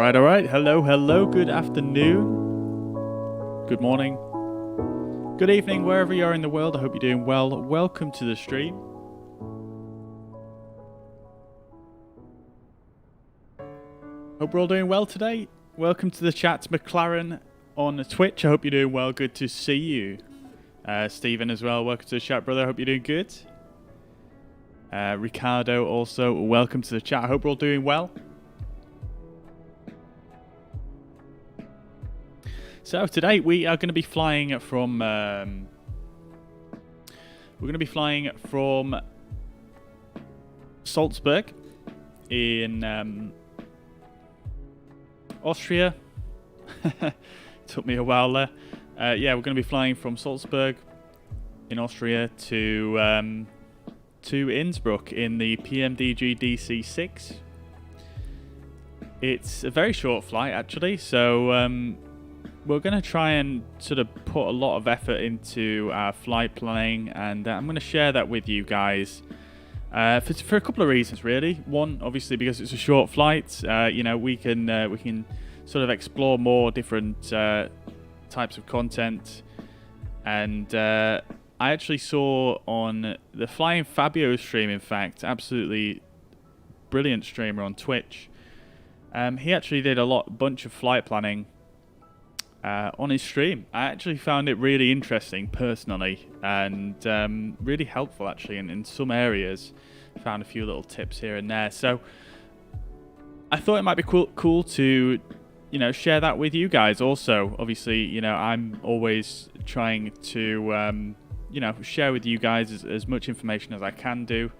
All right. Hello. Good afternoon. Good morning. Good evening, wherever you are in the world. I hope you're doing well. Welcome to the stream. Hope we're all doing well today. Welcome to the chat, McLaren on Twitch. I hope you're doing well. Good to see you. Stephen as well. Welcome to the chat, brother. I hope you're doing good. Ricardo also, welcome to the chat. I hope we're all doing well. So today we are going to be flying from Salzburg in Austria. Took me a while there. Yeah, we're going to be flying from Salzburg in Austria to Innsbruck in the PMDG DC-6. It's a very short flight actually, so we're going to try and sort of put a lot of effort into our flight planning, and I'm going to share that with you guys for a couple of reasons, really. One, obviously, because it's a short flight. You know, we can sort of explore more different types of content, and I actually saw on the Flying Fabio stream, in fact, absolutely brilliant streamer on Twitch. He actually did a bunch of flight planning on his stream. I actually found it really interesting personally, and really helpful actually in some areas. Found a few little tips here and there, so I thought it might be cool to, you know, share that with you guys also. Obviously, you know, I'm always trying to you know, share with you guys as much information as I can do.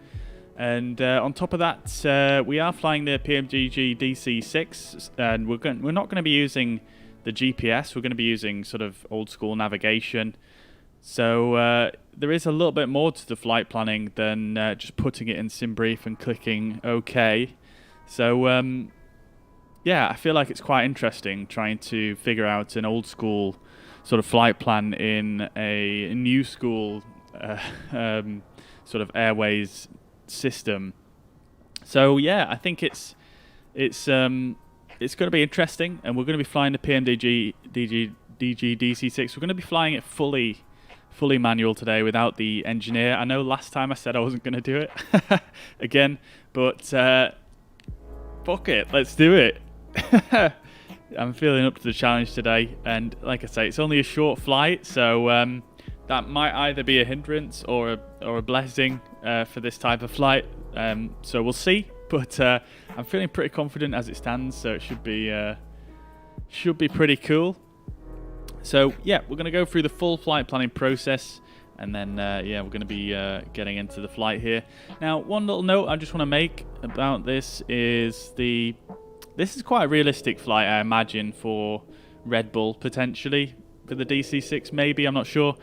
And on top of that, we are flying the PMDG DC-6, and we're not going to be using the GPS. We're going to be using sort of old school navigation. So there is a little bit more to the flight planning than just putting it in SimBrief and clicking OK. So yeah, I feel like it's quite interesting trying to figure out an old school sort of flight plan in a new school sort of airways system. So yeah, I think it's going to be interesting, and we're going to be flying the PMDG DC-6. We're going to be flying it fully manual today without the engineer. I know last time I said I wasn't going to do it again, but fuck it, let's do it. I'm feeling up to the challenge today, and like I say, it's only a short flight, so that might either be a hindrance or a blessing for this type of flight. So we'll see. But I'm feeling pretty confident as it stands, so it should be pretty cool. So yeah, we're going to go through the full flight planning process, and then yeah, we're going to be getting into the flight here. Now, one little note I just want to make about this is this is quite a realistic flight, I imagine, for Red Bull potentially for the DC-6. Maybe, I'm not sure.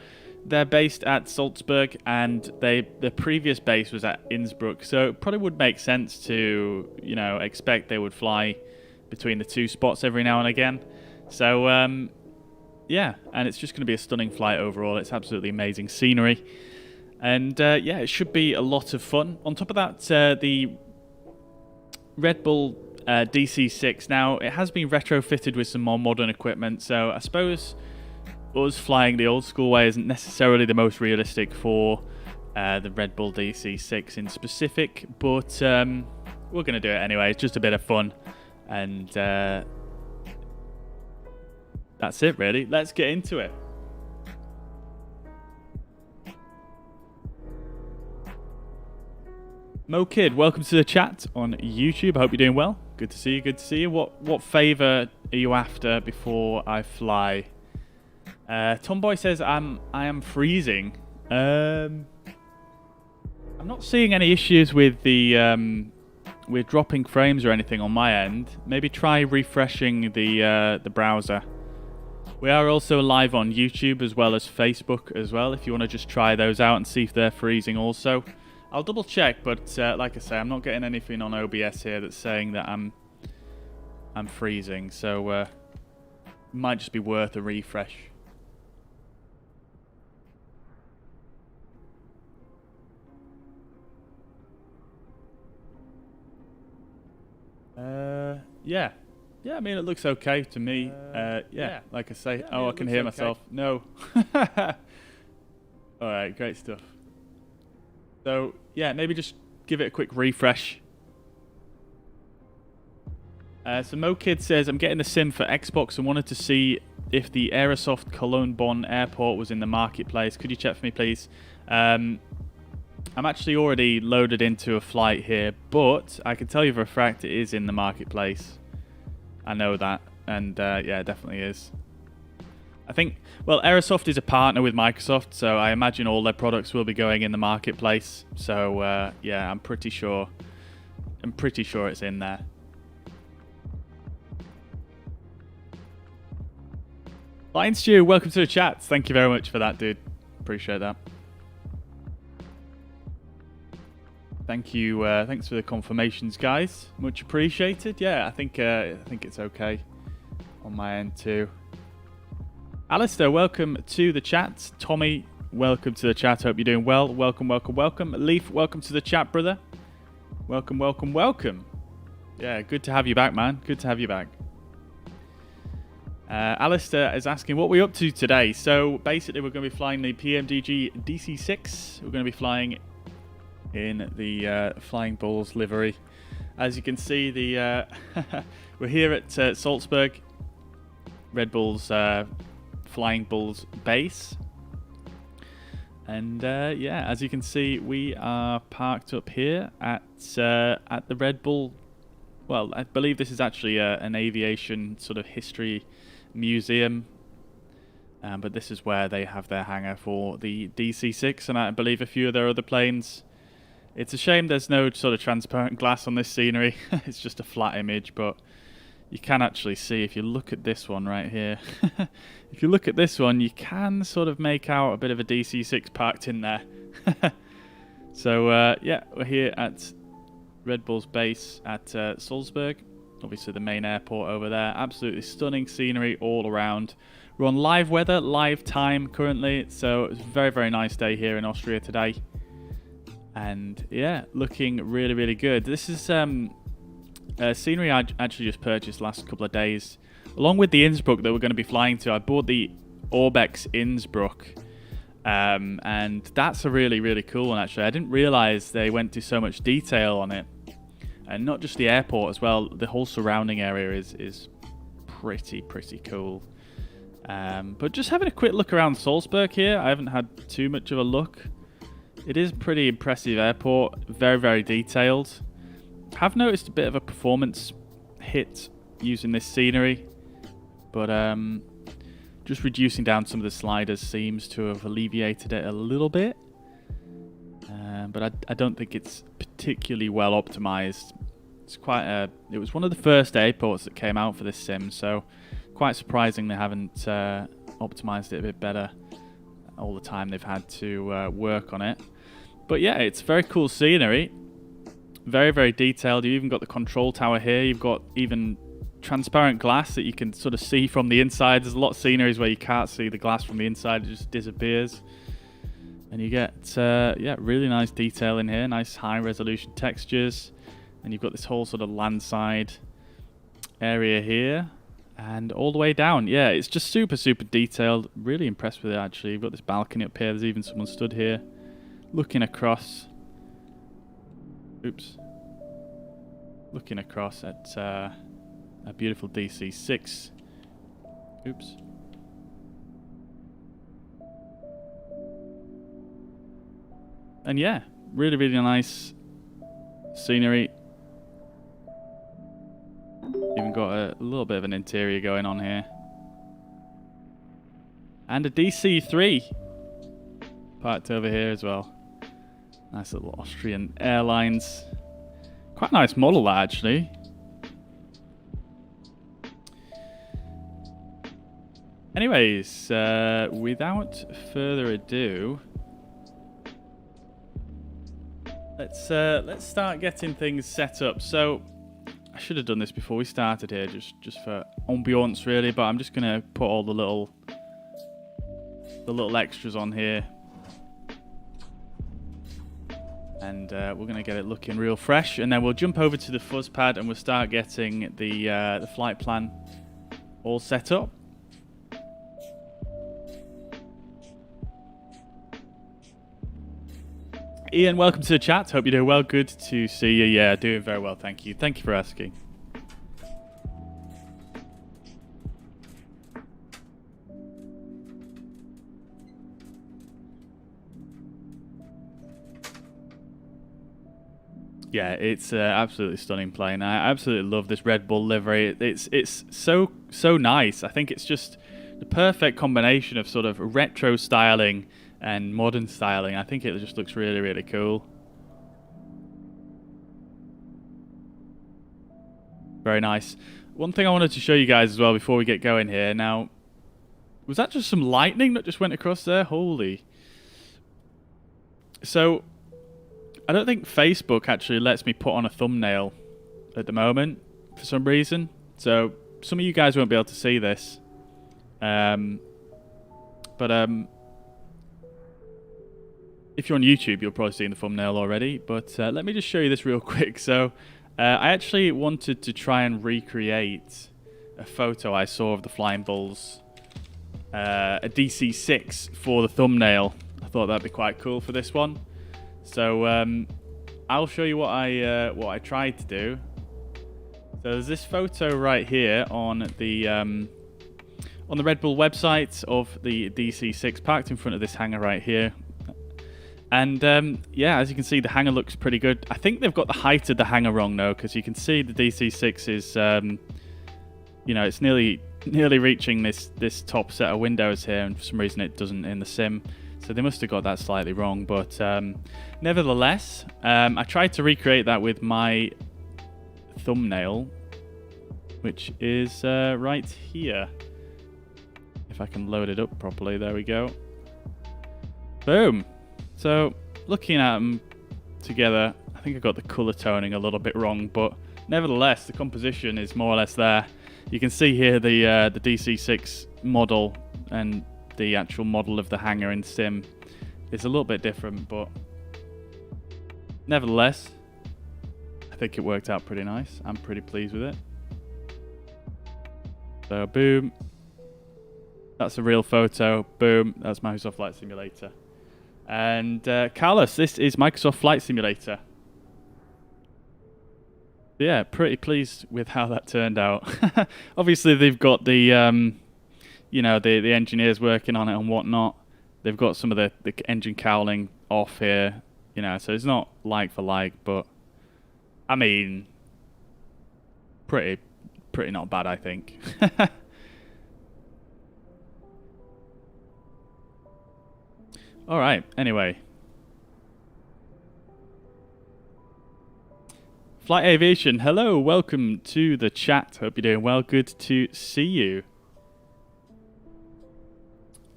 They're based at Salzburg, and the previous base was at Innsbruck, so it probably would make sense to, you know, expect they would fly between the two spots every now and again. So yeah, and it's just going to be a stunning flight overall. It's absolutely amazing scenery, and yeah, it should be a lot of fun. On top of that, the Red Bull DC-6, now it has been retrofitted with some more modern equipment, so I suppose us flying the old school way isn't necessarily the most realistic for the Red Bull DC-6 in specific, but we're going to do it anyway. It's just a bit of fun, and that's it really. Let's get into it. Mo Kid, welcome to the chat on YouTube. I hope you're doing well. Good to see you. Good to see you. What favour are you after before I fly? Tomboy says I am freezing. I'm not seeing any issues with the with dropping frames or anything on my end. Maybe try refreshing the browser. We are also live on YouTube as well as Facebook as well, if you want to just try those out and see if they're freezing also. I'll double check, but like I say, I'm not getting anything on OBS here that's saying that I'm freezing, so it might just be worth a refresh. Yeah. Yeah, I mean, it looks okay to me. Yeah, like I say. Oh, I can hear myself. No. All right, great stuff. So, yeah, maybe just give it a quick refresh. So MoKid says, I'm getting the sim for Xbox and wanted to see if the Aerosoft Cologne Bonn airport was in the marketplace. Could you check for me, please? I'm actually already loaded into a flight here, but I can tell you for a fact it is in the marketplace. I know that, and yeah, it definitely is. I think, well, Aerosoft is a partner with Microsoft, so I imagine all their products will be going in the marketplace. So yeah, I'm pretty sure it's in there. Flying Stew, welcome to the chat. Thank you very much for that, dude. Appreciate that. Thank you. Thanks for the confirmations, guys. Much appreciated. Yeah, I think it's okay on my end too. Alistair, welcome to the chat. Tommy, welcome to the chat. Hope you're doing well. Welcome, welcome, welcome. Leaf, welcome to the chat, brother. Welcome, welcome, welcome. Yeah, good to have you back, man. Good to have you back. Alistair is asking what we're up to today. So basically, we're going to be flying the PMDG DC-6. We're going to be flying in the Flying Bulls livery. As you can see, the we're here at Salzburg, Red Bull's Flying Bulls base. And yeah, as you can see, we are parked up here at the Red Bull. Well, I believe this is actually an aviation sort of history museum, but this is where they have their hangar for the DC-6 and I believe a few of their other planes. It's a shame there's no sort of transparent glass on this scenery. It's just a flat image, but you can actually see if you look at this one right here. If you look at this one, you can sort of make out a bit of a DC-6 parked in there. So yeah, we're here at Red Bull's base at Salzburg. Obviously the main airport over there. Absolutely stunning scenery all around. We're on live weather, live time currently. So it's a very, very nice day here in Austria today. And yeah, looking really, really good. This is scenery I actually just purchased last couple of days. Along with the Innsbruck that we're going to be flying to, I bought the Orbx Innsbruck. And that's a really, really cool one actually. I didn't realize they went to so much detail on it. And not just the airport as well, the whole surrounding area is pretty cool. But just having a quick look around Salzburg here, I haven't had too much of a look. It is a pretty impressive airport, very, very detailed. Have noticed a bit of a performance hit using this scenery, but just reducing down some of the sliders seems to have alleviated it a little bit. But I don't think it's particularly well optimized. It's it was one of the first airports that came out for this sim, so quite surprising they haven't optimized it a bit better all the time they've had to work on it. But yeah, it's very cool scenery. Very, very detailed. You even got the control tower here. You've got even transparent glass that you can sort of see from the inside. There's a lot of sceneries where you can't see the glass from the inside. It just disappears. And you get, yeah, really nice detail in here. Nice high-resolution textures. And you've got this whole sort of landside area here. And all the way down. Yeah, it's just super, super detailed. Really impressed with it, actually. You've got this balcony up here. There's even someone stood here looking across. Oops. Looking across at a beautiful DC-6. Oops. And yeah, really, really nice scenery. Even got a little bit of an interior going on here. And a DC-3 parked over here as well. Nice little Austrian Airlines. Quite a nice model, that, actually. Anyways, without further ado, let's start getting things set up. So I should have done this before we started here, just for ambiance really. But I'm just gonna put all the little extras on here. And we're going to get it looking real fresh, and then we'll jump over to the fuzz pad and we'll start getting the flight plan all set up. Ian, welcome to the chat. Hope you're doing well. Good to see you. Yeah, doing very well. Thank you. Thank you for asking. Yeah, it's absolutely stunning plane. I absolutely love this Red Bull livery. It's so nice. I think it's just the perfect combination of sort of retro styling and modern styling. I think it just looks really, really cool. Very nice. One thing I wanted to show you guys as well before we get going here. Now, was that just some lightning that just went across there? Holy. So, I don't think Facebook actually lets me put on a thumbnail at the moment for some reason. So some of you guys won't be able to see this. But if you're on YouTube, you'll probably see the thumbnail already. But let me just show you this real quick. So I actually wanted to try and recreate a photo I saw of the Flying Bulls, a DC-6 for the thumbnail. I thought that'd be quite cool for this one. So I'll show you what I tried to do. So there's this photo right here on the Red Bull website of the DC-6 parked in front of this hangar right here. And yeah, as you can see, the hangar looks pretty good. I think they've got the height of the hangar wrong though, because you can see the DC-6 is, you know, it's nearly reaching this top set of windows here, and for some reason it doesn't in the sim. So they must have got that slightly wrong, but nevertheless, I tried to recreate that with my thumbnail, which is right here. If I can load it up properly, there we go. Boom. So looking at them together, I think I got the color toning a little bit wrong, but nevertheless, the composition is more or less there. You can see here the DC-6 model and the actual model of the hangar in sim is a little bit different, but nevertheless, I think it worked out pretty nice. I'm pretty pleased with it. So boom, that's a real photo. Boom, that's Microsoft Flight Simulator. And Carlos, this is Microsoft Flight Simulator. Yeah, pretty pleased with how that turned out. Obviously, they've got the you know, the engineers working on it and whatnot. They've got some of the engine cowling off here, you know, so it's not like for like, but I mean, pretty not bad, I think. All right, anyway. Flight Aviation, hello, welcome to the chat. Hope you're doing well. Good to see you.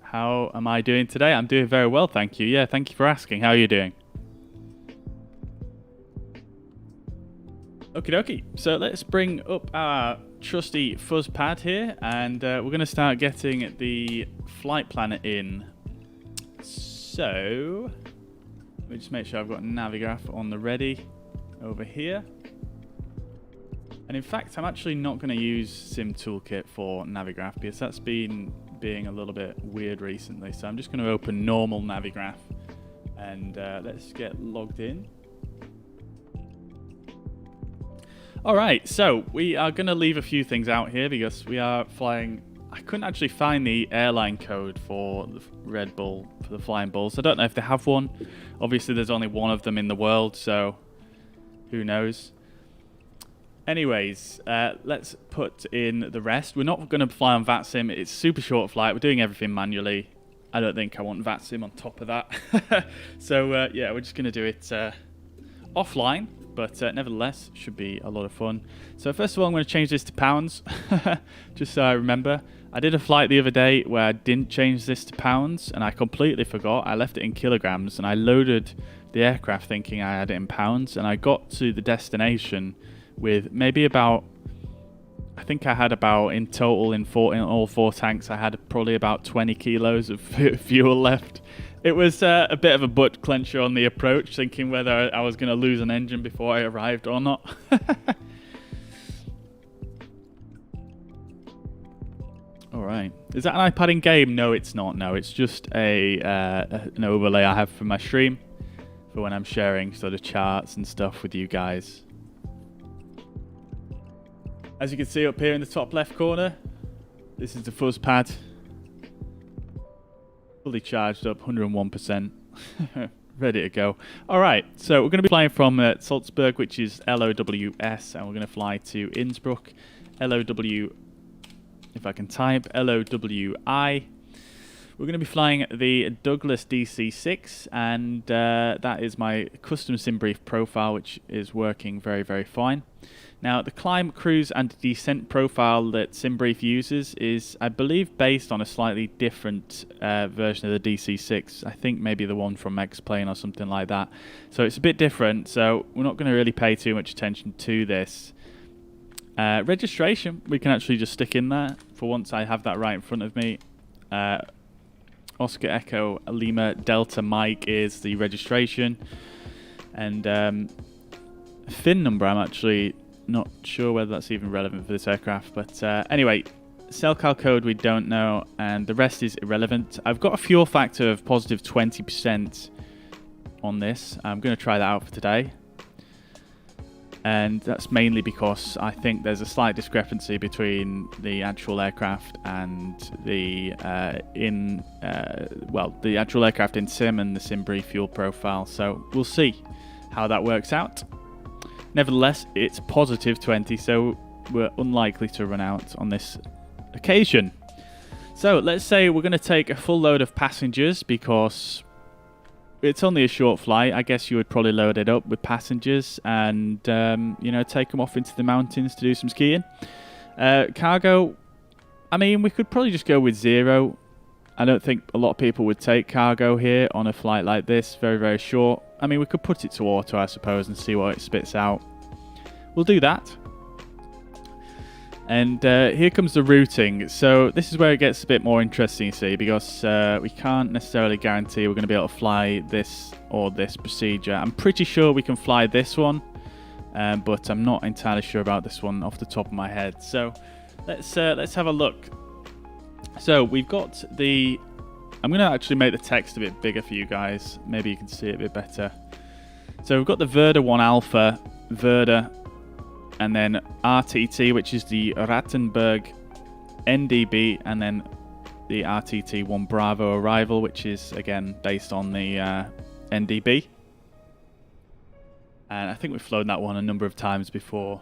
How am I doing today? I'm doing very well, thank you. Yeah, thank you for asking. How are you doing? Okie dokie. So let's bring up our trusty fuzz pad here, and we're going to start getting the flight planner in. So let me just make sure I've got Navigraph on the ready over here. And in fact, I'm actually not going to use Sim Toolkit for Navigraph because that's been being a little bit weird recently. So I'm just going to open normal Navigraph and let's get logged in. Alright, so we are going to leave a few things out here because we are flying. I couldn't actually find the airline code for the Red Bull, for the Flying Bulls. I don't know if they have one. Obviously there's only one of them in the world, so who knows. Anyways, let's put in the rest. We're not going to fly on VATSIM. It's super short flight. We're doing everything manually. I don't think I want VATSIM on top of that. So yeah, we're just going to do it offline, but nevertheless, should be a lot of fun. So first of all, I'm going to change this to pounds, just so I remember. I did a flight the other day where I didn't change this to pounds, and I completely forgot. I left it in kilograms, and I loaded the aircraft thinking I had it in pounds, and I got to the destination with maybe about, I think I had about in total in all four tanks, I had probably about 20 kilos of fuel left. It was a bit of a butt clencher on the approach, thinking whether I was going to lose an engine before I arrived or not. Alright. Is that an iPad in game? No, it's not. No, it's just an overlay I have for my stream for when I'm sharing sort of charts and stuff with you guys. As you can see up here in the top left corner, this is the fuzz pad. Fully charged up, 101%. Ready to go. Alright, so we're going to be flying from Salzburg, which is LOWS, and we're going to fly to Innsbruck, LOW, if I can type, LOWI. We're going to be flying the Douglas DC-6, and that is my custom SimBrief profile, which is working very, very fine. Now, the climb, cruise, and descent profile that SimBrief uses is, I believe, based on a slightly different version of the DC-6. I think maybe the one from X-Plane or something like that. So it's a bit different, so we're not going to really pay too much attention to this. Registration, we can actually just stick in there. For once, I have that right in front of me. Oscar Echo Lima Delta Mike is the registration. And fin number, I'm actually not sure whether that's even relevant for this aircraft, but anyway, CellCal code we don't know, and the rest is irrelevant. I've got a fuel factor of positive 20% on this. I'm going to try that out for today, and that's mainly because I think there's a slight discrepancy between the actual aircraft and the the actual aircraft in sim and the SimBrief fuel profile. So we'll see how that works out. Nevertheless, it's positive 20, so we're unlikely to run out on this occasion. So let's say we're going to take a full load of passengers because it's only a short flight. I guess you would probably load it up with passengers and you know, take them off into the mountains to do some skiing. Cargo, I mean, we could probably just go with 0. I don't think a lot of people would take cargo here on a flight like this, very, very short. I mean, we could put it to auto, I suppose, and see what it spits out. We'll do that. And here comes the routing. So this is where it gets a bit more interesting, you see, because we can't necessarily guarantee we're going to be able to fly this or this procedure. I'm pretty sure we can fly this one, but I'm not entirely sure about this one off the top of my head. So let's have a look. So we've got the... I'm going to actually make the text a bit bigger for you guys. Maybe you can see it a bit better. So we've got the Verda 1 Alpha, Verda, and then RTT, which is the Rattenberg NDB, and then the RTT 1 Bravo Arrival, which is, again, based on the NDB. And I think we've flown that one a number of times before.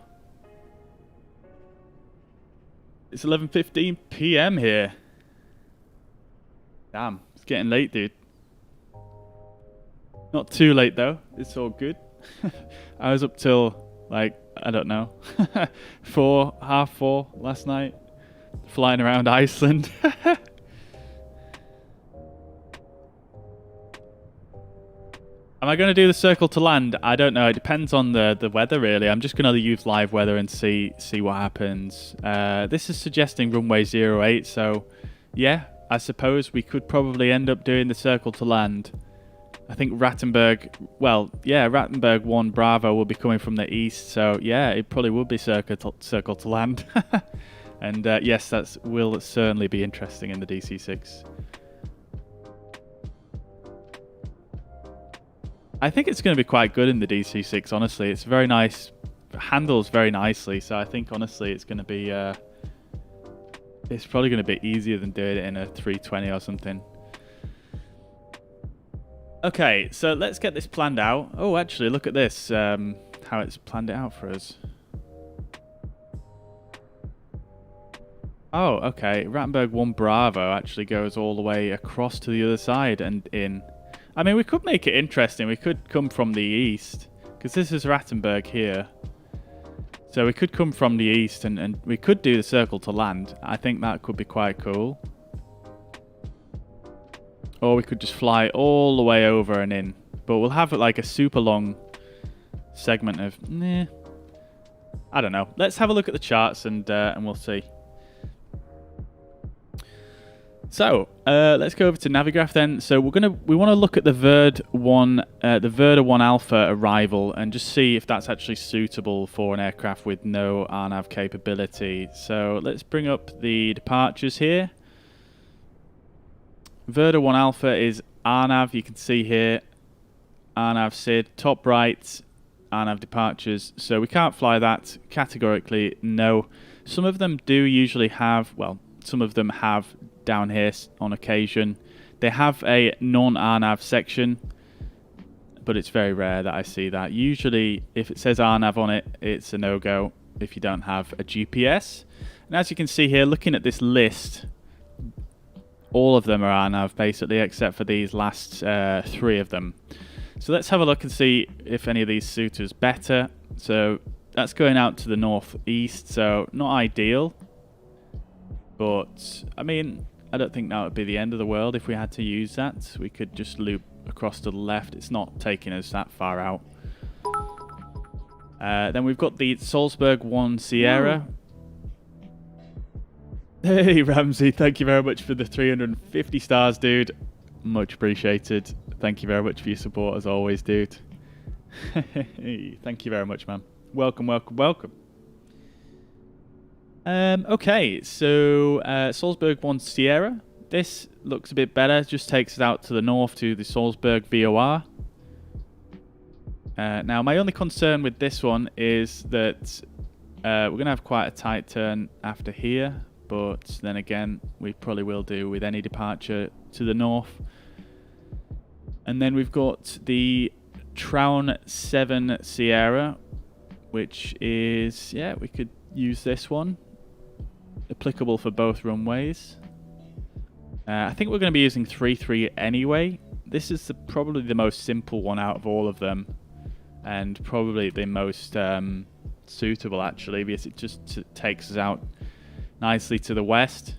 It's 11:15 PM here. Damn, it's getting late, dude. Not too late, though. It's all good. I was up till, like, I don't know, 4, half 4 last night, flying around Iceland. Am I going to do the circle to land? I don't know. It depends on the weather, really. I'm just going to use live weather and see what happens. This is suggesting runway 08, so yeah, I suppose we could probably end up doing the circle to land. I think Rattenberg, well, yeah, Rattenberg 1 Bravo will be coming from the east, so yeah, it probably would be circle to land. And yes, that will certainly be interesting in the DC-6. I think it's going to be quite good in the DC-6, honestly. It's very nice, handles very nicely, so I think, honestly, it's going to be... it's probably going to be easier than doing it in a 320 or something. Okay, so let's get this planned out. Oh, actually, look at this, how it's planned it out for us. Oh, okay, Rattenberg 1 Bravo actually goes all the way across to the other side and in. I mean, we could make it interesting. We could come from the east, because this is Rattenberg here. So we could come from the east and we could do the circle to land. I think that could be quite cool. Or we could just fly all the way over and in. But we'll have like a super long segment of... I don't know. Let's have a look at the charts and we'll see. So let's go over to Navigraph then. So we want to look at the Verda 1 Alpha arrival and just see if that's actually suitable for an aircraft with no RNAV capability. So let's bring up the departures here. Verda 1 Alpha is RNAV. You can see here RNAV SID top right, RNAV departures. So we can't fly that categorically. No. Some of them do usually have, well, some of them have down here on occasion. They have a non-RNAV section, but it's very rare that I see that. Usually, if it says RNAV on it, it's a no-go if you don't have a GPS. And as you can see here, looking at this list, all of them are RNAV basically, except for these last 3 of them. So let's have a look and see if any of these suit us better. So that's going out to the northeast, so not ideal. But, I mean, I don't think that would be the end of the world if we had to use that. We could just loop across to the left. It's not taking us that far out. Then we've got the Salzburg 1 Sierra. Hey, Ramsey, thank you very much for the 350 stars, dude. Much appreciated. Thank you very much for your support, as always, dude. Thank you very much, man. Welcome, welcome, welcome. Okay, so Salzburg 1 Sierra. This looks a bit better. Just takes us out to the north to the Salzburg VOR. Now, my only concern with this one is that we're going to have quite a tight turn after here. But then again, we probably will do with any departure to the north. And then we've got the Traun 7 Sierra, which is, yeah, we could use this one. Applicable for both runways. I think we're going to be using 3.3 anyway. This is probably the most simple one out of all of them, and probably the most suitable actually, because it just takes us out nicely to the west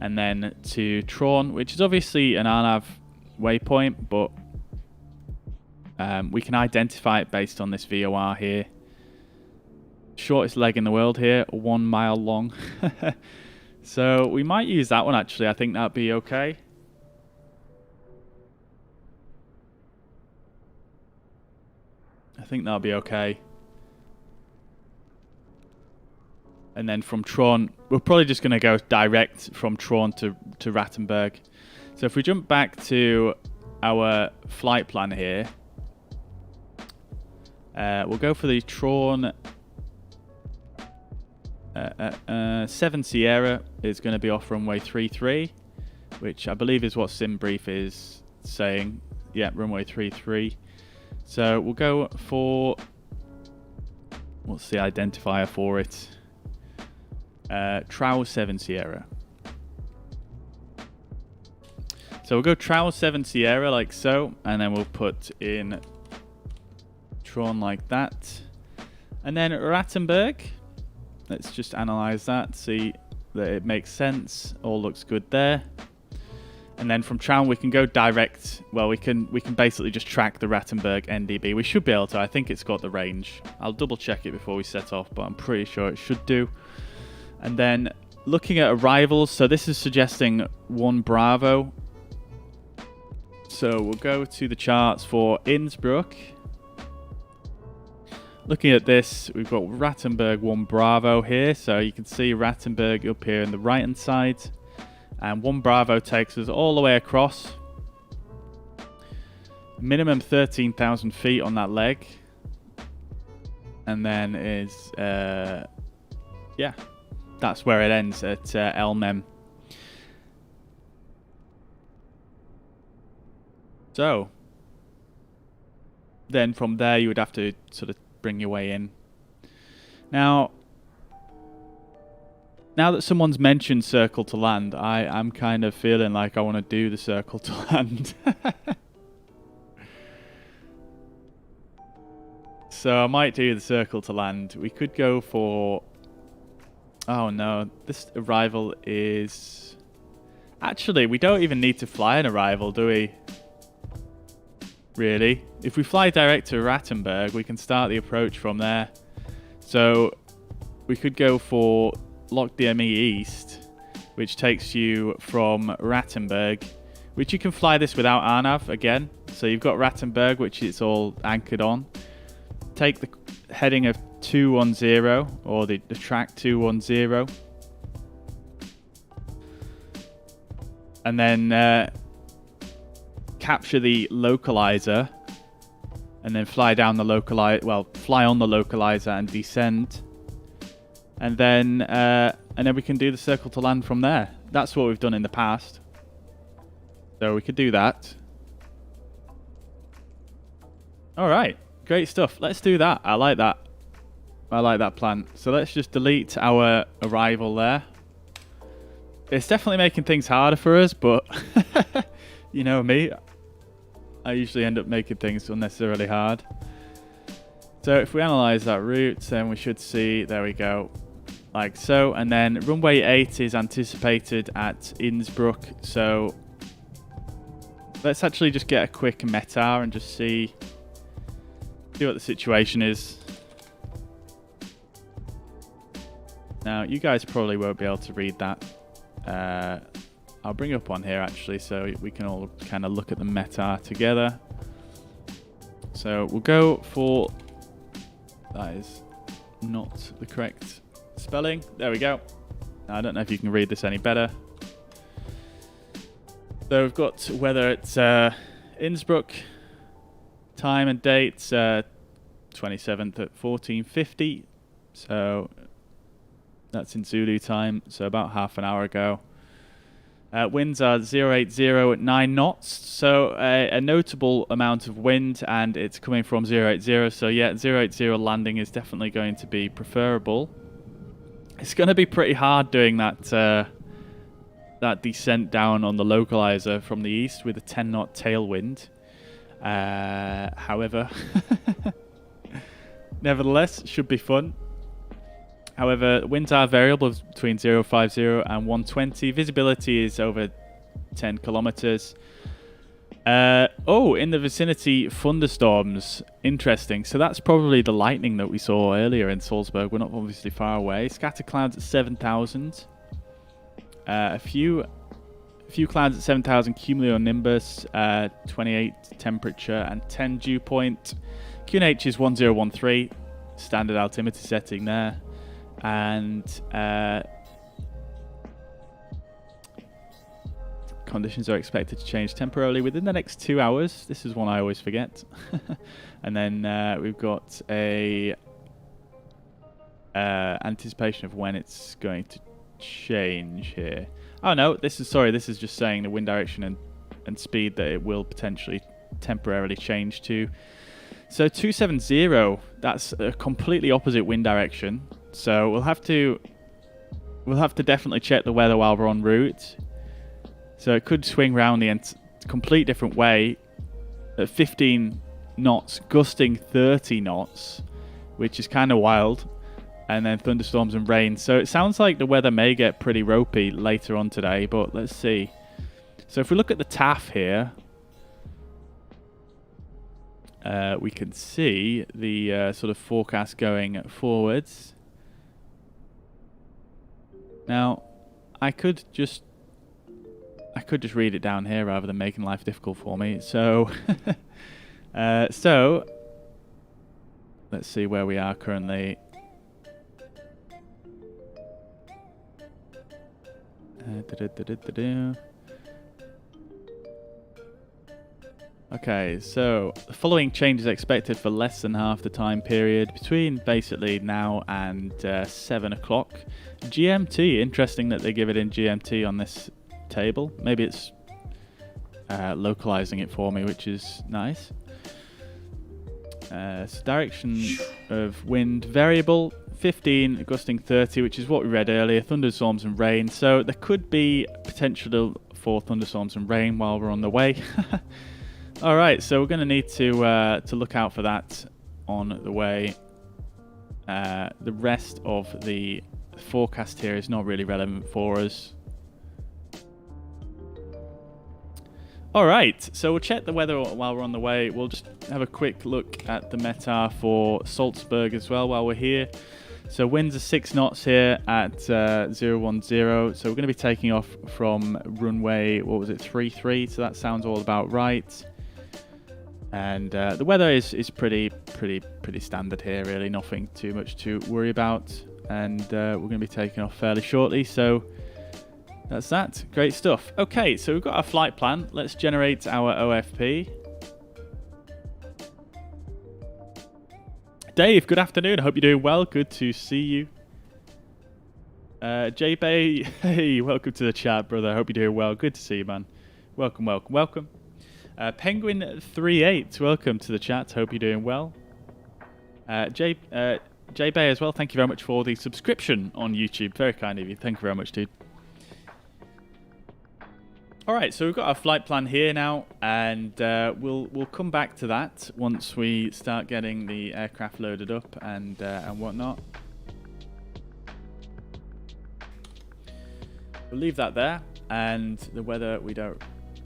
and then to Traun, which is obviously an RNAV waypoint, but we can identify it based on this VOR here. Shortest leg in the world here, 1 mile long. So we might use that one actually. I think that'd be okay. I think that'll be okay. And then from Traun, we're probably just going to go direct from Traun to Rattenberg. So if we jump back to our flight plan here, we'll go for the Traun 7 Sierra is going to be off runway 33, which I believe is what SimBrief is saying. Yeah, runway 33. So we'll go for, what's the identifier for it? Trowel 7 Sierra. So we'll go Trowel 7 Sierra like so, and then we'll put in Traun like that. And then Rattenberg. Let's just analyze that, see that it makes sense. All looks good there. And then from Traun we can go direct. Well, we can basically just track the Rattenberg NDB. We should be able to. I think it's got the range. I'll double check it before we set off, but I'm pretty sure it should do. And then looking at arrivals, so this is suggesting 1 Bravo. So we'll go to the charts for Innsbruck. Looking at this, we've got Rattenberg 1 Bravo here. So you can see Rattenberg up here on the right hand side. And 1 Bravo takes us all the way across. Minimum 13,000 feet on that leg. And then is, yeah, that's where it ends at Elmem. So, then from there you would have to sort of bring your way in. Now that someone's mentioned circle to land, I'm kind of feeling like I want to do the circle to land. So I might do the circle to land. We could go for... Oh no, this arrival is... Actually, we don't even need to fly an arrival, do we? Really? If we fly direct to Rattenberg, we can start the approach from there. So we could go for Lock DME East, which takes you from Rattenberg, which you can fly this without RNAV again. So you've got Rattenberg, which it's all anchored on. Take the heading of 210, or the track 210, and then capture the localizer, and then fly down the localizer. Well, fly on the localizer and descend, and then we can do the circle to land from there. That's what we've done in the past, so we could do that. All right, great stuff. Let's do that. I like that. I like that plan. So let's just delete our arrival there. It's definitely making things harder for us, but you know me, I usually end up making things unnecessarily hard. So if we analyze that route, then we should see, there we go, like so. And then runway 8 is anticipated at Innsbruck. So let's actually just get a quick METAR and just see what the situation is. Now, you guys probably won't be able to read that. I'll bring up one here actually, so we can all kind of look at the METAR together. So we'll go for, that is not the correct spelling. There we go. Now, I don't know if you can read this any better. So we've got whether it's Innsbruck, time and date 27th at 14:50. So that's in Zulu time, so about half an hour ago. Winds are 080 at 9 knots, so a notable amount of wind, and it's coming from 080, so yeah, 080 landing is definitely going to be preferable. It's going to be pretty hard doing that that descent down on the localizer from the east with a 10 knot tailwind. However, nevertheless, should be fun. However, winds are variable between 050 and 120. Visibility is over 10 kilometers. Oh, in the vicinity, thunderstorms. Interesting. So that's probably the lightning that we saw earlier in Salzburg. We're not obviously far away. Scatter clouds at 7,000. A few clouds at 7,000. Cumulonimbus, 28 temperature and 10 dew point. QNH is 1013. Standard altimeter setting there. And conditions are expected to change temporarily within the next 2 hours. This is one I always forget. And then we've got a anticipation of when it's going to change here. Oh no, this is just saying the wind direction and speed that it will potentially temporarily change to. So 270, that's a completely opposite wind direction. So we'll have to definitely check the weather while we're en route. So it could swing round the complete different way at 15 knots, gusting 30 knots, which is kind of wild. And then thunderstorms and rain. So it sounds like the weather may get pretty ropey later on today, but let's see. So if we look at the TAF here, we can see the sort of forecast going forwards. Now, I could just read it down here rather than making life difficult for me. So, so let's see where we are currently. Okay, so the following change is expected for less than half the time period between basically now and 7 o'clock. GMT, interesting that they give it in GMT on this table. Maybe it's localizing it for me, which is nice. So direction of wind variable, 15, gusting 30, which is what we read earlier, thunderstorms and rain. So there could be potential for thunderstorms and rain while we're on the way. All right, so we're going to need to look out for that on the way. The rest of the forecast here is not really relevant for us. All right, so we'll check the weather while we're on the way. We'll just have a quick look at the METAR for Salzburg as well while we're here. So winds are 6 knots here at 010. So we're going to be taking off from runway, what was it, 33. So that sounds all about right. And the weather is pretty standard here, really. Nothing too much to worry about. And we're going to be taking off fairly shortly. So that's that. Great stuff. Okay, so we've got our flight plan. Let's generate our OFP. Dave, good afternoon. I hope you're doing well. Good to see you. J-Bay, hey, welcome to the chat, brother. I hope you're doing well. Good to see you, man. Welcome, welcome, welcome. Penguin38, welcome to the chat. Hope you're doing well. J-Bay as well, thank you very much for the subscription on YouTube. Very kind of you. Thank you very much, dude. Alright, so we've got our flight plan here now, and we'll come back to that once we start getting the aircraft loaded up and whatnot. We'll leave that there, and the weather we don't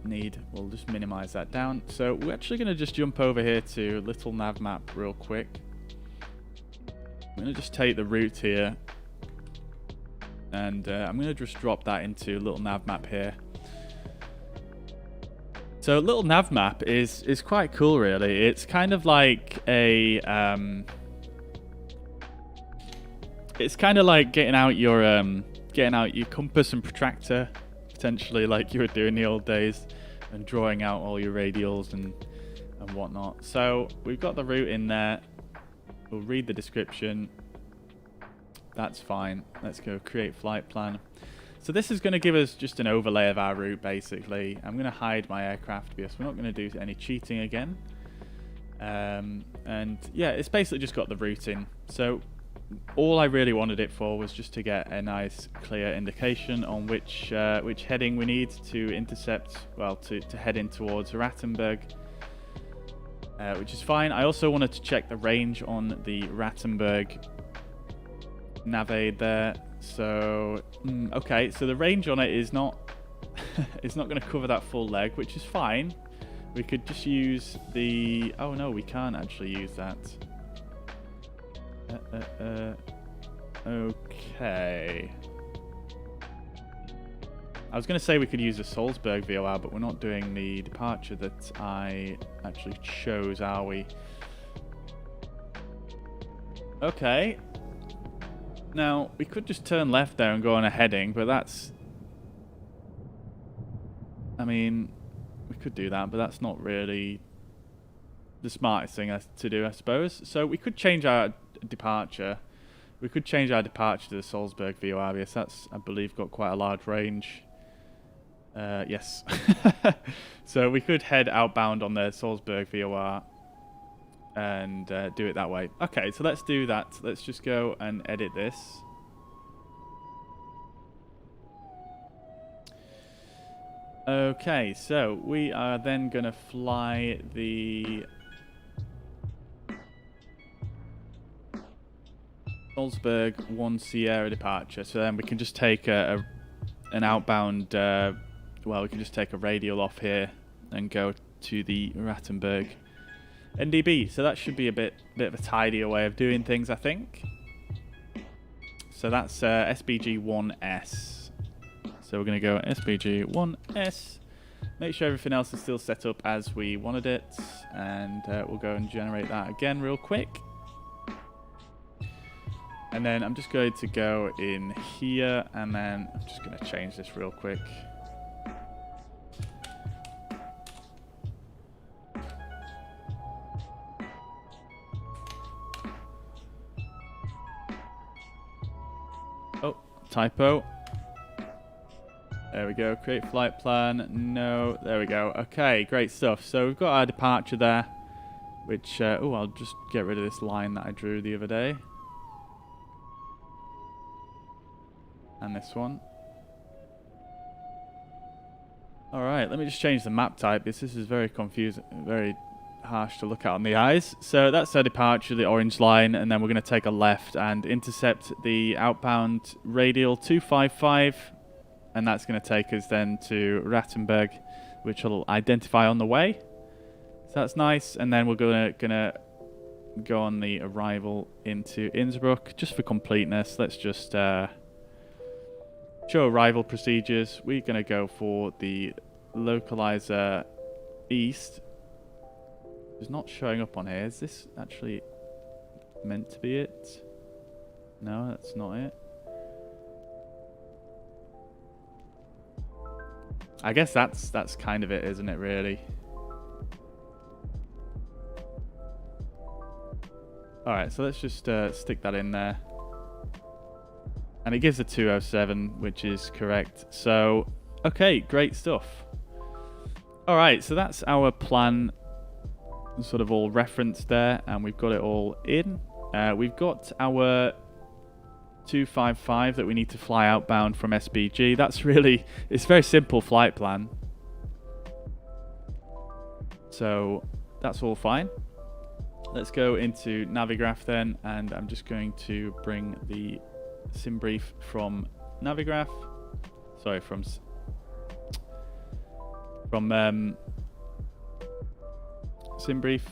need, we'll just minimize that down. So we're actually going to just jump over here to little nav map real quick. I'm going to just take the route here, and I'm going to just drop that into little nav map here. So little nav map is quite cool, really. It's kind of like a it's kind of like getting out your compass and protractor, potentially, like you were doing in the old days, and drawing out all your radials and whatnot. So we've got the route in there. We'll read the description. That's fine. Let's go create flight plan. So this is going to give us just an overlay of our route, basically. I'm going to hide my aircraft because we're not going to do any cheating again. And yeah, it's basically just got the route in. So all I really wanted it for was just to get a nice clear indication on which heading we need to intercept, well, to head in towards Rattenberg, which is fine. I also wanted to check the range on the Rattenberg nav aid there. So okay, so the range on it is not it's not going to cover that full leg, which is fine. We could just use the, oh no, we can't actually use that. Okay, I was going to say we could use the Salzburg VOR, but we're not doing the departure that I actually chose, are we? Okay. Now, we could just turn left there and go on a heading, but that's... I mean, we could do that, but that's not really the smartest thing to do, I suppose. So we could change our departure. We could change our departure to the Salzburg VOR, because that's, I believe, got quite a large range. Yes. So we could head outbound on the Salzburg VOR and do it that way. Okay, so let's do that. Let's just go and edit this. Okay, so we are then going to fly the Salzburg 1 Sierra departure. So then we can just take an outbound, well, we can just take a radial off here and go to the Rattenberg NDB. So that should be a bit of a tidier way of doing things, I think. So that's SBG-1S. So we're going to go SBG-1S. Make sure everything else is still set up as we wanted it, and we'll go and generate that again real quick. And then I'm just going to go in here, and then I'm just going to change this real quick. Oh, typo. There we go. Create flight plan. No, there we go. Okay, great stuff. So we've got our departure there, which, oh, I'll just get rid of this line that I drew the other day. And this one. Alright, let me just change the map type, because this is very confusing, very harsh to look at on the eyes. So that's our departure, the orange line, and then we're going to take a left and intercept the outbound radial 255, and that's going to take us then to Rattenberg, which will identify on the way. So that's nice, and then we're gonna go on the arrival into Innsbruck. Just for completeness, let's just show arrival procedures. We're going to go for the localizer east. It's not showing up on here. Is this actually meant to be it? No, that's not it. I guess that's kind of it, isn't it, really? Alright, so let's just stick that in there. And it gives a 207, which is correct. So, okay, great stuff. Alright, so that's our plan sort of all referenced there, and we've got it all in. We've got our 255 that we need to fly outbound from SBG. That's really, it's a very simple flight plan. So that's all fine. Let's go into Navigraph then, and I'm just going to bring the sim brief from Navigraph. Sorry, from sim brief.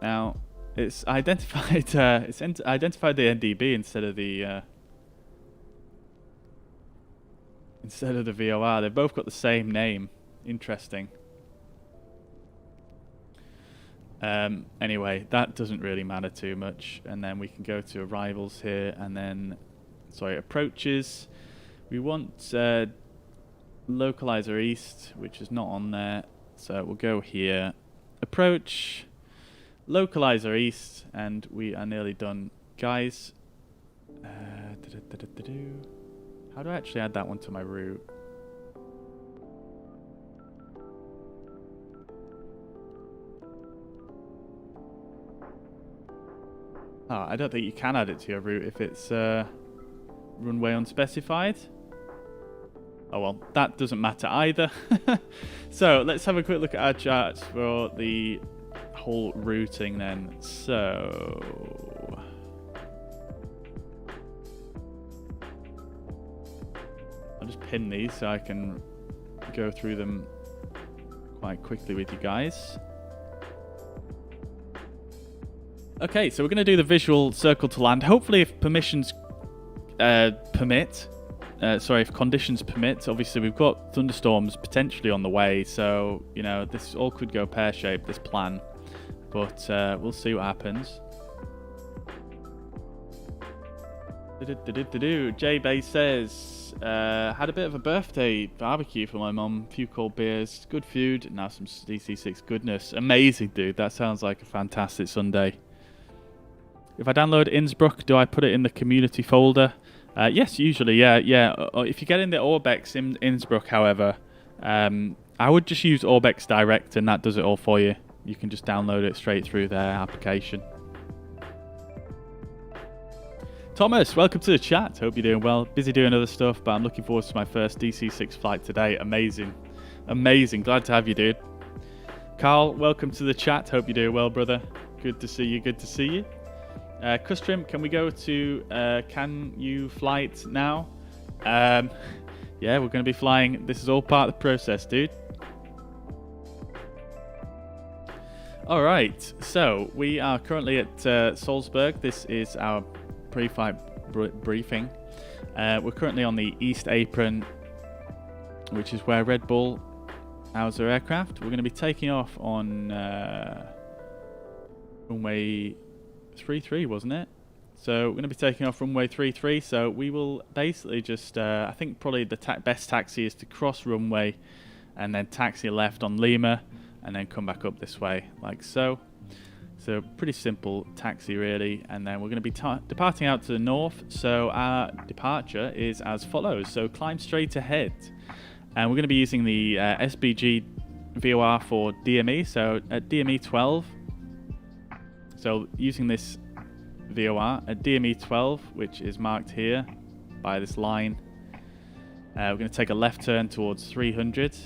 Now it's identified identified the NDB instead of the VOR. They've both got the same name. Interesting. Anyway, that doesn't really matter too much. And then we can go to arrivals here, and then, sorry, approaches. We want localizer east, which is not on there. So we'll go here. Approach, localizer east, and we are nearly done. Guys, how do I actually add that one to my route? Oh, I don't think you can add it to your route if it's runway unspecified. Oh well, that doesn't matter either. So let's have a quick look at our charts for the whole routing then. So I'll just pin these so I can go through them quite quickly with you guys. Okay, so we're going to do the visual circle to land. Hopefully, if permissions permit, if conditions permit. Obviously, we've got thunderstorms potentially on the way, so you know this all could go pear-shaped, this plan. But we'll see what happens. J-Bay says, had a bit of a birthday barbecue for my mum. A few cold beers, good food, and now some DC-6 goodness. Amazing, dude. That sounds like a fantastic Sunday. If I download Innsbruck, do I put it in the community folder? Yes, usually, yeah. If you get in the Orbx in Innsbruck, however, I would just use Orbx Direct, and that does it all for you. You can just download it straight through their application. Thomas, welcome to the chat. Hope you're doing well. Busy doing other stuff, but I'm looking forward to my first DC-6 flight today. Amazing. Amazing. Glad to have you, dude. Carl, welcome to the chat. Hope you're doing well, brother. Good to see you. Good to see you. Custrim, can we go to Can You Flight now? Yeah, we're going to be flying. This is all part of the process, dude. Alright, so we are currently at Salzburg. This is our pre-flight briefing. We're currently on the East Apron, which is where Red Bull house our aircraft. We're going to be taking off on runway 33, wasn't it? So we're going to be taking off runway 33, so we will basically just I think probably the best taxi is to cross runway and then taxi left on Lima and then come back up this way like so. So pretty simple taxi really, and then we're going to be departing out to the north. So our departure is as follows. So climb straight ahead, and we're going to be using the SBG VOR for DME, so at DME 12. So using this VOR at DME 12, which is marked here by this line, we're going to take a left turn towards 300.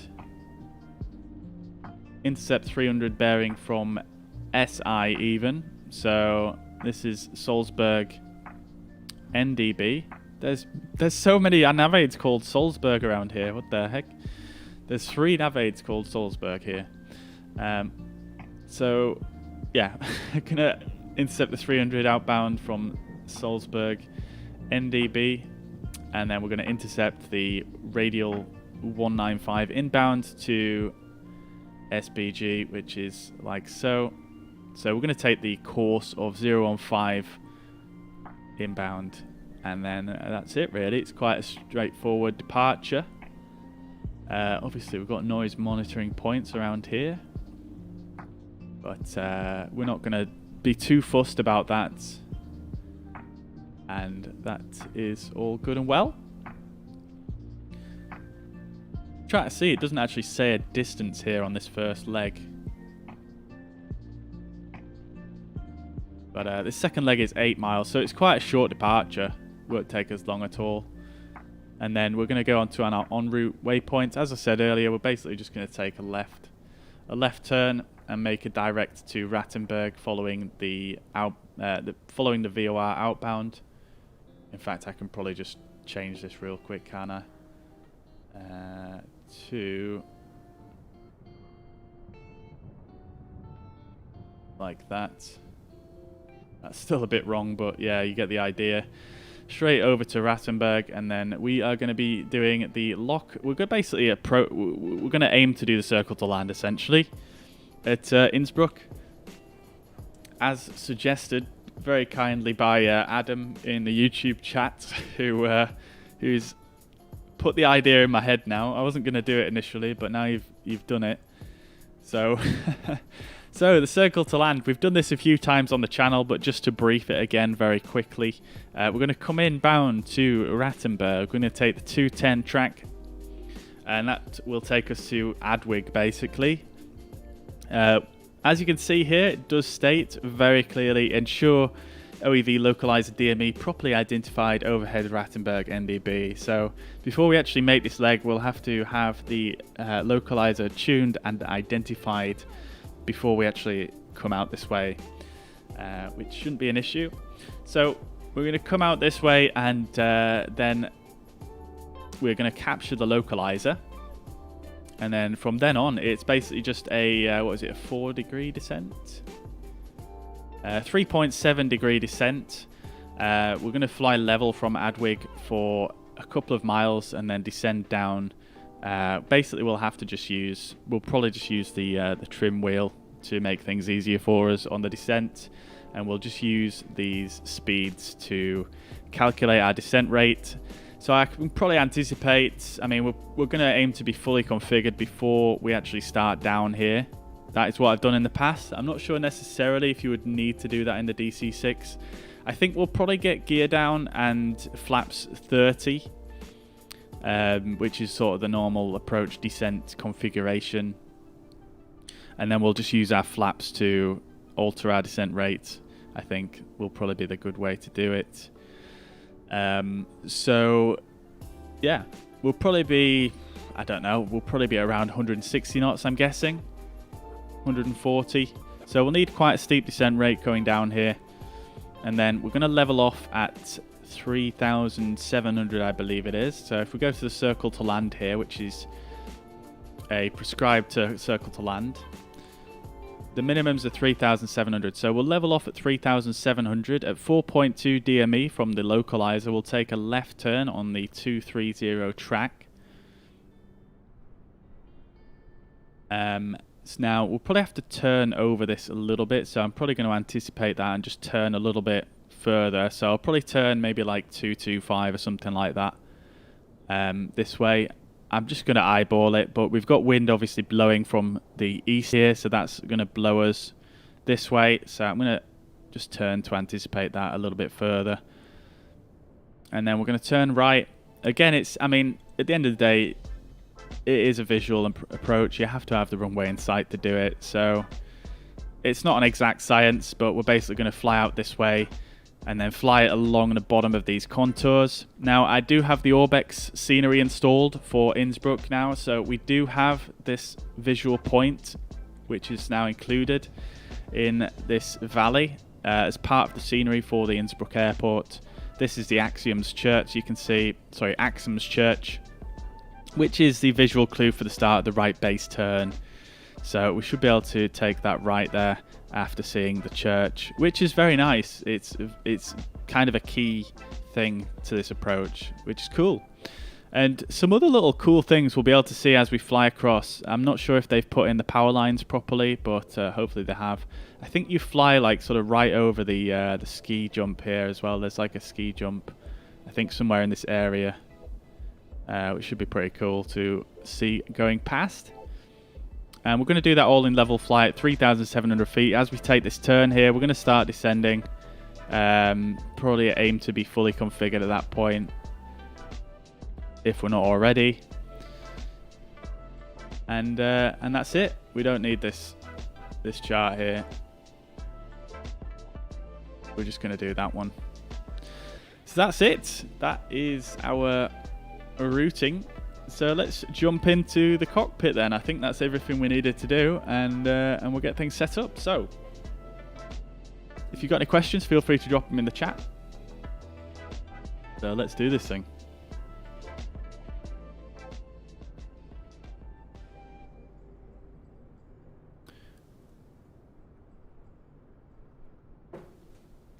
Intercept 300 bearing from SI even. So this is Salzburg NDB. There's so many navaids called Salzburg around here. What the heck? There's 3 navaids called Salzburg here. So yeah, gonna intercept the 300 outbound from Salzburg NDB, and then we're going to intercept the radial 195 inbound to SBG, which is like so. So we're going to take the course of 015 inbound, and then that's it really. It's quite a straightforward departure. Obviously we've got noise monitoring points around here, but we're not going to be too fussed about that, and that is all good and well. Try to see, it doesn't actually say a distance here on this first leg, but this second leg is 8 miles, so it's quite a short departure. Won't take us long at all. And then we're going to go on to our en route waypoint. As I said earlier, we're basically just going to take a left turn and make a direct to Rattenberg, following the following the VOR outbound. In fact, I can probably just change this real quick, can I? To like that. That's still a bit wrong, but yeah, you get the idea. Straight over to Rattenberg, and then we are going to be doing the lock. We're going to basically we're going to aim to do the circle to land essentially at Innsbruck, as suggested very kindly by Adam in the YouTube chat, who's put the idea in my head now. I wasn't going to do it initially, but now you've done it. So so the circle to land, we've done this a few times on the channel, but just to brief it again very quickly, we're going to come inbound to Rattenberg. We're going to take the 210 track, and that will take us to Adwig basically. As you can see here, it does state very clearly, ensure OEV localizer DME properly identified overhead Rattenberg NDB. So before we actually make this leg, we'll have to have the localizer tuned and identified before we actually come out this way, which shouldn't be an issue. So we're going to come out this way, and then we're going to capture the localizer, and then from then on it's basically just a what is it, a 4-degree descent, 3.7 degree descent. We're going to fly level from Adwig for a couple of miles and then descend down. Basically we'll probably just use the trim wheel to make things easier for us on the descent, and we'll just use these speeds to calculate our descent rate. So I can probably anticipate, I mean, we're going to aim to be fully configured before we actually start down here. That is what I've done in the past. I'm not sure necessarily if you would need to do that in the DC-6. I think we'll probably get gear down and flaps 30, which is sort of the normal approach descent configuration. And then we'll just use our flaps to alter our descent rate. I think will probably be the good way to do it. So yeah, we'll probably be, I don't know, we'll probably be around 160 knots, I'm guessing. 140. So we'll need quite a steep descent rate going down here. And then we're going to level off at 3,700, I believe it is. So if we go to the circle to land here, which is a prescribed circle to land, the minimums are 3,700. So we'll level off at 3,700 at 4.2 DME from the localizer. We'll take a left turn on the 230 track. So now we'll probably have to turn over this a little bit. So I'm probably going to anticipate that and just turn a little bit further. So I'll probably turn maybe like 225 or something like that this way. I'm just going to eyeball it, but we've got wind obviously blowing from the east here, so that's going to blow us this way. So I'm going to just turn to anticipate that a little bit further. And then we're going to turn right. Again, it's, I mean, at the end of the day, it is a visual approach. You have to have the runway in sight to do it. So it's not an exact science, but we're basically going to fly out this way and then fly it along the bottom of these contours. Now, I do have the Orbx scenery installed for Innsbruck now, so we do have this visual point, which is now included in this valley as part of the scenery for the Innsbruck airport. This is the Axioms Church, you can see, sorry, Axioms Church, which is the visual clue for the start of the right base turn. So we should be able to take that right there. after seeing the church, which is very nice. It's kind of a key thing to this approach, which is cool. And some other little cool things we'll be able to see as we fly across. I'm not sure if they've put in the power lines properly, but hopefully they have. I think you fly like sort of right over the ski jump here as well. There's like a ski jump, I think somewhere in this area, which should be pretty cool to see going past. And we're going to do that all in level flight, 3,700 feet. As we take this turn here, we're going to start descending. Probably aim to be fully configured at that point, if we're not already. And that's it. We don't need this chart here. We're just going to do that one. So that's it. That is our routing. So let's jump into the cockpit then. I think that's everything we needed to do, and we'll get things set up. So if you've got any questions, feel free to drop them in the chat. So let's do this thing.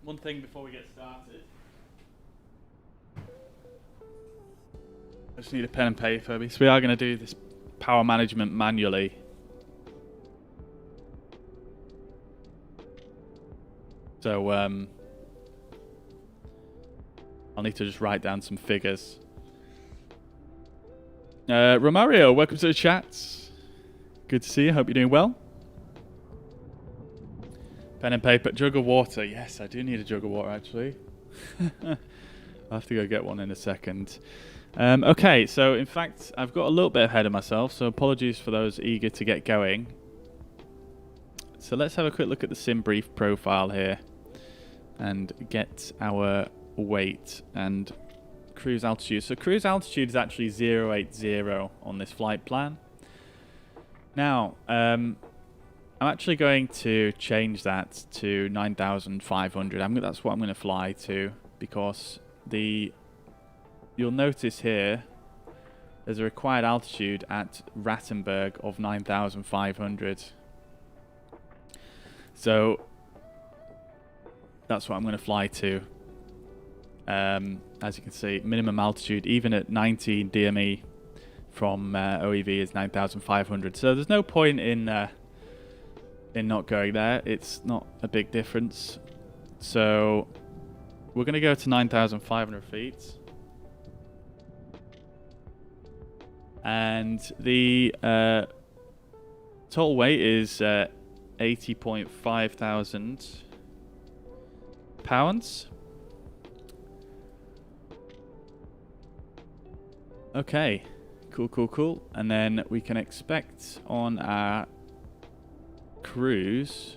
One thing before we get started. I just need a pen and paper because we are going to do this power management manually. So I'll need to just write down some figures. Romario, welcome to the chat. Good to see you. Hope you're doing well. Pen and paper, jug of water. Yes, I do need a jug of water actually. I'll have to go get one in a second. Okay, so in fact, I've got a little bit ahead of myself, so apologies for those eager to get going. So let's have a quick look at the sim brief profile here and get our weight and cruise altitude. So cruise altitude is actually 080 on this flight plan. Now, I'm actually going to change that to 9,500. That's what I'm going to fly to, because you'll notice here there's a required altitude at Rattenberg of 9,500. So that's what I'm going to fly to. As you can see, minimum altitude even at 19 DME from OEV is 9,500. So there's no point in not going there. It's not a big difference. So we're going to go to 9,500 feet. And the total weight is 80.5 thousand pounds. Okay, cool. And then we can expect on our cruise,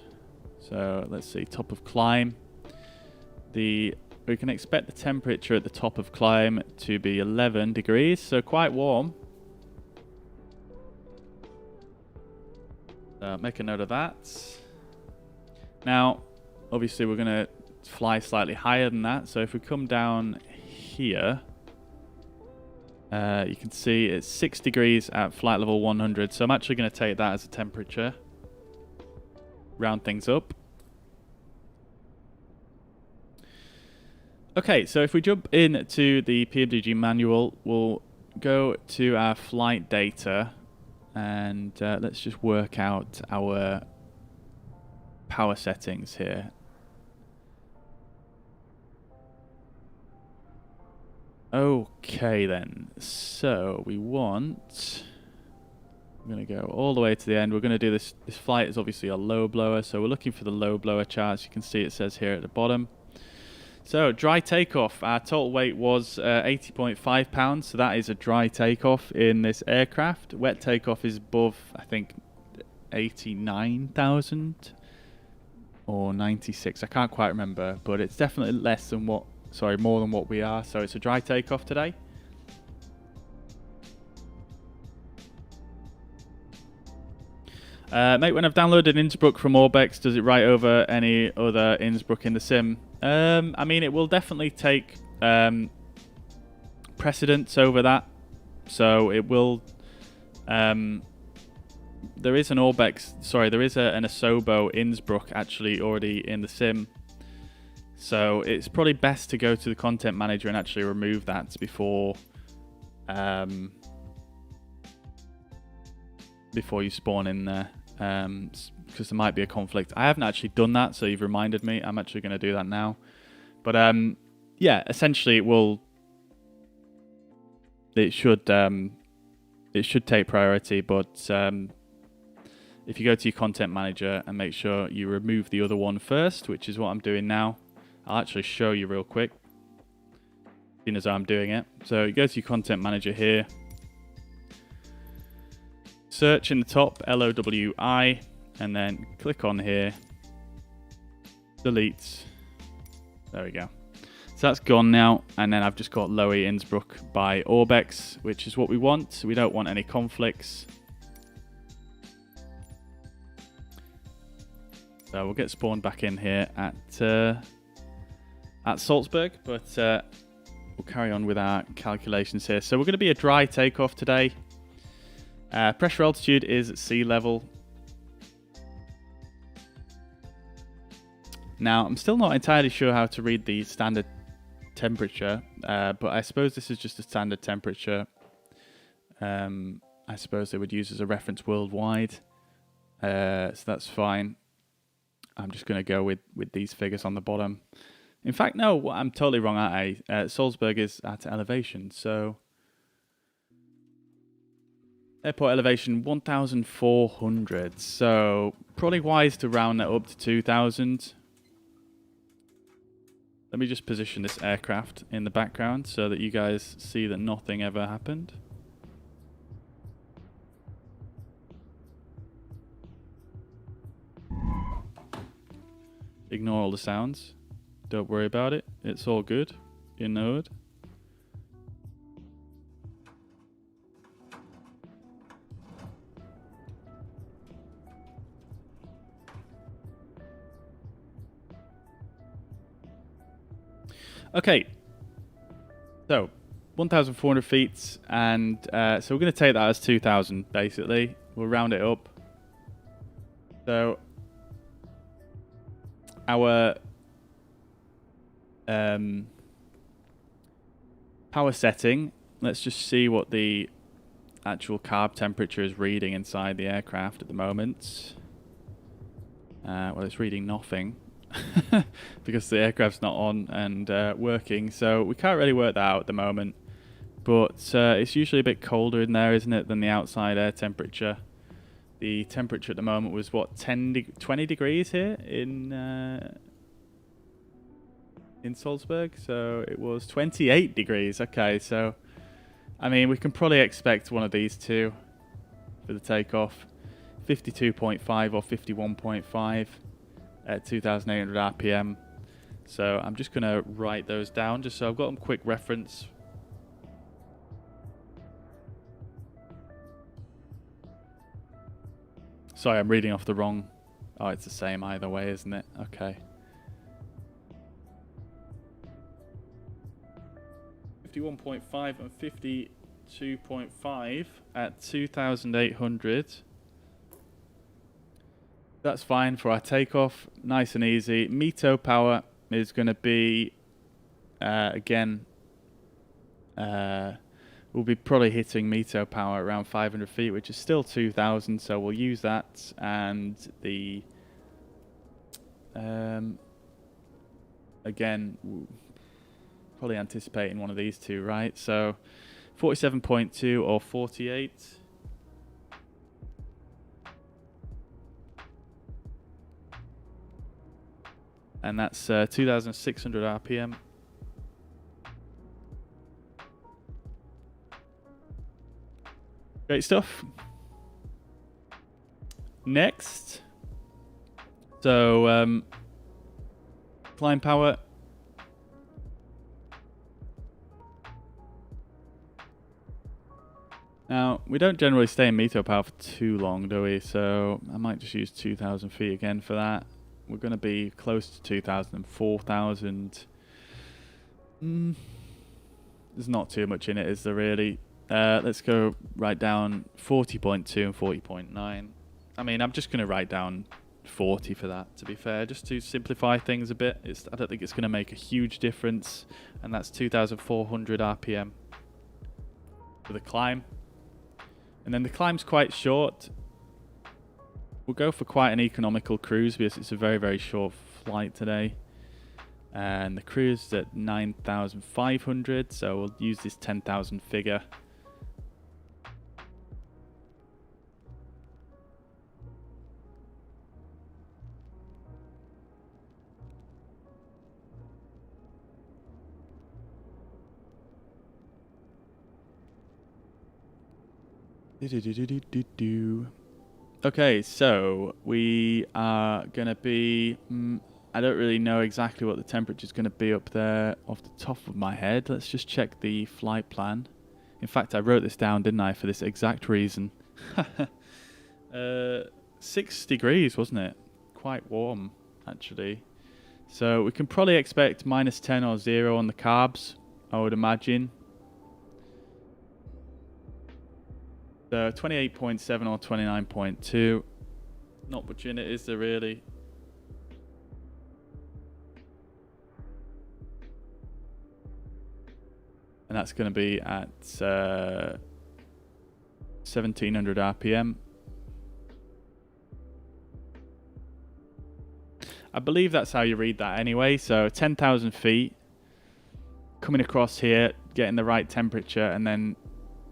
so let's see, top of climb, we can expect the temperature at the top of climb to be 11 degrees, so quite warm. Make a note of that. Now, obviously we're going to fly slightly higher than that, so if we come down here, you can see it's 6 degrees at flight level 100, so I'm actually going to take that as a temperature. Round things up. Okay, so if we jump into the PMDG manual, we'll go to our flight data, and let's just work out our power settings here. Okay then, so I'm going to go all the way to the end. We're going to do this flight is obviously a low blower, so we're looking for the low blower charts. You can see it says here at the bottom. So dry takeoff, our total weight was 80.5 pounds, so that is a dry takeoff in this aircraft. Wet takeoff is above, I think, 89,000 or 96, I can't quite remember, but it's definitely more than what we are, so it's a dry takeoff today. Mate, when I've downloaded Innsbruck from Orbx, does it write over any other Innsbruck in the sim? I mean, it will definitely take precedence over that. So it will... the there is an Orbx, sorry, there is an Asobo Innsbruck actually already in the sim. So it's probably best to go to the content manager and actually remove that before before you spawn in there, because there might be a conflict. I haven't actually done that, so you've reminded me. I'm actually going to do that now. But yeah, essentially it should take priority, but if you go to your content manager and make sure you remove the other one first, which is what I'm doing now. I'll actually show you real quick, seeing as I'm doing it. So you go to your content manager here, search in the top LOWI, and then click on here, delete. There we go. So that's gone now, and then I've just got Lowy Innsbruck by Orbx, which is what we want. We don't want any conflicts. So we'll get spawned back in here at Salzburg, but we'll carry on with our calculations here. So we're going to be a dry takeoff today. Pressure altitude is at sea level. Now, I'm still not entirely sure how to read the standard temperature, but I suppose this is just a standard temperature. I suppose they would use as a reference worldwide, so that's fine. I'm just going to go with these figures on the bottom. In fact, no, I'm totally wrong, aren't I? Salzburg is at elevation, so airport elevation 1,400, so probably wise to round that up to 2,000. Let me just position this aircraft in the background so that you guys see that nothing ever happened. Ignore all the sounds. Don't worry about it. It's all good. You know it. Okay. So, 1,400 feet, and so we're going to take that as 2,000, basically. We'll round it up. So, our power setting, let's just see what the actual carb temperature is reading inside the aircraft at the moment. Well, it's reading nothing because the aircraft's not on and working, so we can't really work that out at the moment. But it's usually a bit colder in there, isn't it, than the outside air temperature. The temperature at the moment was, what, 20 degrees here in Salzburg? So it was 28 degrees. Okay, so, I mean, we can probably expect one of these two for the takeoff. 52.5 or 51.5 at 2,800 RPM. So I'm just going to write those down just so I've got them quick reference. Sorry, I'm reading off the wrong... Oh, it's the same either way, isn't it? Okay. 51.5 and 52.5 at 2,800. That's fine for our takeoff. Nice and easy. METO power is going to be, again, we'll be probably hitting METO power around 500 feet, which is still 2,000, so we'll use that. And the, again, probably anticipating one of these two, right? So 47.2 or 48. And that's 2,600 RPM. Great stuff. Next. So, flying power. Now, we don't generally stay in METO power for too long, do we? So, I might just use 2,000 feet again for that. We're going to be close to 2,000 and 4,000. There's not too much in it, is there really? Let's go right down 40.2 and 40.9. I mean, I'm just going to write down 40 for that, to be fair, just to simplify things a bit. I don't think it's going to make a huge difference, and that's 2,400 RPM for the climb. And then the climb's quite short. We'll go for quite an economical cruise because it's a very, very short flight today. And the cruise is at 9,500, so we'll use this 10,000 figure. Okay, so we are going to be... I don't really know exactly what the temperature is going to be up there off the top of my head. Let's just check the flight plan. In fact, I wrote this down, didn't I, for this exact reason. 6 degrees, wasn't it? Quite warm, actually. So we can probably expect -10 or 0 on the carbs, I would imagine. So 28.7 or 29.2. Not much in it, is there really? And that's going to be at 1700 RPM. I believe that's how you read that anyway. So 10,000 feet, coming across here, getting the right temperature, and then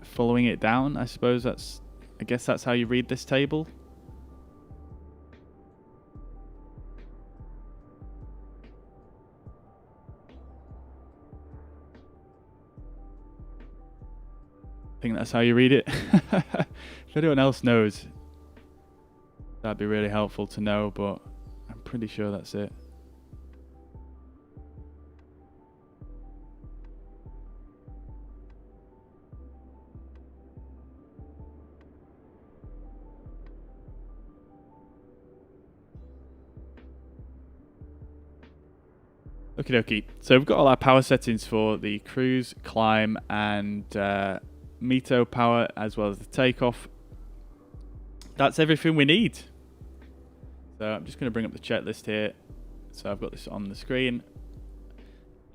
following it down. I guess that's how you read this table. I think that's how you read it. If anyone else knows, that'd be really helpful to know, but I'm pretty sure that's it. Okie dokie. So we've got all our power settings for the cruise, climb, and METO power, as well as the takeoff. That's everything we need. So I'm just going to bring up the checklist here. So I've got this on the screen.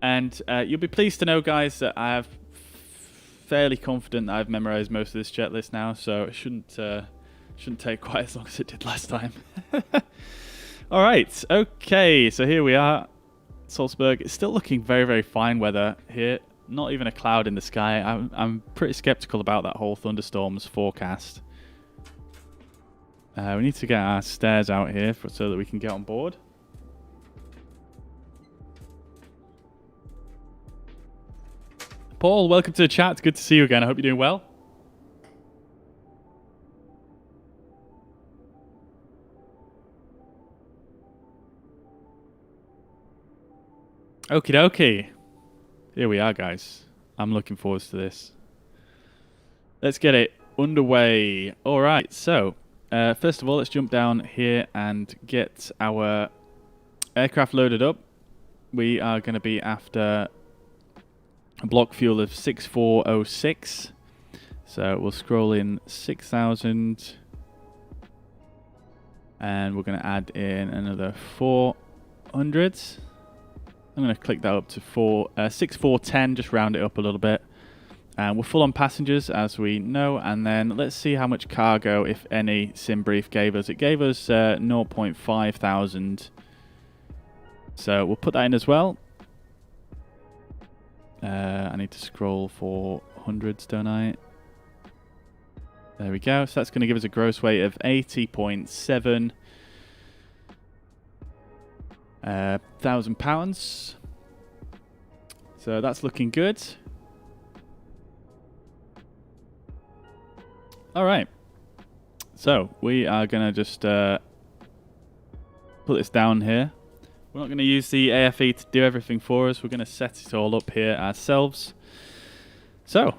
And you'll be pleased to know, guys, that I have fairly confident that I've memorized most of this checklist now. So it shouldn't take quite as long as it did last time. All right. Okay. So here we are. Salzburg. It's still looking very, very fine weather here. Not even a cloud in the sky. I'm pretty skeptical about that whole thunderstorms forecast. We need to get our stairs out here so that we can get on board. Paul, welcome to the chat. Good to see you again. I hope you're doing well. Okie dokie. Here we are, guys. I'm looking forward to this. Let's get it underway. All right, so first of all, let's jump down here and get our aircraft loaded up. We are going to be after a block fuel of 6406. So we'll scroll in 6,000. And we're going to add in another 400. I'm going to click that up to 6410, just round it up a little bit. And we're full on passengers, as we know. And then let's see how much cargo, if any, SimBrief gave us. It gave us 0.5 thousand. So we'll put that in as well. I need to scroll for hundreds, don't I? There we go. So that's going to give us a gross weight of 80.7 £1,000. So that's looking good. All right. So we are going to just put this down here. We're not going to use the AFE to do everything for us. We're going to set it all up here ourselves. So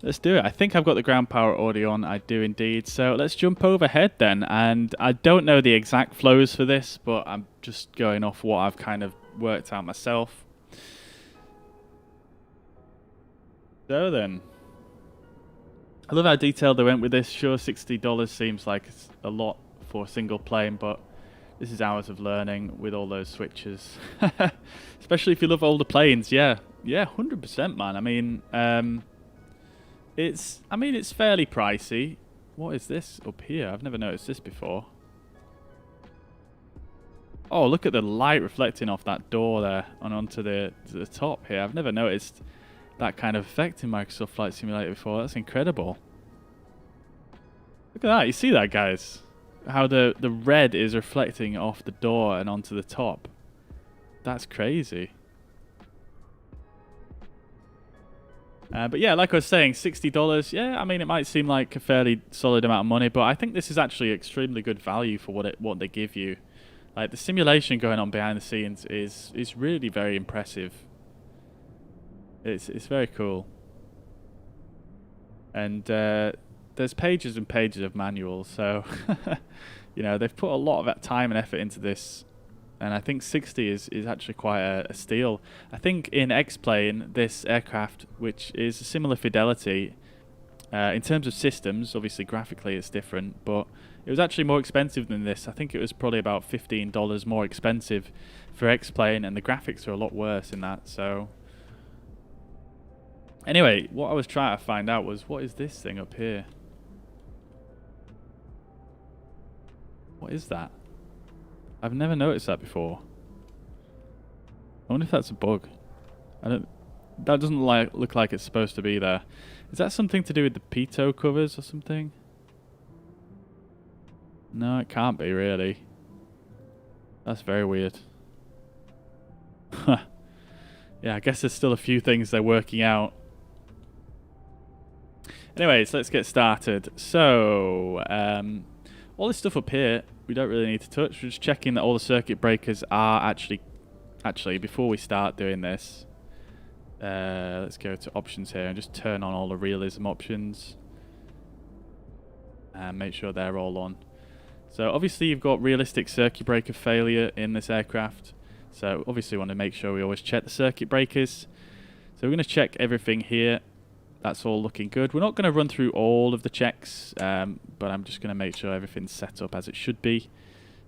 let's do it. I think I've got the ground power already on. I do indeed. So let's jump overhead then. And I don't know the exact flows for this, but I'm just going off what I've kind of worked out myself. So then, I love how detailed they went with this. Sure, $60 seems like it's a lot for a single plane, but this is hours of learning with all those switches. Especially if you love older planes. Yeah, 100%, man. I mean, it's fairly pricey. What is this up here? I've never noticed this before. Oh, look at the light reflecting off that door there and onto the top here. I've never noticed that kind of effect in Microsoft Flight Simulator before. That's incredible. Look at that. You see that, guys? How the red is reflecting off the door and onto the top. That's crazy. But yeah, like I was saying, $60. Yeah, I mean, it might seem like a fairly solid amount of money, but I think this is actually extremely good value for what they give you. Like, the simulation going on behind the scenes is really very impressive. It's very cool. And there's pages and pages of manuals, so you know, they've put a lot of time and effort into this, and I think 60 is actually quite a steal. I think in X-Plane, this aircraft, which is a similar fidelity in terms of systems, obviously graphically it's different, but it was actually more expensive than this. I think it was probably about $15 more expensive for X-Plane, and the graphics are a lot worse in that. So anyway, what I was trying to find out was, what is this thing up here? What is that? I've never noticed that before. I wonder if that's a bug. That doesn't look like it's supposed to be there. Is that something to do with the pitot covers or something? No, it can't be, really. That's very weird. Yeah, I guess there's still a few things they're working out. Anyways, let's get started. So, all this stuff up here, we don't really need to touch. We're just checking that all the circuit breakers are actually, before we start doing this, let's go to options here and just turn on all the realism options. And make sure they're all on. So obviously you've got realistic circuit breaker failure in this aircraft. So obviously we want to make sure we always check the circuit breakers. So we're going to check everything here. That's all looking good. We're not going to run through all of the checks, but I'm just going to make sure everything's set up as it should be.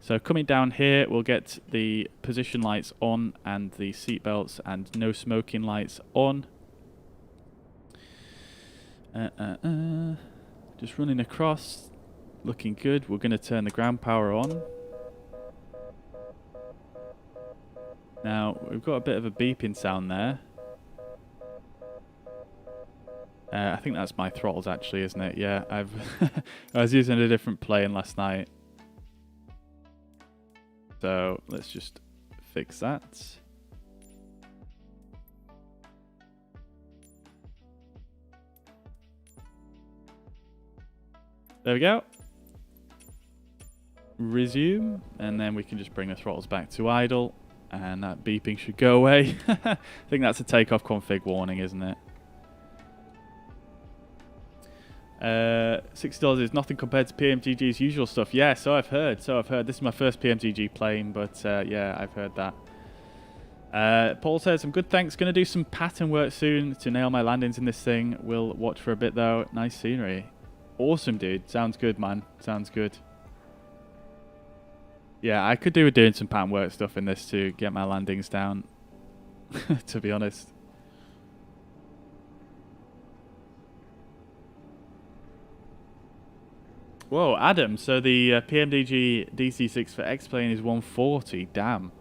So coming down here, we'll get the position lights on and the seat belts and no smoking lights on. Just running across. Looking good. We're going to turn the ground power on. Now, we've got a bit of a beeping sound there. I think that's my throttles actually, isn't it? Yeah, I was using a different plane last night. So, let's just fix that. There we go. Resume, and then we can just bring the throttles back to idle, and that beeping should go away. I think that's a takeoff config warning, isn't it? $60 is nothing compared to PMDG's usual stuff. Yeah, so I've heard. This is my first PMDG plane, but yeah, I've heard that. Paul says, I'm good, thanks. Going to do some pattern work soon to nail my landings in this thing. We'll watch for a bit, though. Nice scenery. Awesome, dude. Sounds good, man. Sounds good. Yeah, I could do with doing some pattern work stuff in this to get my landings down, to be honest. Whoa, Adam, so the PMDG DC-6 for X-Plane is 140, damn.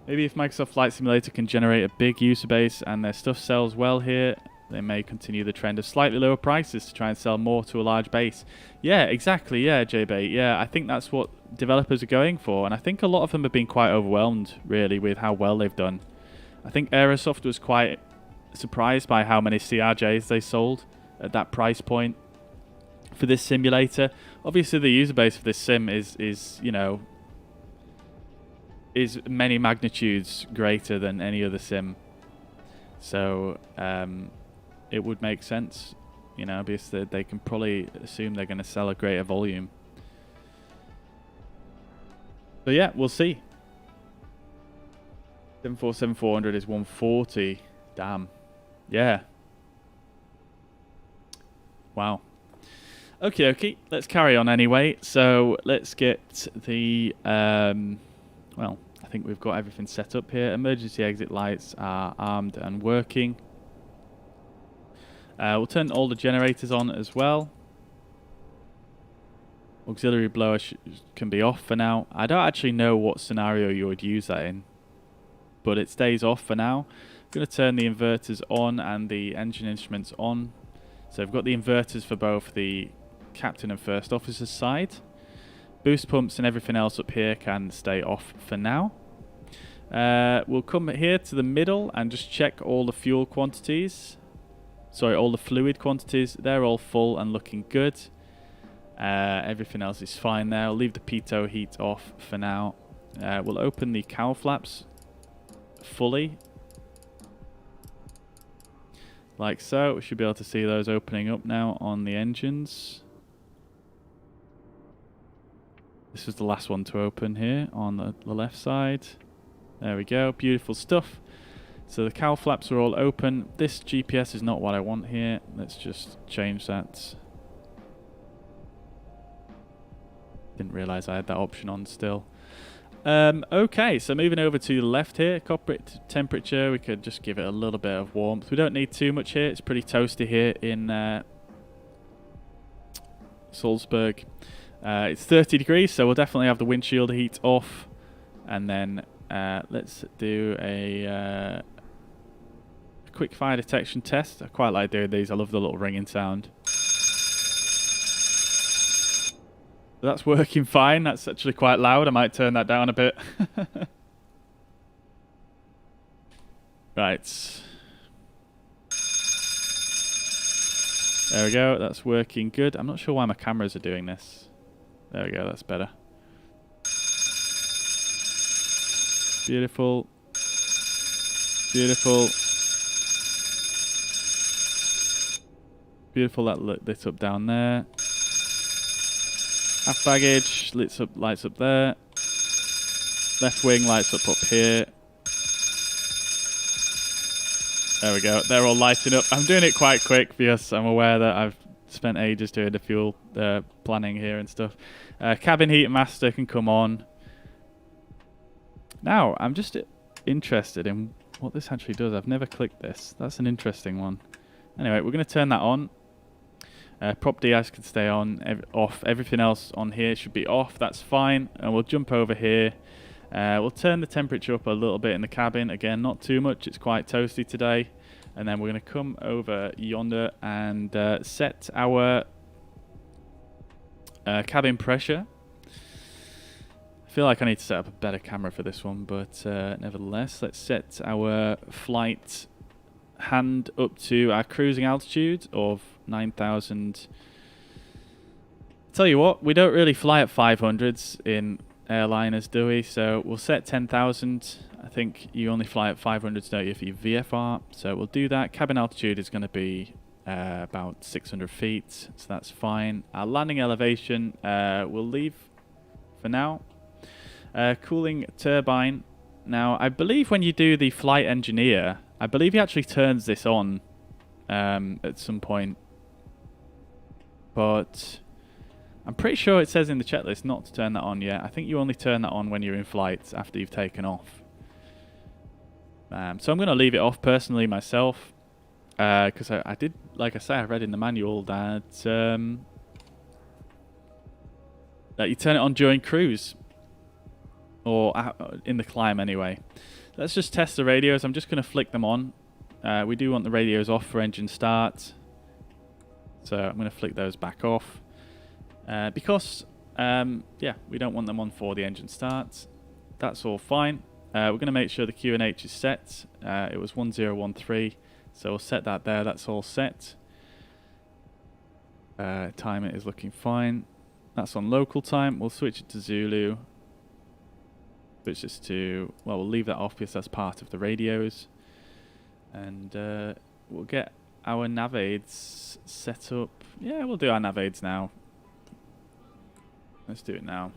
Maybe if Microsoft Flight Simulator can generate a big user base and their stuff sells well here, they may continue the trend of slightly lower prices to try and sell more to a large base. Yeah, exactly. Yeah, JB. Yeah, I think that's what developers are going for. And I think a lot of them have been quite overwhelmed, really, with how well they've done. I think Aerosoft was quite surprised by how many CRJs they sold at that price point for this simulator. Obviously, the user base for this sim is you know, is many magnitudes greater than any other sim. So, it would make sense, you know, because they can probably assume they're going to sell a greater volume. So yeah, we'll see. 747-400 is 140. Damn. Yeah. Wow. Okay, let's carry on anyway. So let's get the, well, I think we've got everything set up here. Emergency exit lights are armed and working. We'll turn all the generators on as well. Auxiliary blower can be off for now. I don't actually know what scenario you would use that in, but it stays off for now. I'm going to turn the inverters on and the engine instruments on. So I've got the inverters for both the captain and first officer's side. Boost pumps and everything else up here can stay off for now. We'll come here to the middle and just check all the fuel quantities. Sorry, all the fluid quantities. They're all full and looking good. Everything else is fine there. I'll leave the pitot heat off for now. We'll open the cowl flaps fully. Like so. We should be able to see those opening up now on the engines. This was the last one to open here on the left side. There we go. Beautiful stuff. So the cowl flaps are all open. This GPS is not what I want here. Let's just change that. Didn't realize I had that option on still. Okay, so moving over to the left here, cockpit temperature, we could just give it a little bit of warmth. We don't need too much here. It's pretty toasty here in Salzburg. It's 30 degrees, so we'll definitely have the windshield heat off. And then let's do a quick fire detection test. I quite like doing these. I love the little ringing sound. That's working fine. That's actually quite loud. I might turn that down a bit. Right. There we go. That's working good. I'm not sure why my cameras are doing this. There we go. That's better. Beautiful. Beautiful. Beautiful. That lit up down there. Aft baggage lights up there. Left wing lights up here. There we go. They're all lighting up. I'm doing it quite quick because I'm aware that I've spent ages doing the fuel planning here and stuff. Cabin heat master can come on. Now, I'm just interested in what this actually does. I've never clicked this. That's an interesting one. Anyway, we're going to turn that on. Prop de-ice can stay on, off. Everything else on here should be off. That's fine. And we'll jump over here. We'll turn the temperature up a little bit in the cabin. Again, not too much. It's quite toasty today. And then we're going to come over yonder and set our cabin pressure. I feel like I need to set up a better camera for this one, but nevertheless, let's set our flight hand up to our cruising altitude of 9,000. Tell you what, we don't really fly at 500s in airliners, do we? So we'll set 10,000. I think you only fly at 500s, don't you, for your VFR? So we'll do that. Cabin altitude is going to be about 600 feet, so that's fine. Our landing elevation we'll leave for now. Cooling turbine. Now, I believe when you do the flight engineer, I believe he actually turns this on at some point. But I'm pretty sure it says in the checklist not to turn that on yet. I think you only turn that on when you're in flight after you've taken off. So I'm going to leave it off personally myself. Because I did, like I say, I read in the manual that you turn it on during cruise. Or in the climb anyway. Let's just test the radios. I'm just going to flick them on. We do want the radios off for engine start. So I'm going to flick those back off. Because, yeah, we don't want them on for the engine start. That's all fine. We're going to make sure the QNH is set. It was 1013. So we'll set that there. That's all set. Timer is looking fine. That's on local time. We'll switch it to Zulu. Switch this to, well, we'll leave that off because that's part of the radios. And we'll get our nav aids set up. Yeah, we'll do our nav aids now. Let's do it now.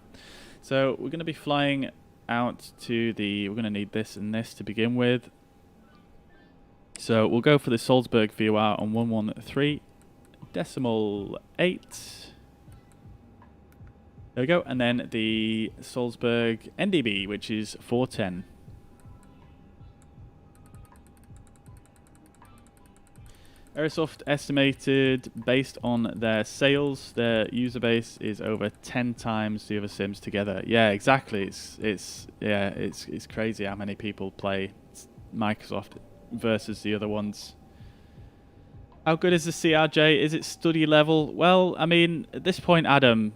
So we're going to be flying out to the, we're going to need this and this to begin with. So we'll go for the Salzburg VOR on 113.8. There we go. And then the Salzburg NDB, which is 410. Aerosoft estimated, based on their sales, their user base is over 10 times the other sims together. Yeah, exactly. It's crazy how many people play Microsoft versus the other ones. How good is the CRJ? Is it study level? Well, I mean, at this point, Adam,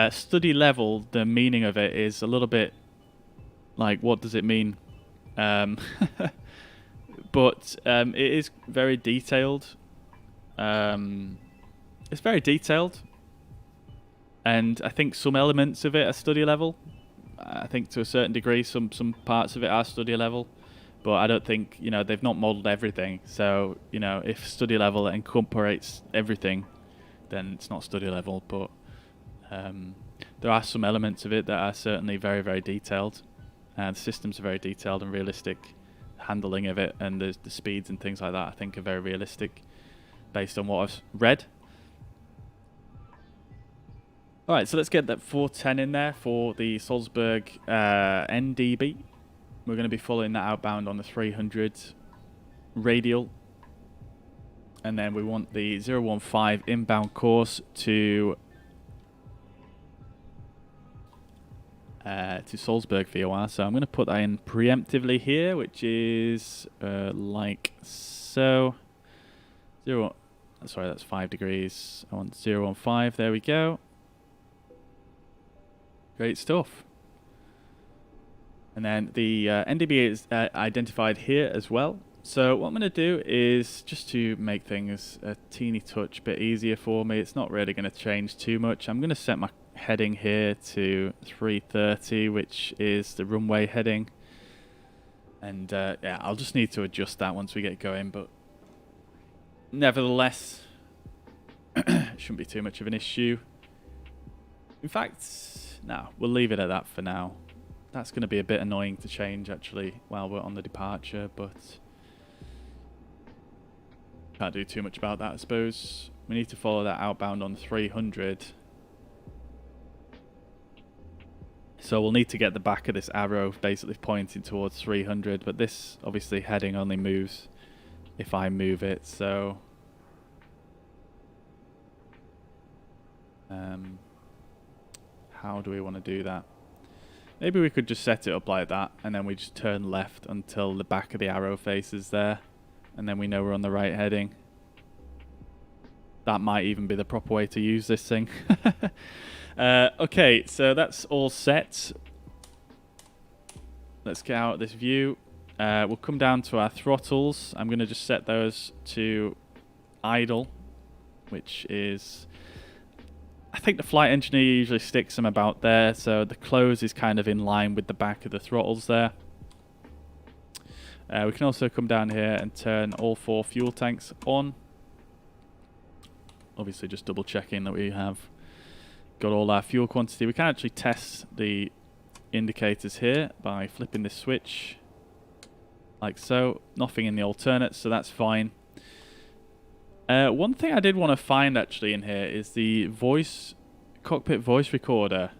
study level, the meaning of it is a little bit like, what does it mean? But it is very detailed. It's very detailed, and I think some elements of it are study level. I think to a certain degree some parts of it are study level, but I don't think, you know, they've not modeled everything. So, you know, if study level incorporates everything, then it's not study level. But there are some elements of it that are certainly very, very detailed, and the systems are very detailed and realistic. Handling of it and the speeds and things like that, I think, are very realistic based on what I've read. Alright, so let's get that 410 in there for the Salzburg NDB. We're going to be following that outbound on the 300 radial. And then we want the 015 inbound course to Salzburg VOR. So I'm going to put that in preemptively here, which is like so. Sorry, that's 5 degrees. I want 015. There we go. Great stuff. And then the NDB is identified here as well. So what I'm going to do is, just to make things a teeny touch bit easier for me, it's not really going to change too much. I'm going to set my heading here to 330, which is the runway heading. And yeah, I'll just need to adjust that once we get going, but nevertheless, it shouldn't be too much of an issue. In fact, no, we'll leave it at that for now. That's going to be a bit annoying to change, actually, while we're on the departure, but can't do too much about that, I suppose. We need to follow that outbound on 300. So we'll need to get the back of this arrow basically pointing towards 300, but this, obviously, heading only moves if I move it, so how do we want to do that? Maybe we could just set it up like that, and then we just turn left until the back of the arrow faces there, and then we know we're on the right heading. That might even be the proper way to use this thing. Okay, so that's all set. Let's get out of this view. We'll come down to our throttles. I'm going to just set those to idle, which is, I think the flight engineer usually sticks them about there, so the close is kind of in line with the back of the throttles there. We can also come down here and turn all 4 fuel tanks on. Obviously just double checking that we have got all our fuel quantity. We can actually test the indicators here by flipping this switch like so. Nothing in the alternates, so that's fine. One thing I did want to find actually in here is the cockpit voice recorder,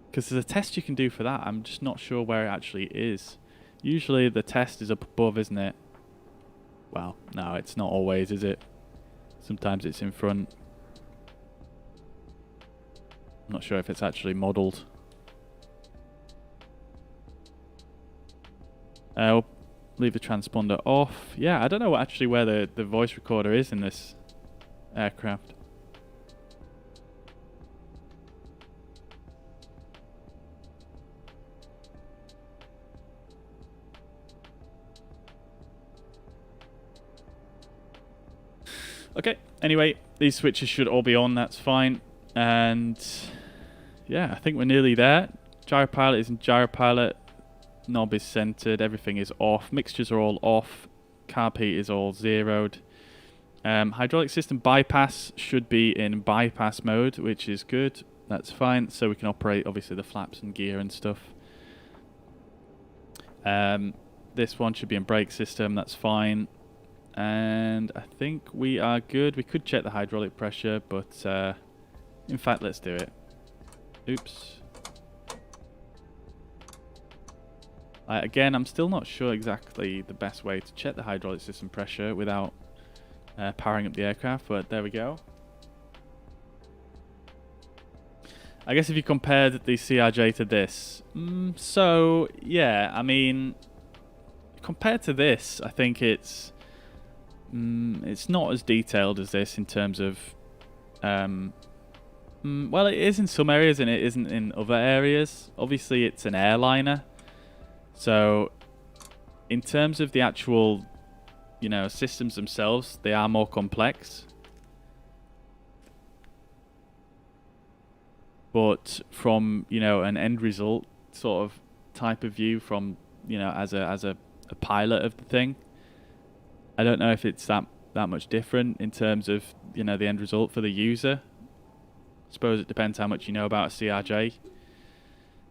because there's a test you can do for that. I'm just not sure where it actually is. Usually the test is up above, isn't it? Well, no, it's not always, is it? Sometimes it's in front. I'm not sure if it's actually modelled. We'll leave the transponder off. Yeah, I don't know actually where the voice recorder is in this aircraft. Okay, anyway, these switches should all be on, that's fine. And yeah, I think we're nearly there. Gyropilot is in gyropilot. Knob is centered, everything is off. Mixtures are all off. Carb heat is all zeroed. Hydraulic system bypass should be in bypass mode, which is good. That's fine, so we can operate obviously the flaps and gear and stuff. This one should be in brake system, that's fine. And I think we are good. We could check the hydraulic pressure, but In fact, let's do it. Oops. Again, I'm still not sure exactly the best way to check the hydraulic system pressure without powering up the aircraft, but there we go. I guess if you compared the CRJ to this, so yeah, I mean, compared to this, I think it's not as detailed as this in terms of, well, it is in some areas and it isn't in other areas. Obviously, it's an airliner, so in terms of the actual, you know, systems themselves, they are more complex. But from, you know, an end result sort of type of view, from, you know, as a pilot of the thing, I don't know if it's that much different in terms of, you know, the end result for the user. I suppose it depends how much you know about a CRJ.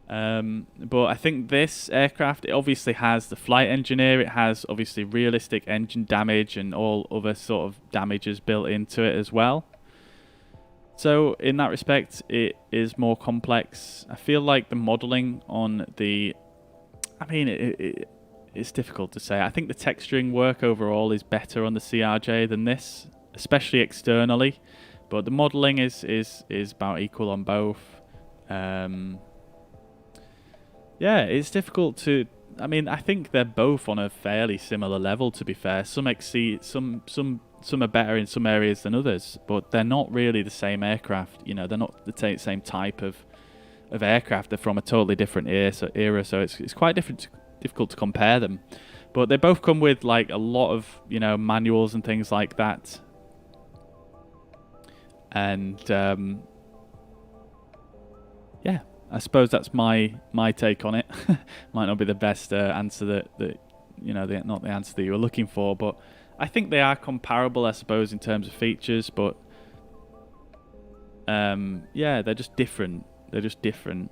But I think this aircraft, it obviously has the flight engineer, it has obviously realistic engine damage and all other sort of damages built into it as well. So in that respect, it is more complex. I feel like the modeling on the, I mean, it's difficult to say. I think the texturing work overall is better on the CRJ than this, especially externally. But the modeling is about equal on both. Yeah, it's difficult to. I mean, I think they're both on a fairly similar level, to be fair. Some exceed, some are better in some areas than others, but they're not really the same aircraft. You know, they're not the same type of aircraft. They're from a totally different era, so it's quite difficult to compare them. But they both come with like a lot of, you know, manuals and things like that. And yeah, I suppose that's my take on it. Might not be the best answer that you know, not the answer that you were looking for, but I think they are comparable, I suppose, in terms of features. But yeah, they're just different. They're just different.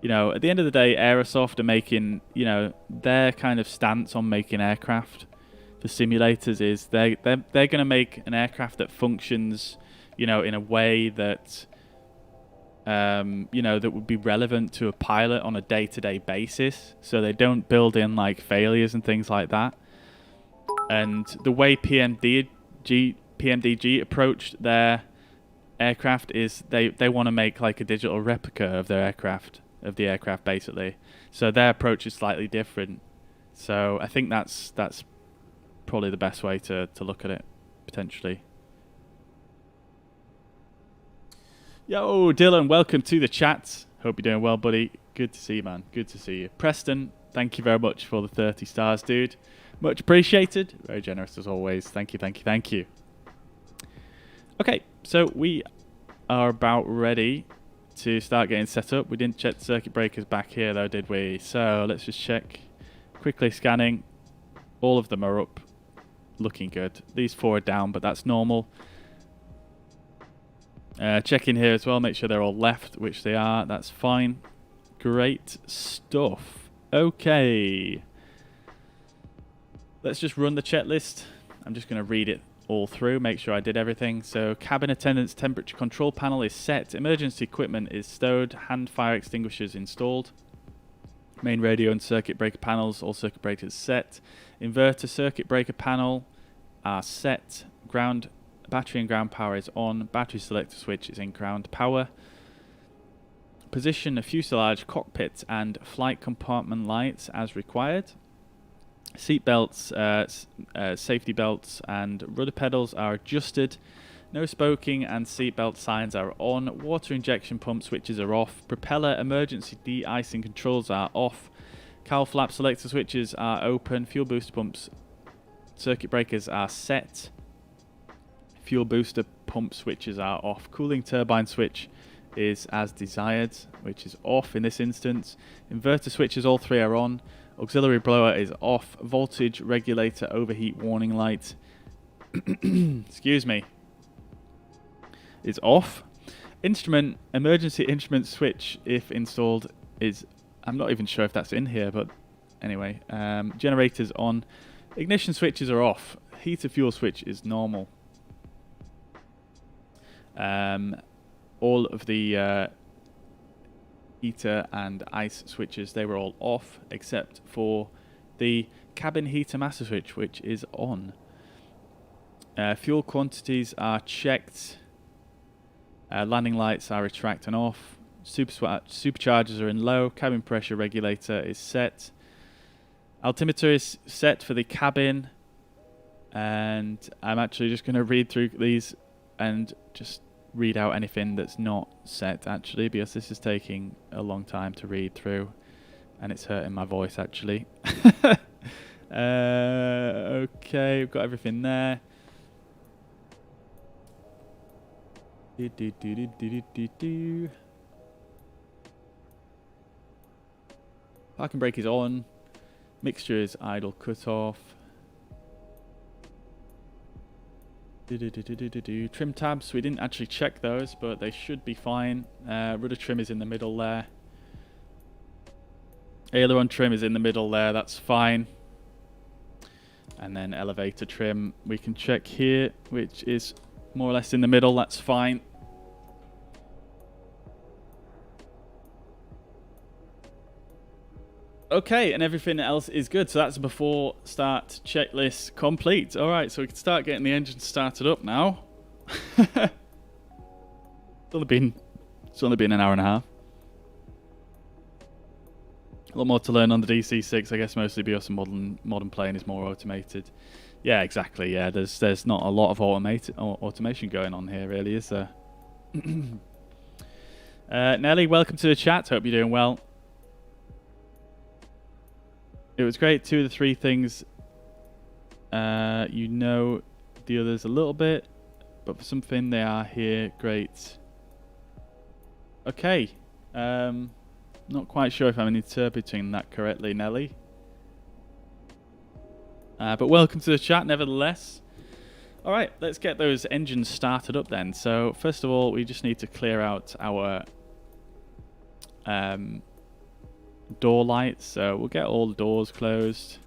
You know, at the end of the day, Aerosoft are making, you know, their kind of stance on making aircraft for simulators is they're going to make an aircraft that functions, you know, in a way that, you know, that would be relevant to a pilot on a day-to-day basis. So they don't build in like failures and things like that. And the way PMDG approached their aircraft is they want to make like a digital replica of their aircraft, of the aircraft basically. So their approach is slightly different. So I think that's probably the best way to look at it, potentially. Yo, Dylan, welcome to the chat. Hope you're doing well, buddy. Good to see you, man. Good to see you. Preston, thank you very much for the 30 stars, dude. Much appreciated. Very generous as always. Thank you, thank you, thank you. Okay, so we are about ready to start getting set up. We didn't check the circuit breakers back here though, did we? So let's just check. Quickly scanning. All of them are up. Looking good. These 4 are down, but that's normal. Check in here as well, make sure they're all left, which they are. That's fine. Great stuff. Okay. Let's just run the checklist. I'm just going to read it all through, make sure I did everything. So cabin attendant's temperature control panel is set. Emergency equipment is stowed. Hand fire extinguishers installed. Main radio and circuit breaker panels, all circuit breakers set. Inverter circuit breaker panel are set. Ground battery and ground power is on. Battery selector switch is in ground power. Position a fuselage, cockpit and flight compartment lights as required. Seat belts, safety belts and rudder pedals are adjusted. No spoking and seat belt signs are on. Water injection pump switches are off. Propeller emergency de-icing controls are off. Cowl flap selector switches are open. Fuel booster pumps circuit breakers are set. Fuel booster pump switches are off. Cooling turbine switch is as desired, which is off in this instance. Inverter switches, all 3 are on. Auxiliary blower is off. Voltage regulator overheat warning light excuse me, is off. Instrument emergency instrument switch, if installed, is, I'm not even sure if that's in here, but anyway. Generators on. Ignition switches are off. Heater fuel switch is normal. All of the heater and ice switches, they were all off except for the cabin heater master switch, which is on. Fuel quantities are checked. Landing lights are retracting off. Superchargers are in low. Cabin pressure regulator is set. Altimeter is set for the cabin. And I'm actually just going to read through these and just read out anything that's not set, actually, because this is taking a long time to read through. And it's hurting my voice, actually. Okay, we've got everything there. Parking brake is on. Mixture is idle cutoff. Trim tabs, we didn't actually check those, but they should be fine. Rudder trim is in the middle there. Aileron trim is in the middle there, that's fine. And then elevator trim, we can check here, which is more or less in the middle, that's fine. Okay, and everything else is good. So that's a before start checklist complete. All right, so we can start getting the engine started up now. It's only been an hour and a half. A lot more to learn on the DC-6, I guess, mostly because modern playing is more automated. Yeah, exactly. Yeah, there's not a lot of automation going on here, really, is there? Nelly, welcome to the chat. Hope you're doing well. It was great. 2 of the 3 things, you know the others a little bit, but for something they are here. Great. Okay. Not quite sure if I'm interpreting that correctly, Nelly. But welcome to the chat, nevertheless. All right, let's get those engines started up then. So first of all, we just need to clear out our door lights. So we'll get all the doors closed.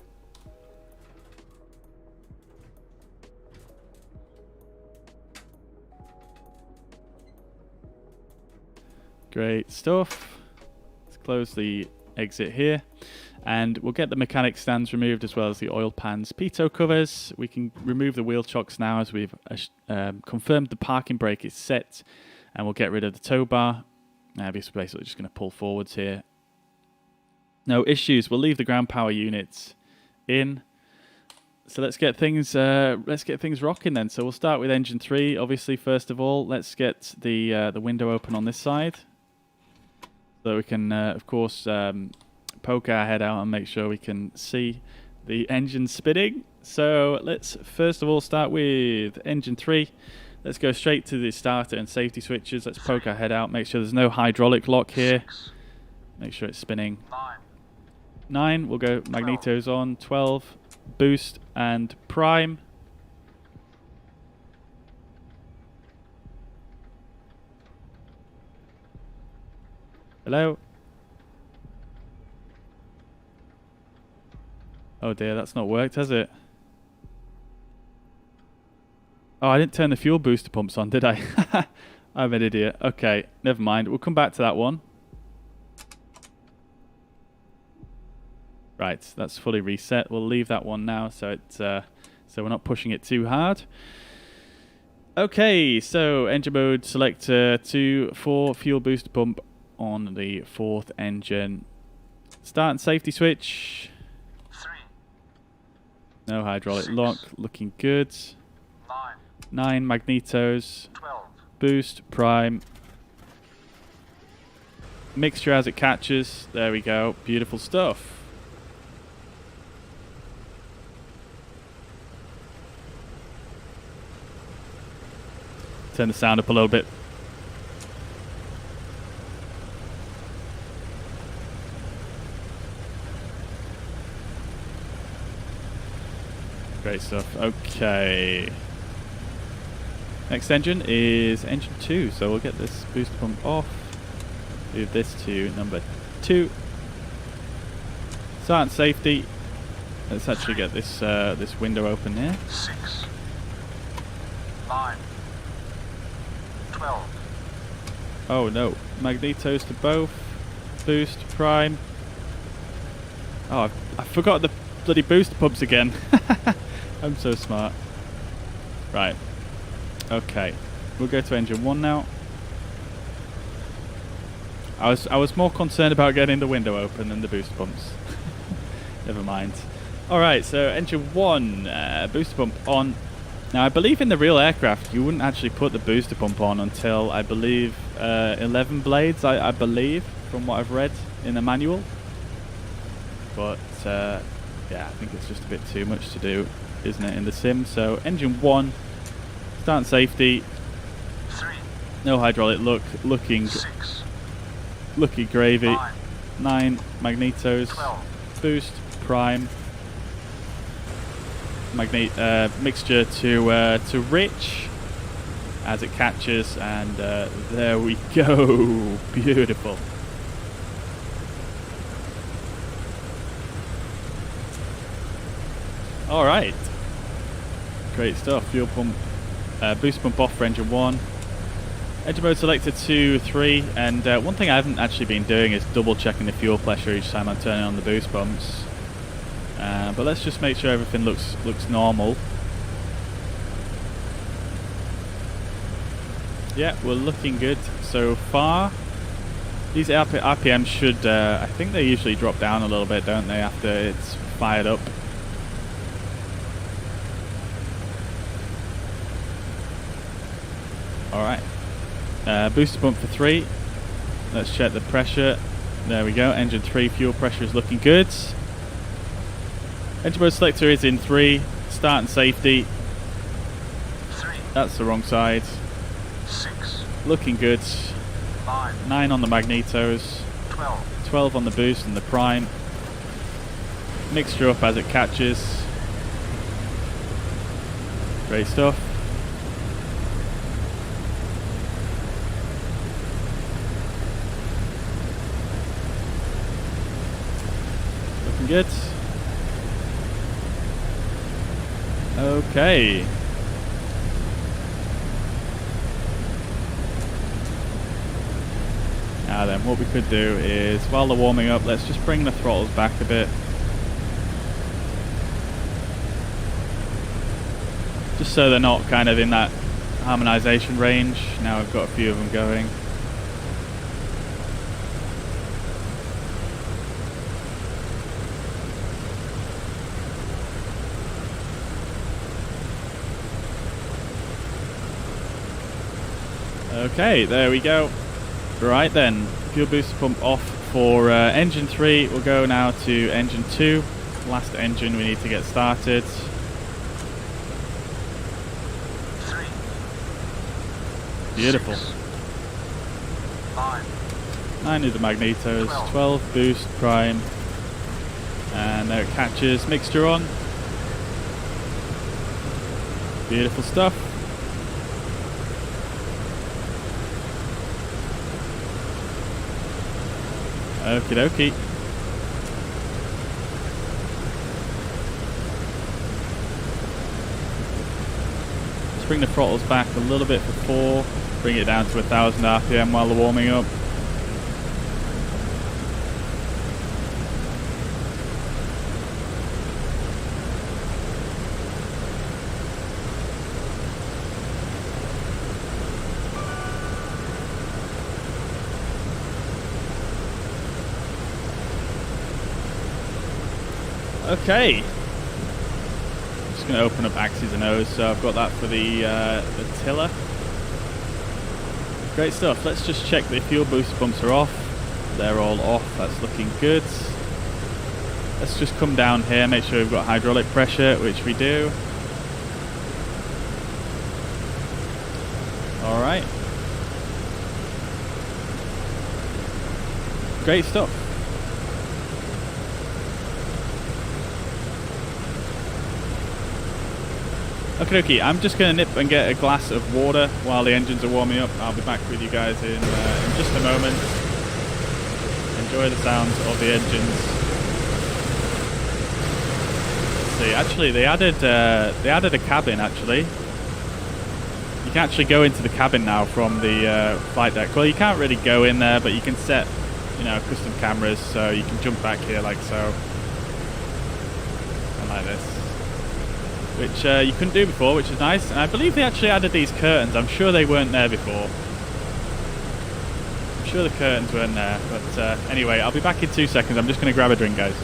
Great stuff. Let's close the exit here. And we'll get the mechanic stands removed as well as the oil pans, pitot covers. We can remove the wheel chocks now as we've confirmed the parking brake is set. And we'll get rid of the tow bar. This is basically just going to pull forwards here. No issues. We'll leave the ground power units in. So let's get things rocking then. So we'll start with engine 3. Obviously, first of all, let's get the window open on this side, so we can, of course, poke our head out and make sure we can see the engine spinning. So let's first of all start with engine 3. Let's go straight to the starter and safety switches. Let's poke our head out, make sure there's no hydraulic lock here. Make sure it's spinning. 9, we'll go magnetos on. 12, boost and prime. Hello? Oh dear, that's not worked, has it? Oh, I didn't turn the fuel booster pumps on, did I? I'm an idiot. Okay, never mind. We'll come back to that one. Right, that's fully reset. We'll leave that one now, so it's so we're not pushing it too hard. Okay, so engine mode, select 2 for fuel booster pump on the 4th engine. Start and safety switch. 3. No hydraulic 6. lock, looking good. 9 magnetos. 12. Boost, prime. Mixture as it catches. There we go. Beautiful stuff. Turn the sound up a little bit. Great stuff. Okay. Next engine is engine 2, so we'll get this booster pump off. Move this to number 2. Start and safety. Let's actually get this this window open here. 6. 9. 12. Oh no, magnetos to both. Boost, prime. Oh, I forgot the bloody booster pumps again. I'm so smart. Right. Okay. We'll go to engine 1 now. I was more concerned about getting the window open than the booster pumps. Never mind. Alright, so engine 1, booster pump on. Now I believe in the real aircraft you wouldn't actually put the booster pump on until I believe 11 blades, I believe, from what I've read in the manual. But yeah, I think it's just a bit too much to do, isn't it, in the sim. So engine 1, start and safety. 3. No hydraulic looking 6. Looking gravy. 5. 9 magnetos. 12. Boost, prime. Mixture to rich as it catches, and there we go. Beautiful. All right, great stuff. Fuel pump, boost pump off for engine 1. Engine mode selected 2, 3, and one thing I haven't actually been doing is double checking the fuel pressure each time I'm turning on the boost pumps. But let's just make sure everything looks normal. Yeah, we're looking good so far. These RPMs should, I think they usually drop down a little bit, don't they, after it's fired up. Alright. Booster pump for 3. Let's check the pressure. There we go. Engine 3 fuel pressure is looking good. Engine mode selector is in 3. Start and safety. 3. That's the wrong side. 6. Looking good. 9. 9 on the magnetos. 12. 12 on the boost and the prime. Mixture up as it catches. Great stuff. Looking good. Okay. Now then, what we could do is, while they're warming up, let's just bring the throttles back a bit. Just so they're not kind of in that harmonization range. Now I've got a few of them going. Okay, there we go. Right then, fuel booster pump off for engine 3. We'll go now to engine 2. Last engine we need to get started. 3. Beautiful. 6. 5. 9 is the magnetos. 12 boost, prime. And there it catches. Mixture on. Beautiful stuff. Okie dokie. Let's bring the throttles back a little bit for 4. Bring it down to 1000 RPM while they're warming up. Okay, just going to open up axes and O's, so I've got that for the tiller. Great stuff. Let's just check the fuel booster pumps are off. They're all off. That's looking good. Let's just come down here, make sure we've got hydraulic pressure, which we do. All right. Great stuff. Okay, okay, I'm just going to nip and get a glass of water while the engines are warming up. I'll be back with you guys in just a moment. Enjoy the sounds of the engines. Let's see, actually they added a cabin actually. You can actually go into the cabin now from the flight deck. Well, you can't really go in there, but you can set, you know, custom cameras, so you can jump back here like so, and like this, which you couldn't do before, which is nice. And I believe they actually added these curtains. I'm sure they weren't there before. I'm sure the curtains weren't there, but anyway, I'll be back in 2 seconds. I'm just going to grab a drink, guys.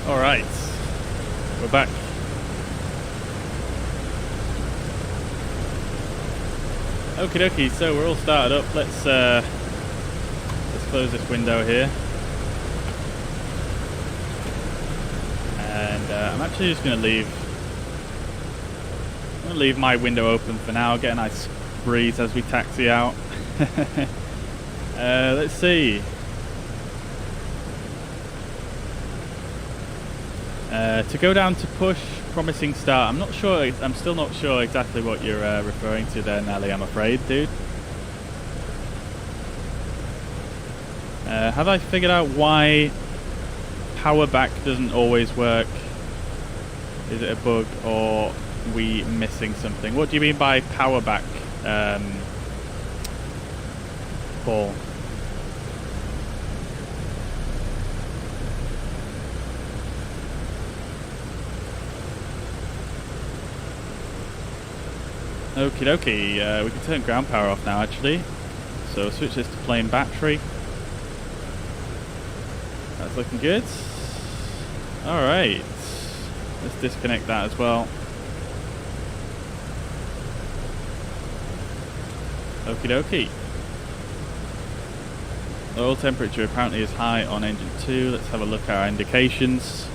Alright, we're back. Okie dokie, so we're all started up. Let's close this window here. And I'm actually just going to leave my window open for now, get a nice breeze as we taxi out. Let's see. To go down to push, promising start. I'm not sure. I'm still not sure exactly what you're referring to there, Nelly. I'm afraid, dude. Have I figured out why power back doesn't always work? Is it a bug or we missing something? What do you mean by power back, Paul? Okie dokie, we can turn ground power off now actually. So switch this to plain battery. That's looking good. Alright, let's disconnect that as well. Okie dokie. Oil temperature apparently is high on engine 2. Let's have a look at our indications.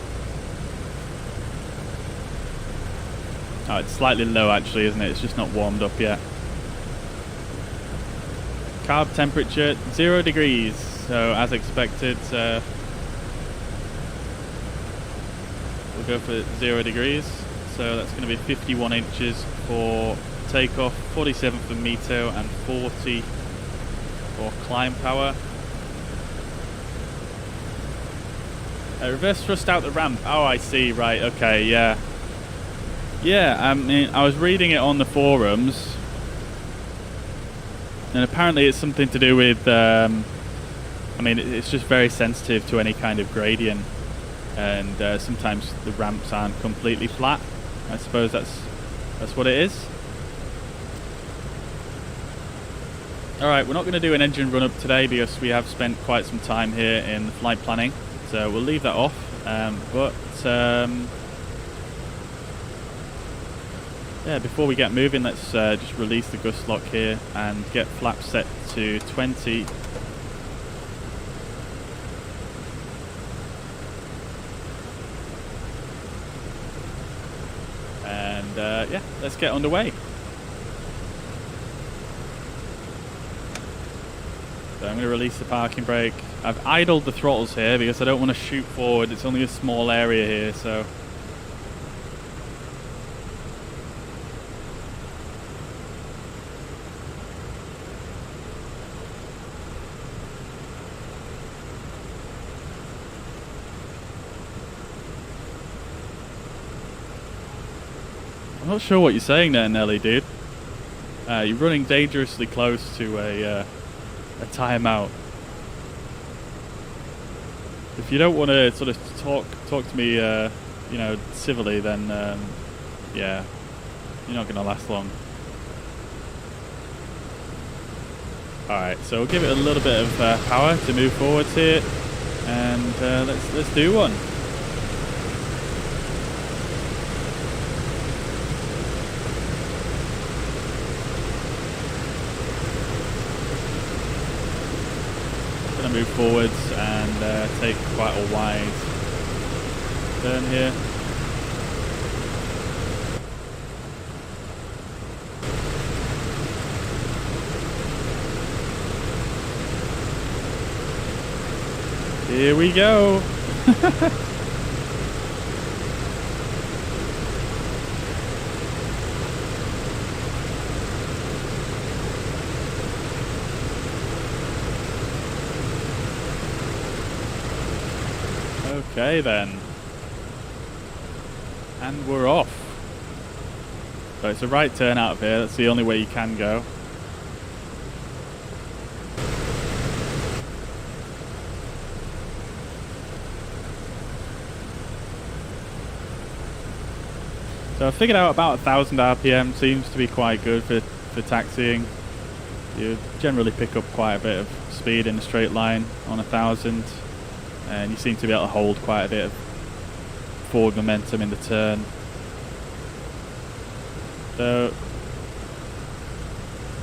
Oh, it's slightly low actually, isn't it? It's just not warmed up yet. Carb temperature 0 degrees, so as expected, we'll go for 0 degrees. So that's going to be 51 inches for takeoff, 47 for METO, and 40 for climb power. Reverse thrust out the ramp. Oh, I see. Right. Okay. Yeah. Yeah. I mean, I was reading it on the forums, and apparently it's something to do with. I mean, it's just very sensitive to any kind of gradient, and sometimes the ramps aren't completely flat. I suppose that's what it is. Alright, we're not going to do an engine run up today because we have spent quite some time here in the flight planning, so we'll leave that off. Yeah, before we get moving, let's just release the gust lock here and get flaps set to 20. And yeah, let's get underway. So I'm going to release the parking brake. I've idled the throttles here because I don't want to shoot forward. It's only a small area here, so. not sure what you're saying there, Nelly, dude. You're running dangerously close to a timeout. If you don't want to sort of talk to me, you know, civilly, then yeah, you're not going to last long. All right, so we'll give it a little bit of power to move forwards here, and let's do one. Gonna move forwards and take quite a wide turn here. Here we go. Okay then. And we're off. So it's a right turn out of here. That's the only way you can go. So I figured out about 1,000 RPM seems to be quite good for taxiing. You generally pick up quite a bit of speed in a straight line on 1,000, and you seem to be able to hold quite a bit of forward momentum in the turn. So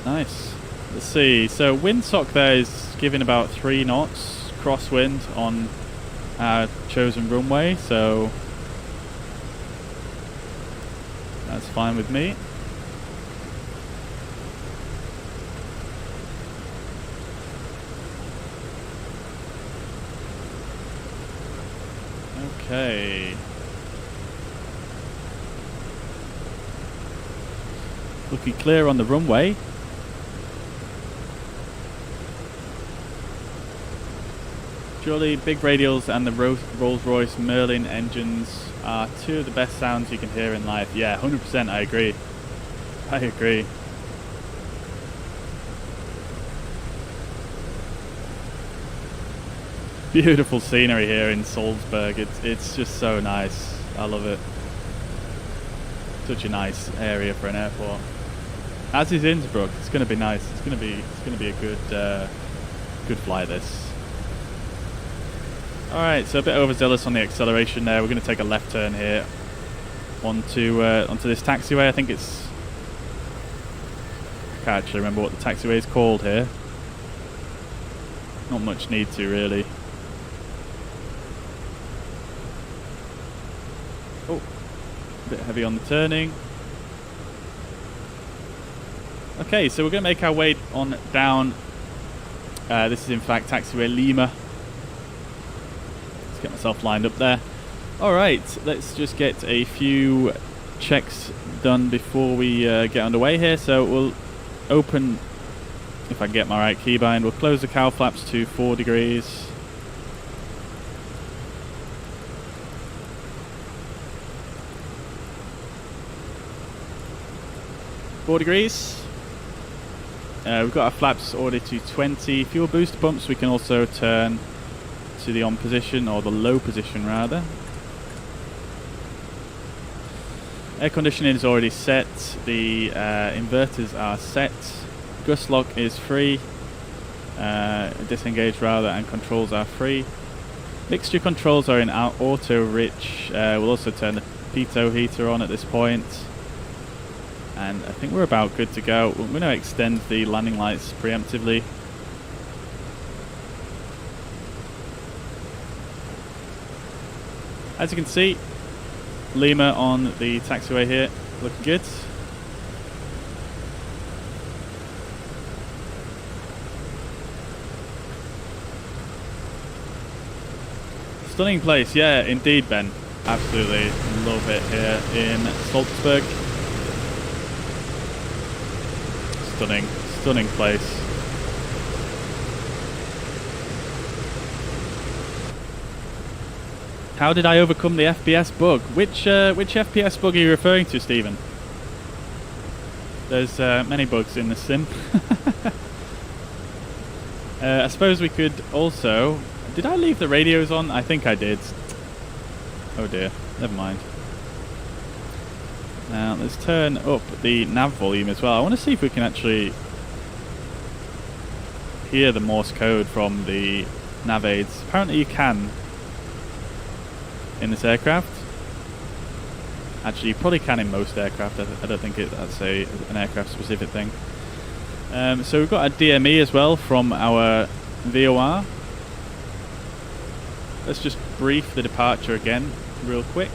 nice. Let's see. So windsock there is giving about 3 knots crosswind on our chosen runway. So that's fine with me. Okay. Looking clear on the runway. Surely big radials and the Rolls-Royce Merlin engines are 2 of the best sounds you can hear in life. Yeah, 100%, I agree. I agree. Beautiful scenery here in Salzburg. It's just so nice. I love it. Such a nice area for an airport. As is Innsbruck. It's going to be nice. It's going to be a good flight. This. All right. So a bit overzealous on the acceleration there. We're going to take a left turn here onto this taxiway. I think it's. I can't actually remember what the taxiway is called here. Not much need to really. Oh, a bit heavy on the turning. Okay, so we're going to make our way on down. This is in fact taxiway Lima. Let's get myself lined up there. Alright, let's just get a few checks done before we get underway here. So we'll open, if I can get my right keybind, we'll close the cowl flaps to 4 degrees. We've got our flaps already to 20. Fuel booster pumps we can also turn to the on position, or the low position rather. Air conditioning is already set. The inverters are set. Gust lock is free. Disengage rather, and controls are free. Mixture controls are in auto rich. We'll also turn the pitot heater on at this point. And I think we're about good to go. We're going to extend the landing lights preemptively. As you can see, Lima on the taxiway here, looking good. Stunning place, yeah, indeed, Ben. Absolutely love it here in Salzburg. Stunning place. How did I overcome the FPS bug? Which FPS bug are you referring to, Stephen? There's many bugs in the sim. I suppose we could also... Did I leave the radios on? I think I did. Oh dear, never mind. Now let's turn up the nav volume as well. I want to see if we can actually hear the Morse code from the nav aids. Apparently you can in this aircraft. Actually, you probably can in most aircraft. I don't think that's an aircraft specific thing. So we've got a DME as well from our VOR. Let's just brief the departure again real quick.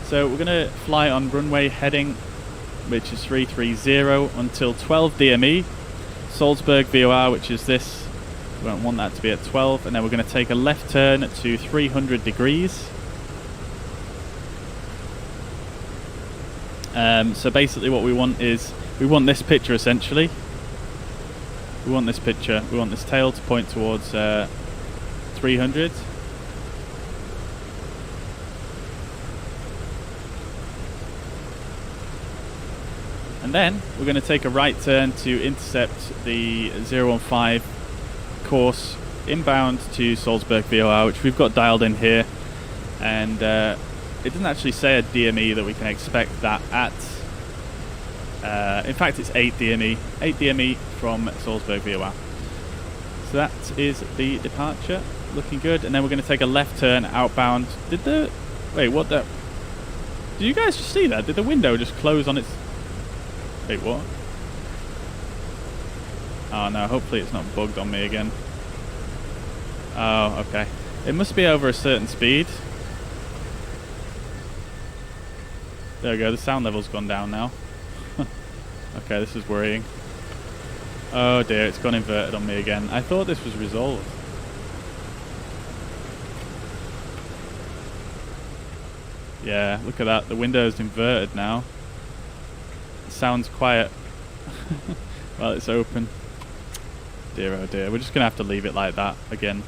So we're going to fly on runway heading, which is 330 until 12 DME. Salzburg VOR, which is this. We don't want that to be at 12. And then we're going to take a left turn to 300 degrees. So basically what we want is, we want this picture essentially. We want this picture. We want this tail to point towards 300. And then we're going to take a right turn to intercept the 015 course inbound to Salzburg VOR, which we've got dialed in here. And it doesn't actually say a DME that we can expect that at. In fact, it's 8 DME. 8 DME from Salzburg VOR. So that is the departure. Looking good. And then we're going to take a left turn outbound. Wait, what the... Did you guys just see that? Did the window just close on its... Wait, what? Oh no, hopefully it's not bugged on me again. Oh, okay. It must be over a certain speed. There we go, the sound level's gone down now. Okay, this is worrying. Oh dear, it's gone inverted on me again. I thought this was resolved. Yeah, look at that, the window's inverted now. It sounds quiet. Well, it's open. Dear oh dear, we're just gonna have to leave it like that again.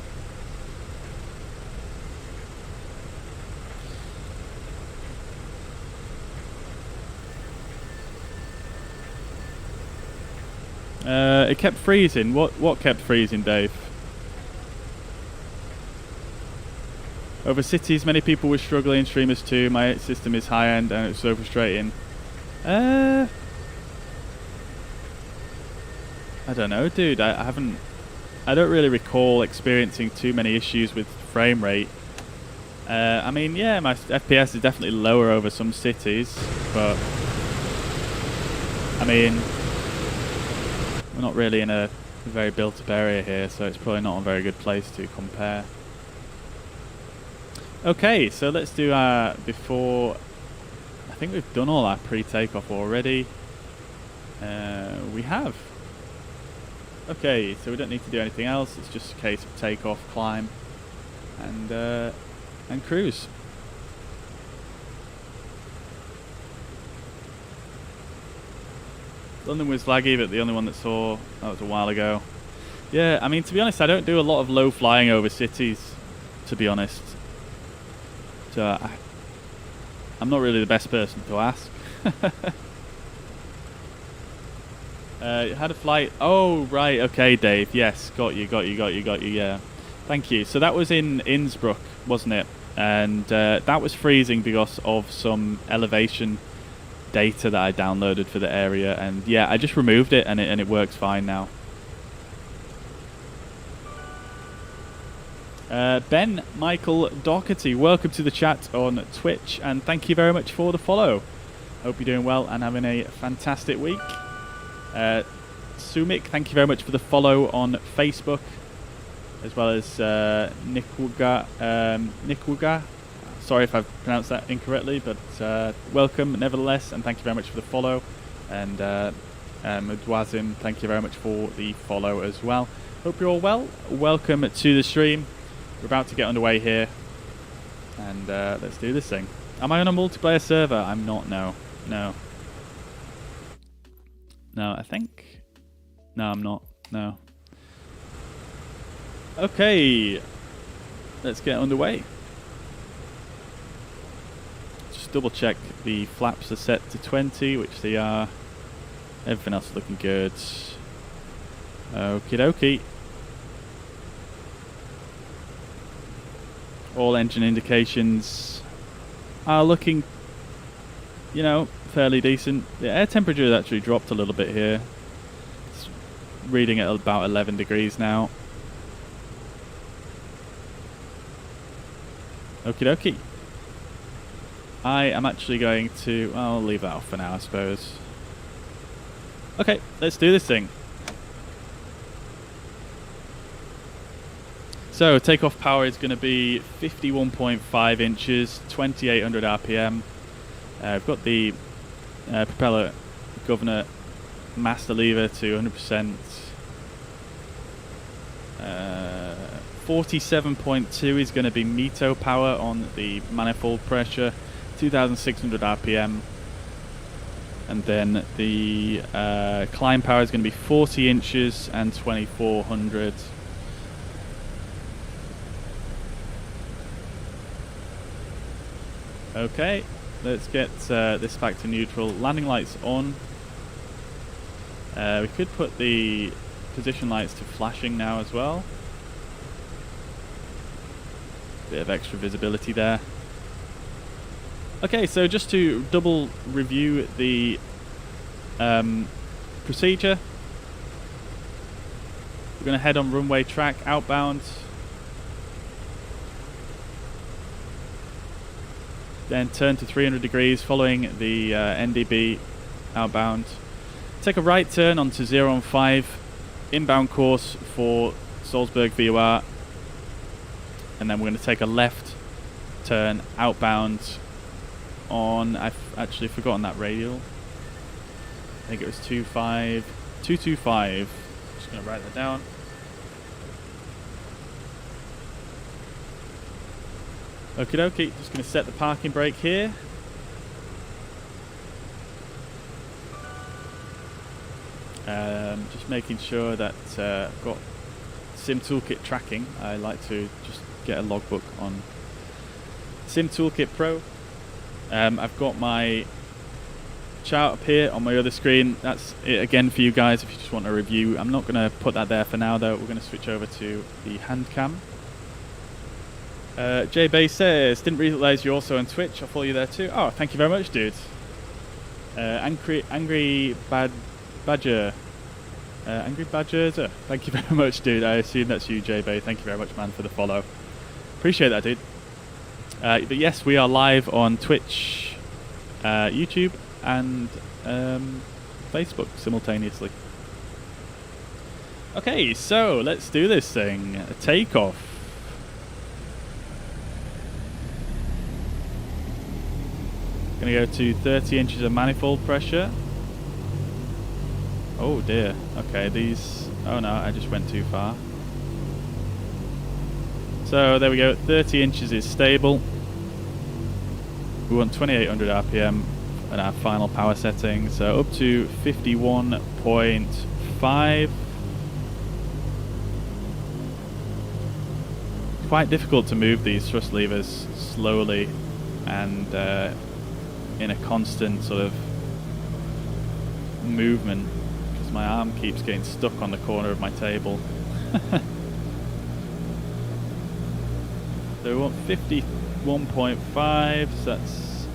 It kept freezing. What kept freezing, Dave? Over cities, many people were struggling. Streamers too. My system is high end, and it's so frustrating. I don't know, dude. I don't really recall experiencing too many issues with frame rate. I mean, yeah, my FPS is definitely lower over some cities, but I mean, we're not really in a very built-up area here, so it's probably not a very good place to compare. Okay, so let's do our before. I think we've done all our pre-takeoff already. We have. Okay, so we don't need to do anything else. It's just a case of takeoff, climb, and cruise. London was laggy, but the only one that saw that was a while ago. Yeah, I mean, to be honest, I don't do a lot of low flying over cities, to be honest. So I'm not really the best person to ask. Had a flight. Oh, right. Okay, Dave. Yes, got you. Yeah. Thank you. So that was in Innsbruck, wasn't it? And that was freezing because of some elevation data that I downloaded for the area. And yeah, I just removed it and it works fine now. Ben Michael Doherty, welcome to the chat on Twitch, and thank you very much for the follow. Hope you're doing well and having a fantastic week. Sumik, thank you very much for the follow on Facebook, as well as Nikuga. Sorry if I've pronounced that incorrectly, but welcome nevertheless, and thank you very much for the follow. And Dwazim, thank you very much for the follow as well. Hope you're all well. Welcome to the stream. We're about to get underway here, and let's do this thing. Am I on a multiplayer server? I'm not. No, I think. No, I'm not. No. Okay, let's get underway. Just double check the flaps are set to 20, which they are. Everything else is looking good. Okie dokie. All engine indications are looking, you know, fairly decent. The air temperature has actually dropped a little bit here. It's reading at about 11 degrees now. Okie dokie. I am actually going to... well, I'll leave that off for now, I suppose. Okay, let's do this thing. So, takeoff power is going to be 51.5 inches, 2800 RPM. I've got the propeller governor master lever to 100%. 47.2 is going to be METO power on the manifold pressure, 2600 RPM. And then the climb power is going to be 40 inches and 2400. Okay, let's get this back to neutral. Landing lights on. We could put the position lights to flashing now as well. Bit of extra visibility there. Okay, so just to double review the procedure, we're going to head on runway track outbound. Then turn to 300 degrees following the NDB outbound. Take a right turn onto 015 inbound course for Salzburg VOR. And then we're going to take a left turn outbound on, I've actually forgotten that radial. I think it was 225. Just going to write that down. Okie dokie, just going to set the parking brake here. Just making sure that I've got Sim Toolkit tracking. I like to just get a logbook on Sim Toolkit Pro. I've got my chart up here on my other screen. That's it again for you guys if you just want a review. I'm not going to put that there for now though. We're going to switch over to the hand cam. Jay Bay says, didn't realise you're also on Twitch. I'll follow you there too. Oh, thank you very much, dude. Angry Badger. Angry Badgers. Thank you very much, dude. I assume that's you, Jay Bay. Thank you very much, man, for the follow. Appreciate that, dude. But yes, we are live on Twitch, YouTube, and Facebook simultaneously. Okay, so let's do this thing. Takeoff. Gonna go to 30 inches of manifold pressure. Oh dear. Okay, these... oh no, I just went too far. So there we go, 30 inches is stable. We want 2800 RPM and our final power setting, so up to 51.5. Quite difficult to move these thrust levers slowly and in a constant sort of movement, because my arm keeps getting stuck on the corner of my table. So we want 51.5, so that's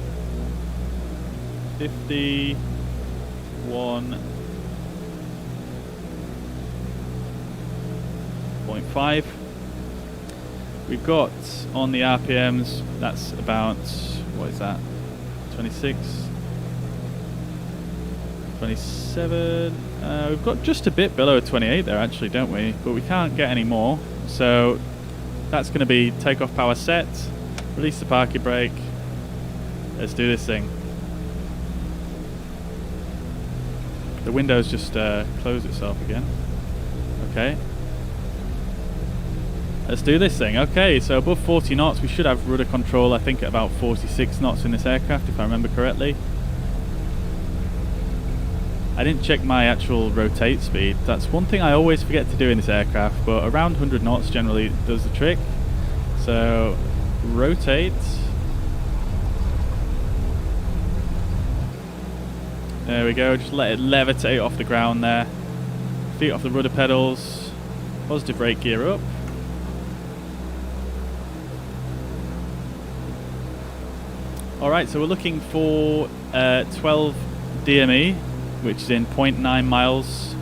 51.5. We've got on the RPMs, that's about, what is that, 26, 27, we've got just a bit below 28 there actually, don't we? But we can't get any more, so that's going to be takeoff power set, release the parking brake, let's do this thing. The window's just closed itself again. Okay. Let's do this thing. Okay, so above 40 knots, we should have rudder control, I think at about 46 knots in this aircraft, if I remember correctly. I didn't check my actual rotate speed. That's one thing I always forget to do in this aircraft, but around 100 knots generally does the trick. So, rotate. There we go, just let it levitate off the ground there. Feet off the rudder pedals. Positive brake gear up. Alright, so we're looking for 12 DME, which is in 0.9 miles.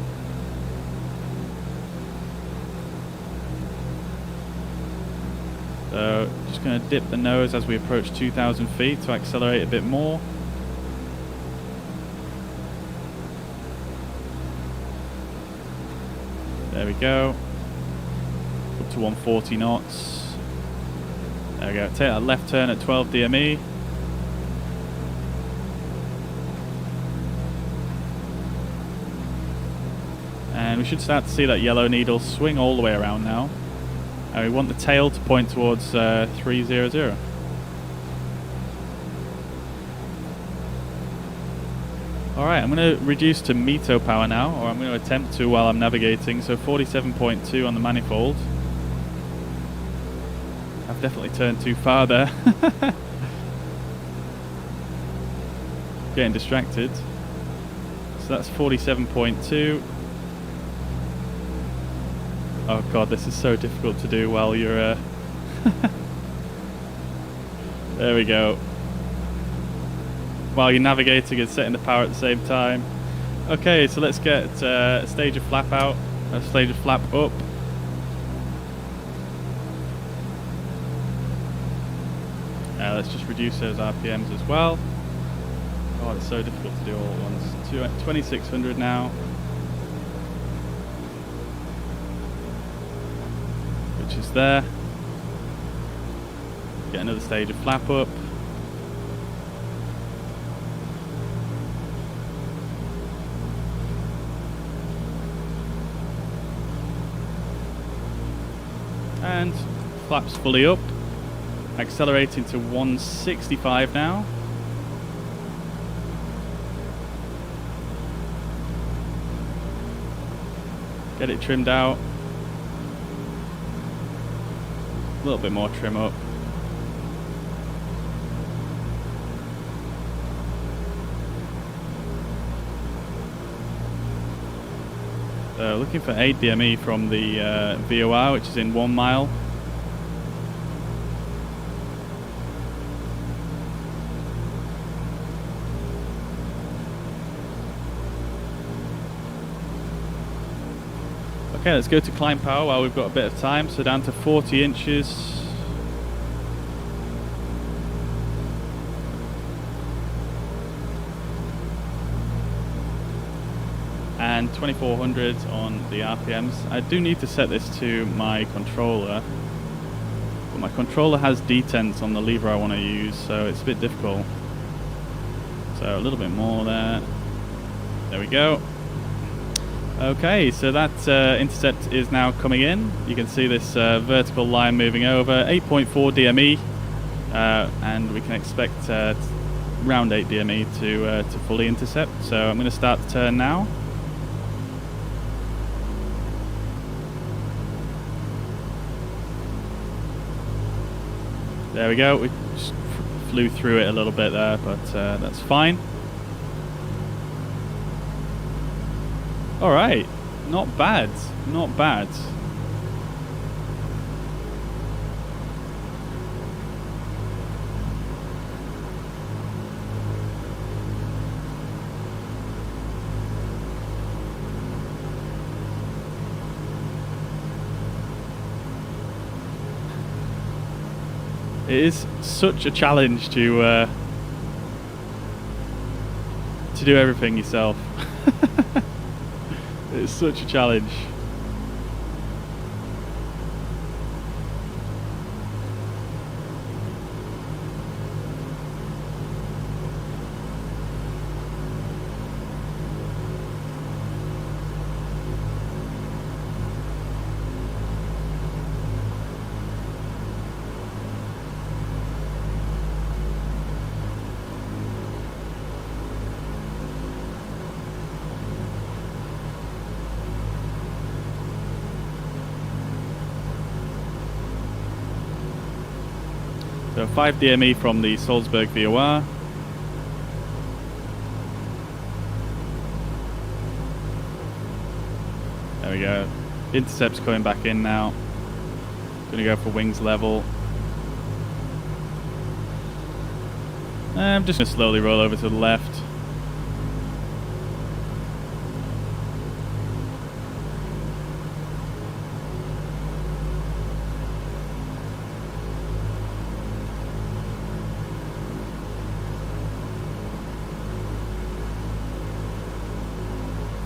So just going to dip the nose as we approach 2,000 feet to accelerate a bit more. There we go. Up to 140 knots. There we go. Take that left turn at 12 DME. And we should start to see that yellow needle swing all the way around now. And we want the tail to point towards 300. Alright, I'm going to reduce to METO power now, or I'm going to attempt to while I'm navigating. So 47.2 on the manifold. I've definitely turned too far there. Getting distracted. So that's 47.2. Oh god, this is so difficult to do while you're there we go. While you're navigating and setting the power at the same time. Okay, so let's get a stage of flap out, a stage of flap up. Let's just reduce those RPMs as well. Oh, it's so difficult to do all at once. 2600 now. Which is there. Get another stage of flap up. And flaps fully up. Accelerating to 165 now. Get it trimmed out. A little bit more trim up. Looking for 8 DME from the VOR, which is in 1 mile. Okay, let's go to climb power while we've got a bit of time. So down to 40 inches. And 2400 on the RPMs. I do need to set this to my controller. But my controller has detents on the lever I want to use, so it's a bit difficult. So a little bit more there. There we go. Okay, so that intercept is now coming in. You can see this vertical line moving over, 8.4 DME, and we can expect round 8 DME to fully intercept. So I'm going to start the turn now. There we go, we just flew through it a little bit there, but that's fine. Alright, not bad, not bad. It is such a challenge to do everything yourself. It's such a challenge. So 5 DME from the Salzburg VOR. There we go. Intercept's coming back in now. Gonna go for wings level. I'm just gonna slowly roll over to the left.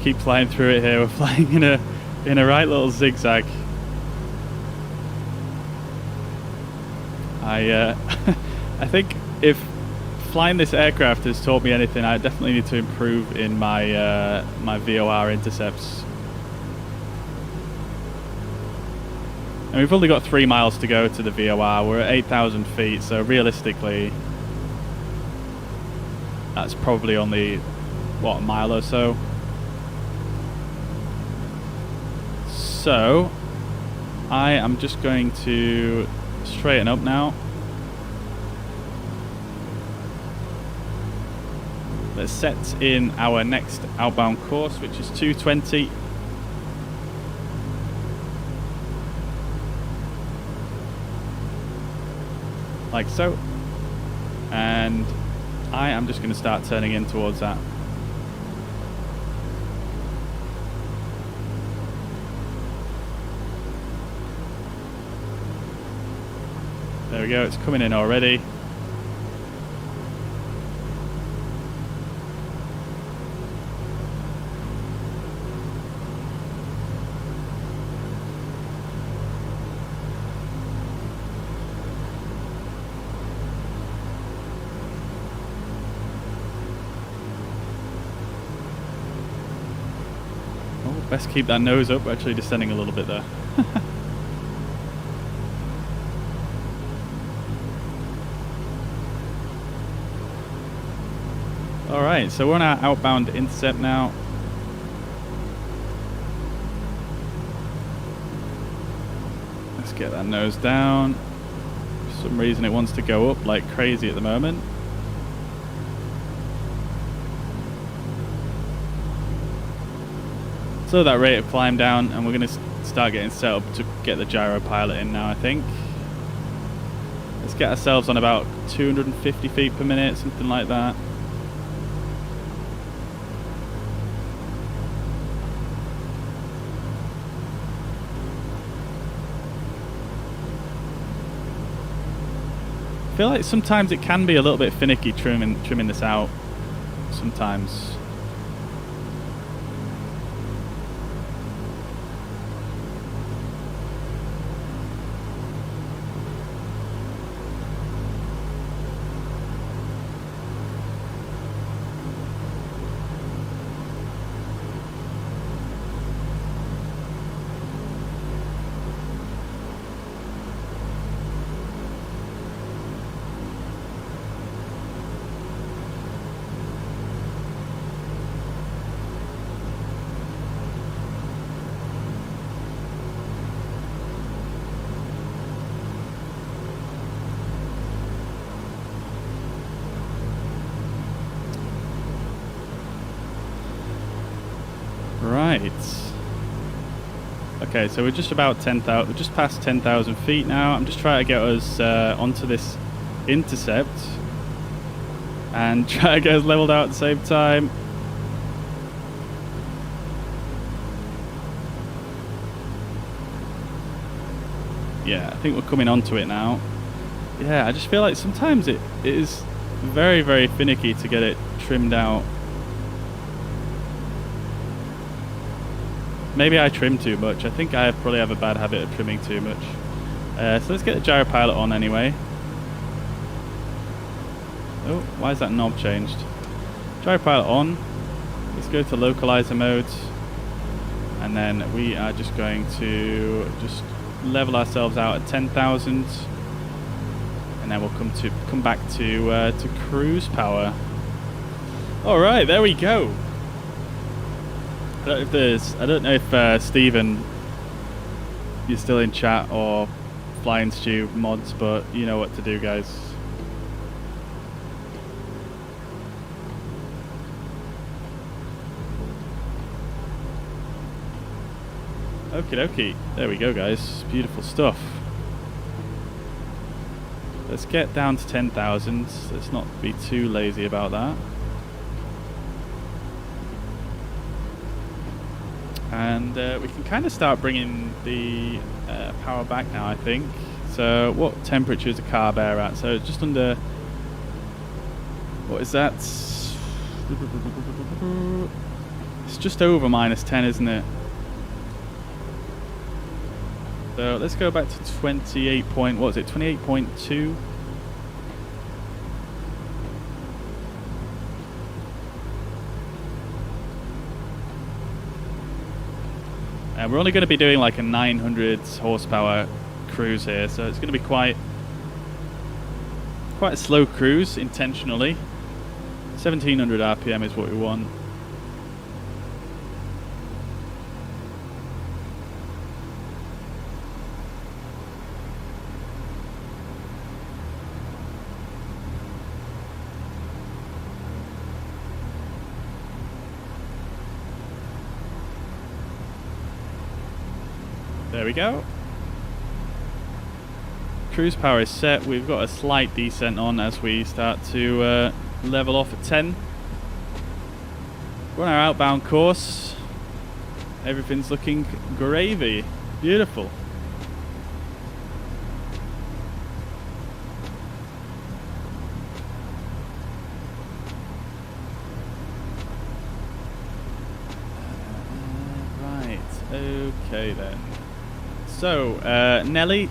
Keep flying through it here. We're flying in a right little zigzag. I think if flying this aircraft has taught me anything, I definitely need to improve in my my VOR intercepts. And we've only got 3 miles to go to the VOR. We're at 8,000 feet, so realistically, that's probably only what, a mile or so. So I am just going to straighten up now. Let's set in our next outbound course, which is 220. Like so. And I am just going to start turning in towards that. There we go, it's coming in already. Oh, best keep that nose up. We're actually descending a little bit there. Alright, so we're on our outbound intercept now. Let's get that nose down. For some reason it wants to go up like crazy at the moment. Slow that rate of climb down, and we're going to start getting set up to get the gyro pilot in now, I think. Let's get ourselves on about 250 feet per minute, something like that. I feel like sometimes it can be a little bit finicky trimming this out. Sometimes. Right. Okay, so we're just about 10,000. We're just past 10,000 feet now. I'm just trying to get us onto this intercept and try to get us leveled out at the same time. Yeah, I think we're coming onto it now. Yeah, I just feel like sometimes it is very, very finicky to get it trimmed out. Maybe I trim too much. I think I probably have a bad habit of trimming too much. So let's get the gyro pilot on anyway. Oh, why is that knob changed? Gyro pilot on. Let's go to localizer mode. And then we are just going to just level ourselves out at 10,000. And then we'll come back to cruise power. Alright, there we go. I don't know if Stephen, you're still in chat, or Flying Stew mods, but you know what to do, guys. Okie dokie. There we go, guys. Beautiful stuff. Let's get down to 10,000. Let's not be too lazy about that. And we can kind of start bringing the power back now, I think. So what temperature is the carb air at? So just under... What is that? It's just over -10, isn't it? So let's go back to 28 point, what was it, 28.2? And we're only going to be doing like a 900 horsepower cruise here, so it's going to be quite a slow cruise intentionally. 1700 RPM is what we want. There we go. Cruise power is set. We've got a slight descent on as we start to level off at 10. We're on our outbound course. Everything's looking gravy. Beautiful. Right. Okay then. So, Nelly,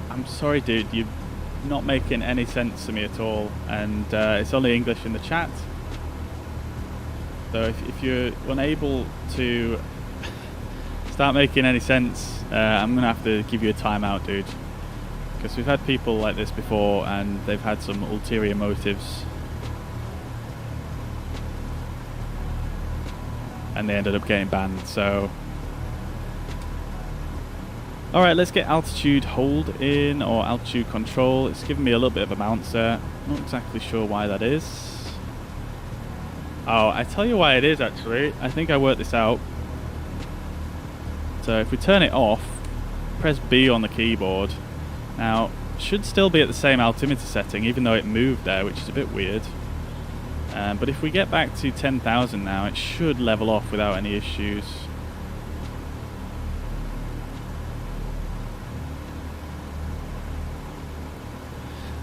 I'm sorry dude, you're not making any sense to me at all, and it's only English in the chat. So if you're unable to start making any sense, I'm going to have to give you a timeout, dude. Because we've had people like this before, and they've had some ulterior motives. And they ended up getting banned, so... Alright, let's get altitude hold in, or altitude control. It's giving me a little bit of a bounce there. Not exactly sure why that is. Oh, I tell you why it is actually. I think I worked this out. So if we turn it off, press B on the keyboard. Now, it should still be at the same altimeter setting, even though it moved there, which is a bit weird. But if we get back to 10,000 now, it should level off without any issues.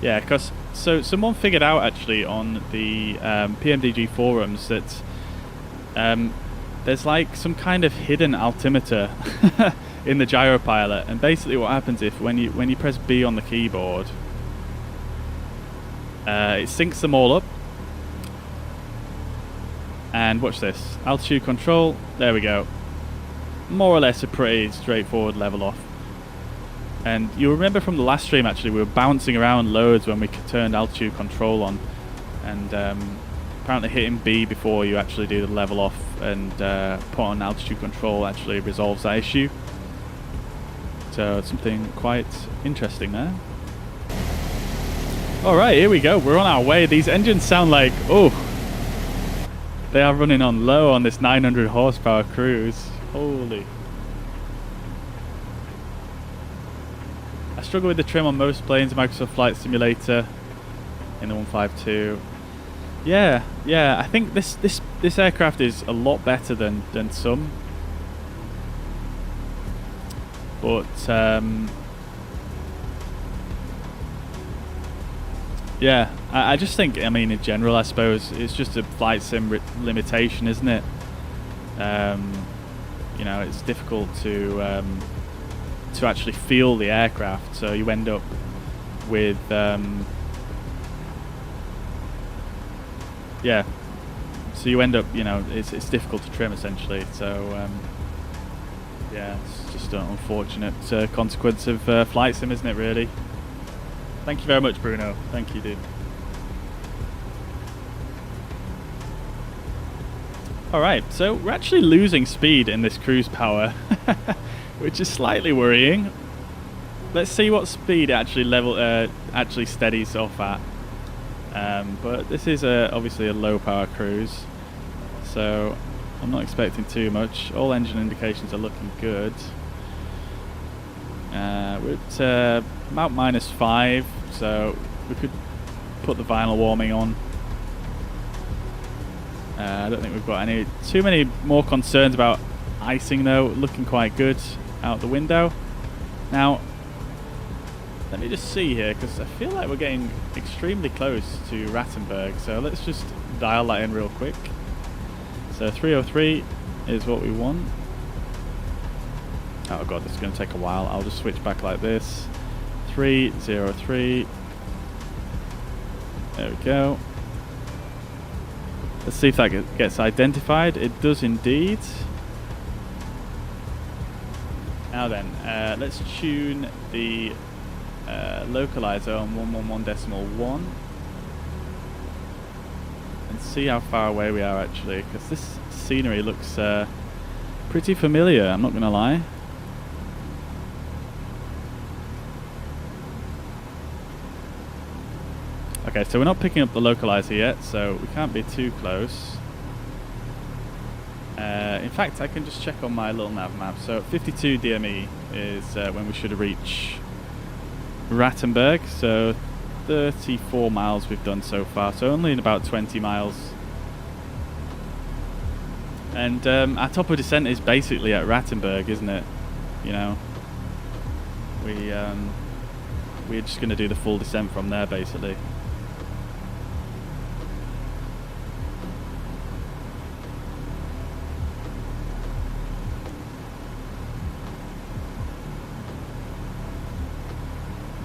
Yeah, because so someone figured out actually on the PMDG forums that there's like some kind of hidden altimeter in the gyropilot, and basically what happens if when you press B on the keyboard, it syncs them all up. And watch this, altitude control. There we go. More or less a pretty straightforward level off. And you'll remember from the last stream actually, we were bouncing around loads when we turned altitude control on, and apparently hitting B before you actually do the level off and put on altitude control actually resolves that issue. So it's something quite interesting there. Alright, here we go, we're on our way. These engines sound like, oh, they are running on low on this 900 horsepower cruise. Holy. I struggle with the trim on most planes, Microsoft Flight Simulator in the 152. Yeah, I think this aircraft is a lot better than some. But yeah, I just think, I mean, in general, I suppose it's just a flight sim limitation, isn't it? You know, it's difficult to actually feel the aircraft, so you end up with yeah, so you end up, you know, it's difficult to trim essentially. So yeah, it's just an unfortunate consequence of flight sim, isn't it, really? Thank you very much, Bruno. Thank you, dude. Alright, so we're actually losing speed in this cruise power, which is slightly worrying. Let's see what speed actually steadies off at. But this is obviously a low power cruise, so I'm not expecting too much. All engine indications are looking good. We're at about -5, so we could put the vinyl warming on. I don't think we've got too many more concerns about icing though. Looking quite good out the window. Now, let me just see here, because I feel like we're getting extremely close to Rattenberg, so let's just dial that in real quick. So 303 is what we want. Oh god, this is going to take a while. I'll just switch back like this. 303. There we go. Let's see if that gets identified. It does indeed. Now then, let's tune the localizer on 111.1 and see how far away we are actually, because this scenery looks pretty familiar, I'm not going to lie. Okay, so we're not picking up the localizer yet, so we can't be too close. In fact, I can just check on my little nav map. So 52 DME is when we should reach Rattenberg. So 34 miles we've done so far, so only in about 20 miles. And our top of descent is basically at Rattenberg, isn't it? You know, we're just going to do the full descent from there, basically.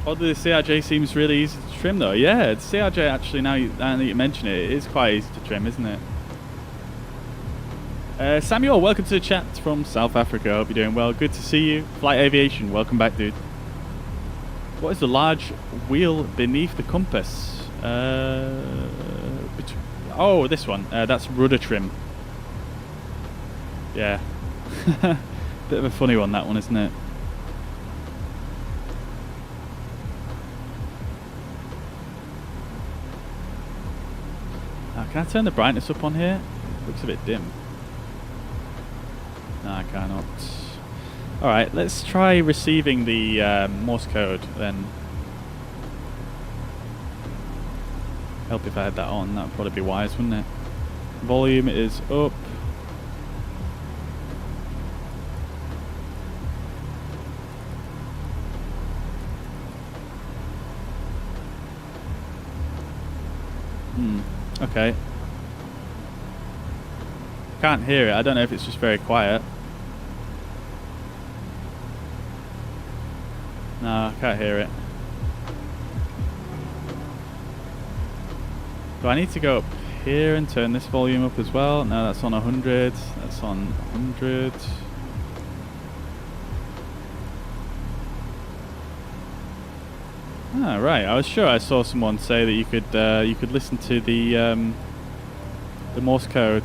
Although the CRJ seems really easy to trim though. Yeah, the CRJ actually, now that you mention it, it is quite easy to trim, isn't it? Samuel, welcome to the chat from South Africa. Hope you're doing well. Good to see you. Flight Aviation, welcome back, dude. What is the large wheel beneath the compass? Oh, this one. That's rudder trim. Yeah. Bit of a funny one, that one, isn't it? Can I turn the brightness up on here? Looks a bit dim. No, I cannot. Alright, let's try receiving the Morse code then. Help if I had that on, that would probably be wise, wouldn't it? Volume is up. Okay. Can't hear it. I don't know if it's just very quiet. No, I can't hear it. Do I need to go up here and turn this volume up as well? No, that's on 100. That's on 100. Ah, right. I was sure I saw someone say that you could listen to the Morse code.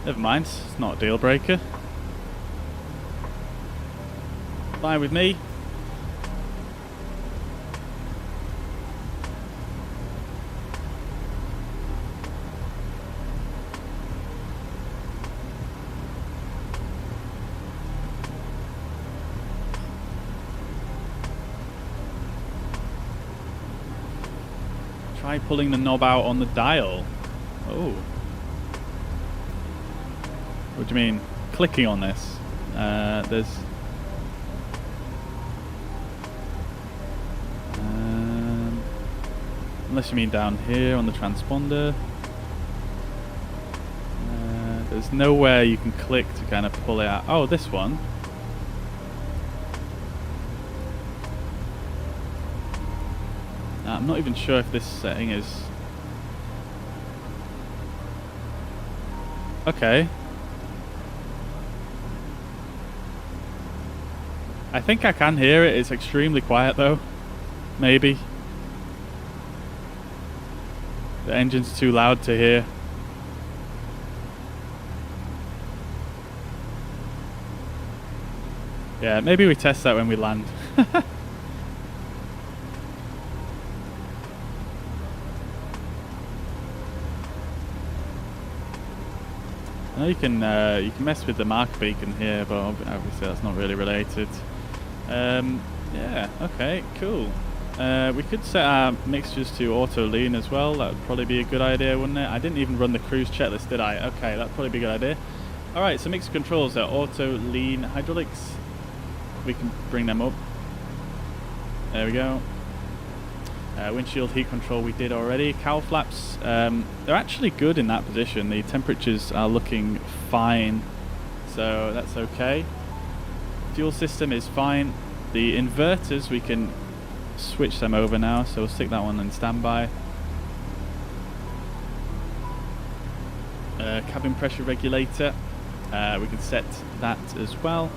Never mind. It's not a deal breaker. Fly with me. Try pulling the knob out on the dial. Oh. What do you mean? Clicking on this? There's... unless you mean down here on the transponder. There's nowhere you can click to kind of pull it out. Oh, this one. I'm not even sure if this setting is... Okay. I think I can hear it. It's extremely quiet though. Maybe. The engine's too loud to hear. Yeah, maybe we test that when we land. know you can mess with the marker beacon here, but obviously that's not really related. Yeah, okay, cool. We could set our mixtures to auto lean as well. That would probably be a good idea, wouldn't it? I didn't even run the cruise checklist, did I? Okay, that'd probably be a good idea. Alright, so mixer controls are auto lean hydraulics. We can bring them up. There we go. Windshield heat control we did already. Cowl flaps, they're actually good in that position. The temperatures are looking fine, so that's okay. Fuel system is fine. The inverters, we can switch them over now, so we'll stick that one in standby. Cabin pressure regulator, we can set that as well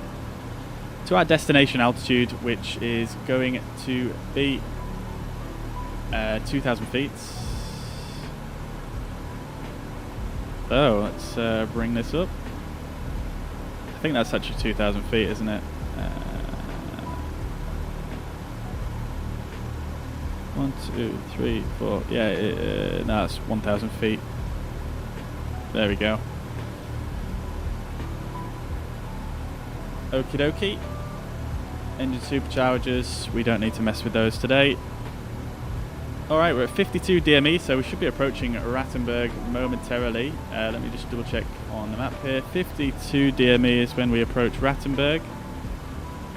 to our destination altitude, which is going to be 2,000 feet. So let's bring this up. I think that's actually 2,000 feet, isn't it? 1, 2, 3, 4. Yeah, no, it's 1,000 feet. There we go. Okie dokie. Engine superchargers, we don't need to mess with those today. Alright, we're at 52 DME, so we should be approaching Rattenberg momentarily. Let me just double check on the map here. 52 DME is when we approach Rattenberg.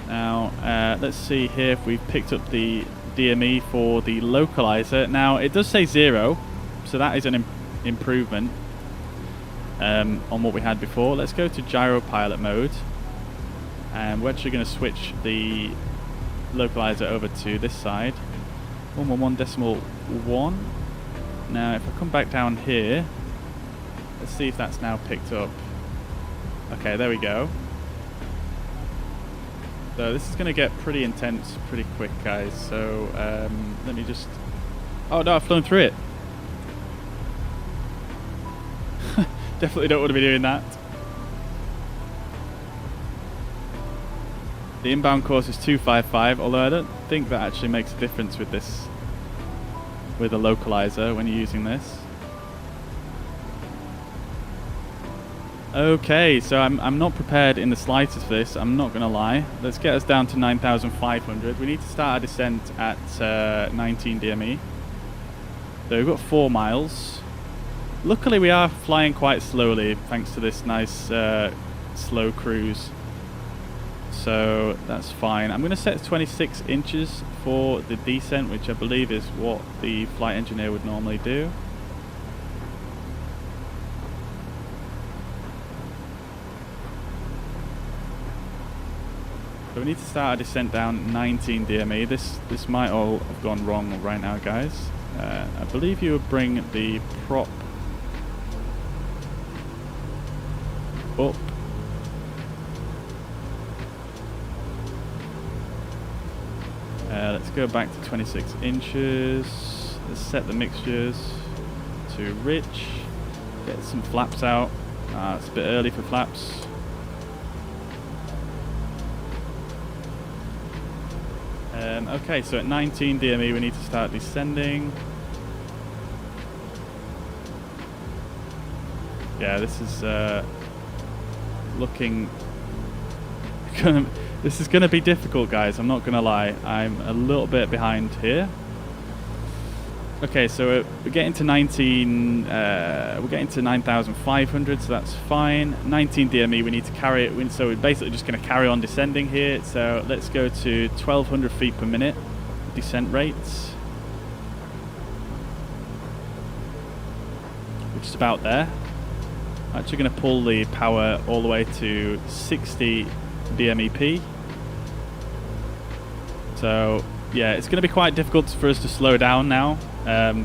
Now, let's see here if we've picked up the DME for the localizer. Now, it does say 0, so that is an improvement on what we had before. Let's go to gyro pilot mode, and we're actually going to switch the localizer over to this side. 111.1. Now if I come back down here, let's see if that's now picked up. Okay, there we go. So this is going to get pretty intense pretty quick, guys. So let me just... Oh no, I've flown through it. Definitely don't want to be doing that. The inbound course is 255, although I don't think that actually makes a difference with this, with a localizer when you're using this. Okay, so I'm not prepared in the slightest for this, I'm not going to lie. Let's get us down to 9,500. We need to start our descent at 19 DME. So we've got 4 miles. Luckily we are flying quite slowly thanks to this nice slow cruise. So that's fine. I'm going to set 26 inches for the descent, which I believe is what the flight engineer would normally do. So we need to start our descent down 19 DME. This might all have gone wrong right now, guys. I believe you would bring the prop up. Let's go back to 26 inches. Let's set the mixtures to rich. Get some flaps out. It's a bit early for flaps. Okay, so at 19 DME we need to start descending. Yeah, this is looking... This is going to be difficult, guys, I'm not going to lie. I'm a little bit behind here. Okay, so we're getting to 9,500, so that's fine. 19 DME, we need to carry it, so we're basically just going to carry on descending here. So let's go to 1,200 feet per minute descent rates, which is about there. I'm actually going to pull the power all the way to 60 DMEP. So yeah, it's going to be quite difficult for us to slow down now,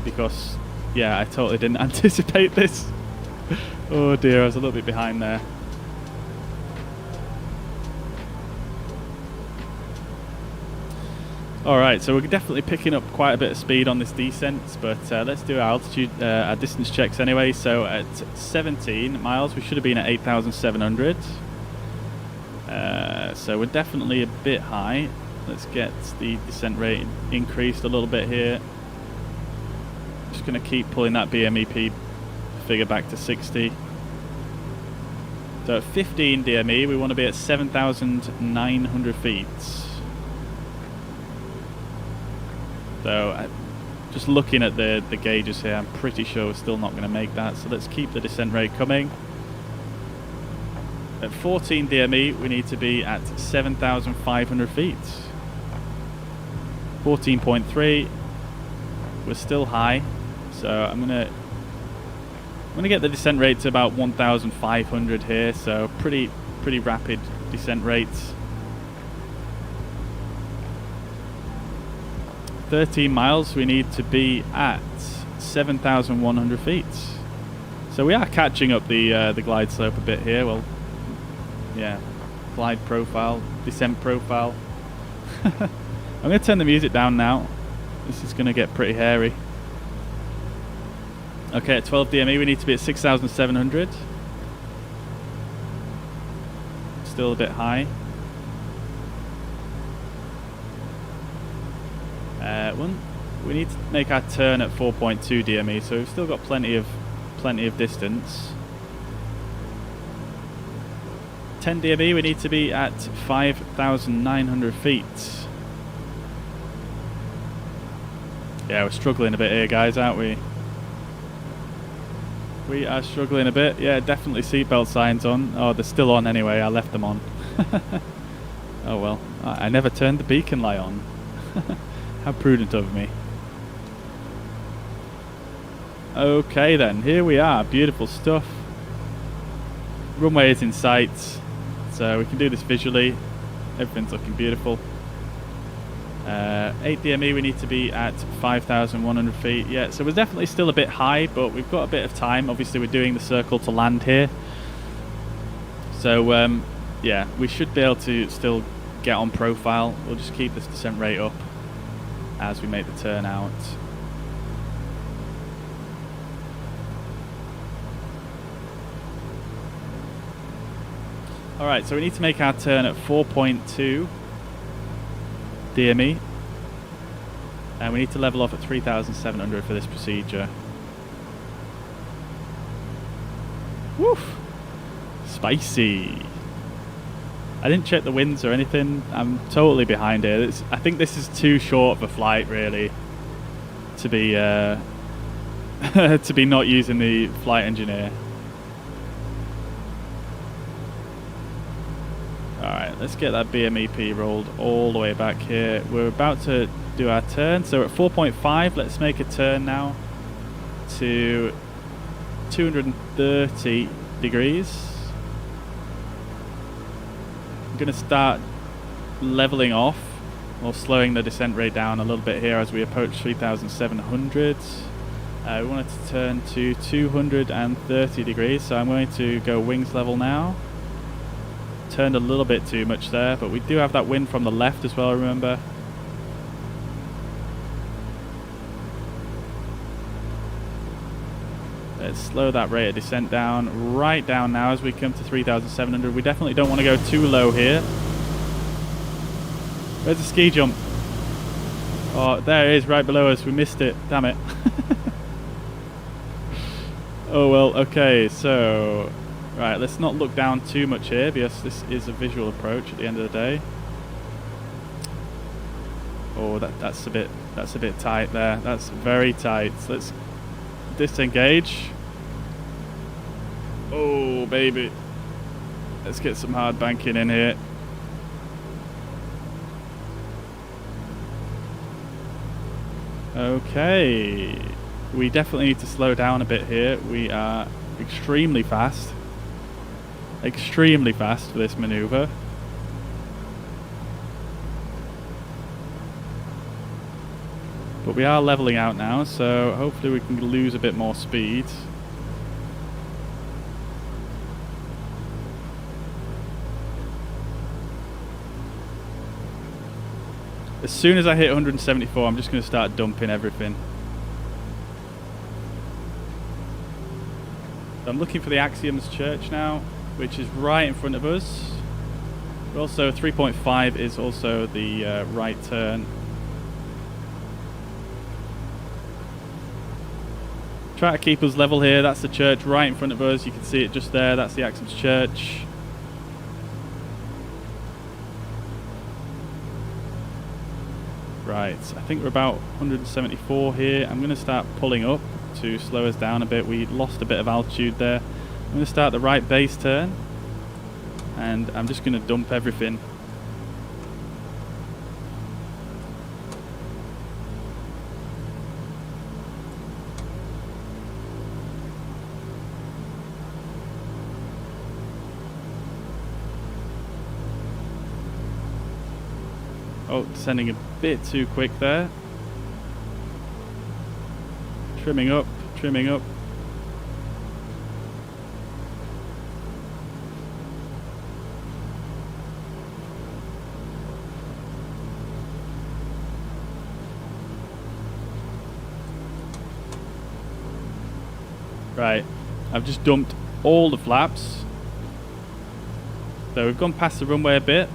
because yeah, I totally didn't anticipate this. Oh dear, I was a little bit behind there. Alright, so we're definitely picking up quite a bit of speed on this descent, but let's do our altitude, our distance checks anyway. So at 17 miles we should have been at 8,700. So we're definitely a bit high. Let's get the descent rate increased a little bit here. Just going to keep pulling that BMEP figure back to 60. So at 15 DME, we want to be at 7,900 feet. So just looking at the gauges here, I'm pretty sure we're still not going to make that. So let's keep the descent rate coming. At 14 DME, we need to be at 7,500 feet. 14.3, we're still high. So I'm gonna get the descent rate to about 1,500 here. So pretty rapid descent rates. 13 miles, we need to be at 7,100 feet. So we are catching up the glide slope a bit here. Well, yeah, glide profile, descent profile. I'm going to turn the music down now. This is going to get pretty hairy. Okay, at 12 DME, we need to be at 6,700. Still a bit high. We need to make our turn at 4.2 DME, so we've still got plenty of distance. 10 DME, we need to be at 5,900 feet. Yeah, we're struggling a bit here, guys, aren't we? We are struggling a bit. Yeah, definitely seatbelt signs on. Oh, they're still on anyway. I left them on. Oh well, I never turned the beacon light on. How prudent of me. Okay then, here we are. Beautiful stuff. Runway is in sight, so we can do this visually. Everything's looking beautiful. 8 DME, we need to be at 5,100 feet. Yeah, so we're definitely still a bit high, but we've got a bit of time. Obviously, we're doing the circle to land here. So, yeah, we should be able to still get on profile. We'll just keep this descent rate up as we make the turn out. Alright, so we need to make our turn at 4.2 DME. And we need to level off at 3,700 for this procedure. Woof! Spicy! I didn't check the winds or anything. I'm totally behind here. I think this is too short of a flight, really, to be to be not using the flight engineer. Alright, let's get that BMEP rolled all the way back here. We're about to do our turn, so at 4.5, let's make a turn now to 230 degrees. I'm going to start leveling off or slowing the descent rate down a little bit here as we approach 3,700. We want it to turn to 230 degrees, so I'm going to go wings level now. Turned a little bit too much there, but we do have that wind from the left as well, remember. Let's slow that rate of descent down, right down now as we come to 3,700. We definitely don't want to go too low here. Where's the ski jump? Oh, there it is, right below us. We missed it. Damn it. Oh well, okay, so... Right, let's not look down too much here because this is a visual approach at the end of the day. Oh, that's a bit tight there. That's very tight. So let's disengage. Oh baby, let's get some hard banking in here. Okay, we definitely need to slow down a bit here. We are extremely fast for this maneuver. But we are leveling out now, so hopefully we can lose a bit more speed. As soon as I hit 174, I'm just going to start dumping everything. I'm looking for the Axiom's church now, which is right in front of us. But also 3.5 is also the right turn. Try to keep us level here. That's the church right in front of us. You can see it just there. That's the Axum's church. Right, I think we're about 174 here. I'm going to start pulling up to slow us down a bit. We lost a bit of altitude there. I'm going to start the right base turn, and I'm just going to dump everything. Oh, descending a bit too quick there. Trimming up, trimming up. Right, I've just dumped all the flaps. So we've gone past the runway a bit,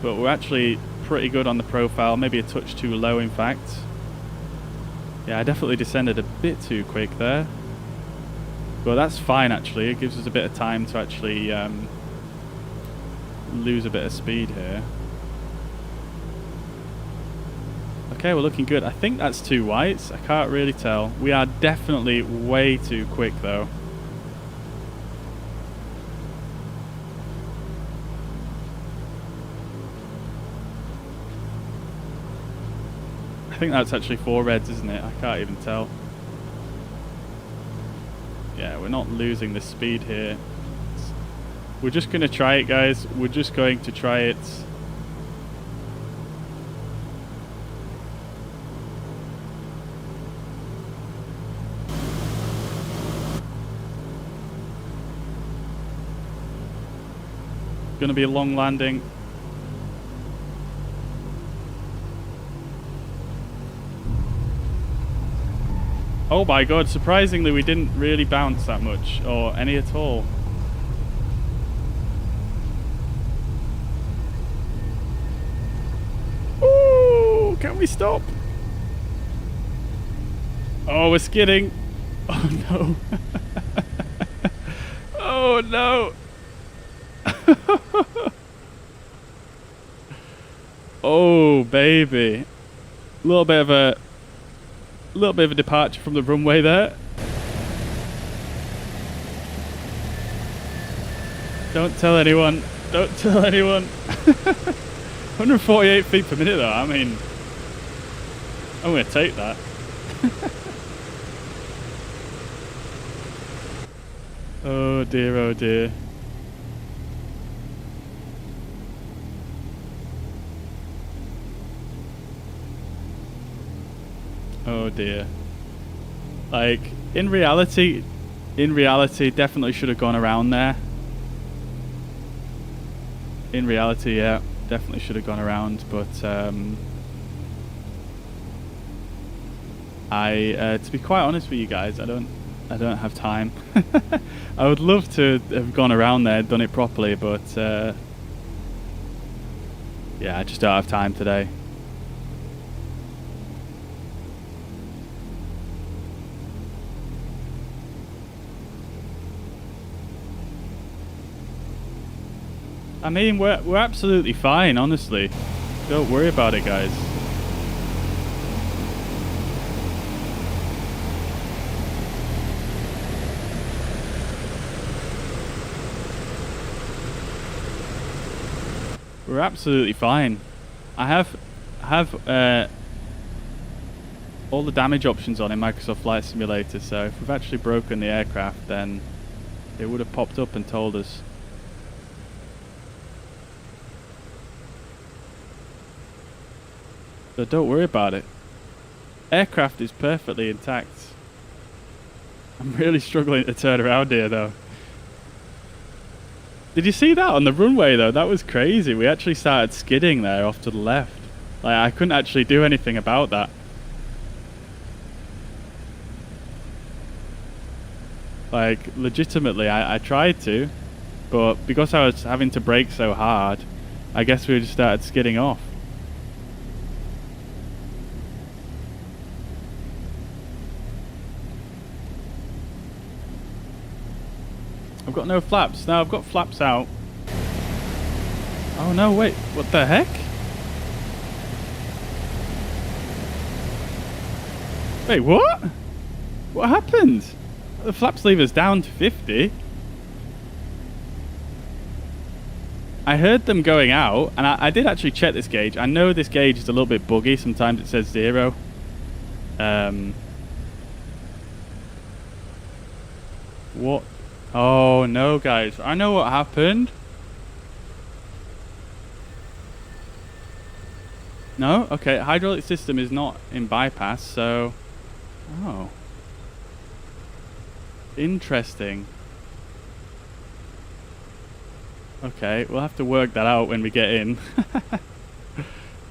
but we're actually pretty good on the profile, maybe a touch too low in fact. Yeah, I definitely descended a bit too quick there. But that's fine actually, it gives us a bit of time to actually lose a bit of speed here. Okay, we're looking good. I think that's two whites, I can't really tell. We are definitely way too quick though. I think that's actually four reds, isn't it? I can't even tell. Yeah, we're not losing the speed here. We're just going to try it, guys. We're just going to try it. Going to be a long landing. Oh my god, surprisingly we didn't really bounce that much, or any at all. Ooh, can we stop? Oh, we're skidding. Oh no. Oh no. Oh baby. A little bit of a departure from the runway there. Don't tell anyone. Don't tell anyone. 148 feet per minute though, I mean, I'm going to take that. Oh dear, oh dear. Oh dear. Like, in reality, definitely should have gone around there. In reality, yeah, definitely should have gone around, but to be quite honest with you guys, I don't have time. I would love to have gone around there, done it properly, but yeah, I just don't have time today. I mean, we're absolutely fine, honestly. Don't worry about it, guys. We're absolutely fine. I have all the damage options on in Microsoft Flight Simulator, so if we've actually broken the aircraft, then it would have popped up and told us. So don't worry about it. Aircraft is perfectly intact. I'm really struggling to turn around here though. Did you see that on the runway though? That was crazy. We actually started skidding there off to the left. Like, I couldn't actually do anything about that. Like, legitimately, I tried to, but because I was having to brake so hard, I guess we just started skidding off. I've got no flaps. No, I've got flaps out. Oh no, wait. What the heck? Wait, what? What happened? The flaps lever's down to 50. I heard them going out, and I did actually check this gauge. I know this gauge is a little bit buggy. Sometimes it says 0. What? Oh no, guys. I know what happened. No? Okay, hydraulic system is not in bypass, so... Oh. Interesting. Okay, we'll have to work that out when we get in.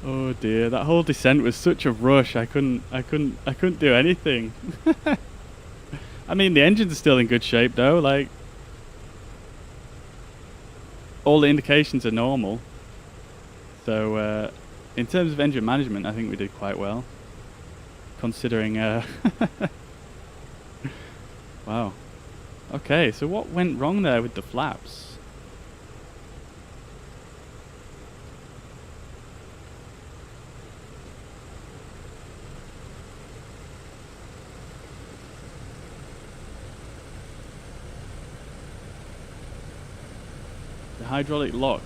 Oh dear, that whole descent was such a rush. I couldn't do anything. I mean, the engines are still in good shape though, like all the indications are normal. So in terms of engine management, I think we did quite well, considering wow. Okay, so what went wrong there with the flaps? The hydraulic lock.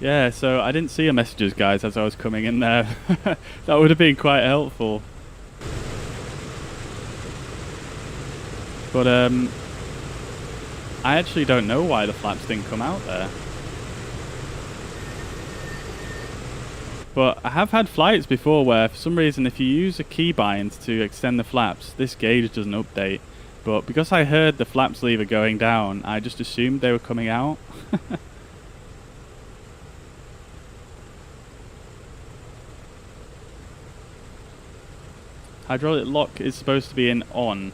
Yeah, so I didn't see your messages, guys, as I was coming in there. That would have been quite helpful. But I actually don't know why the flaps didn't come out there. But I have had flights before where for some reason if you use a keybind to extend the flaps, this gauge doesn't update. But because I heard the flaps lever going down, I just assumed they were coming out. Hydraulic lock is supposed to be in on.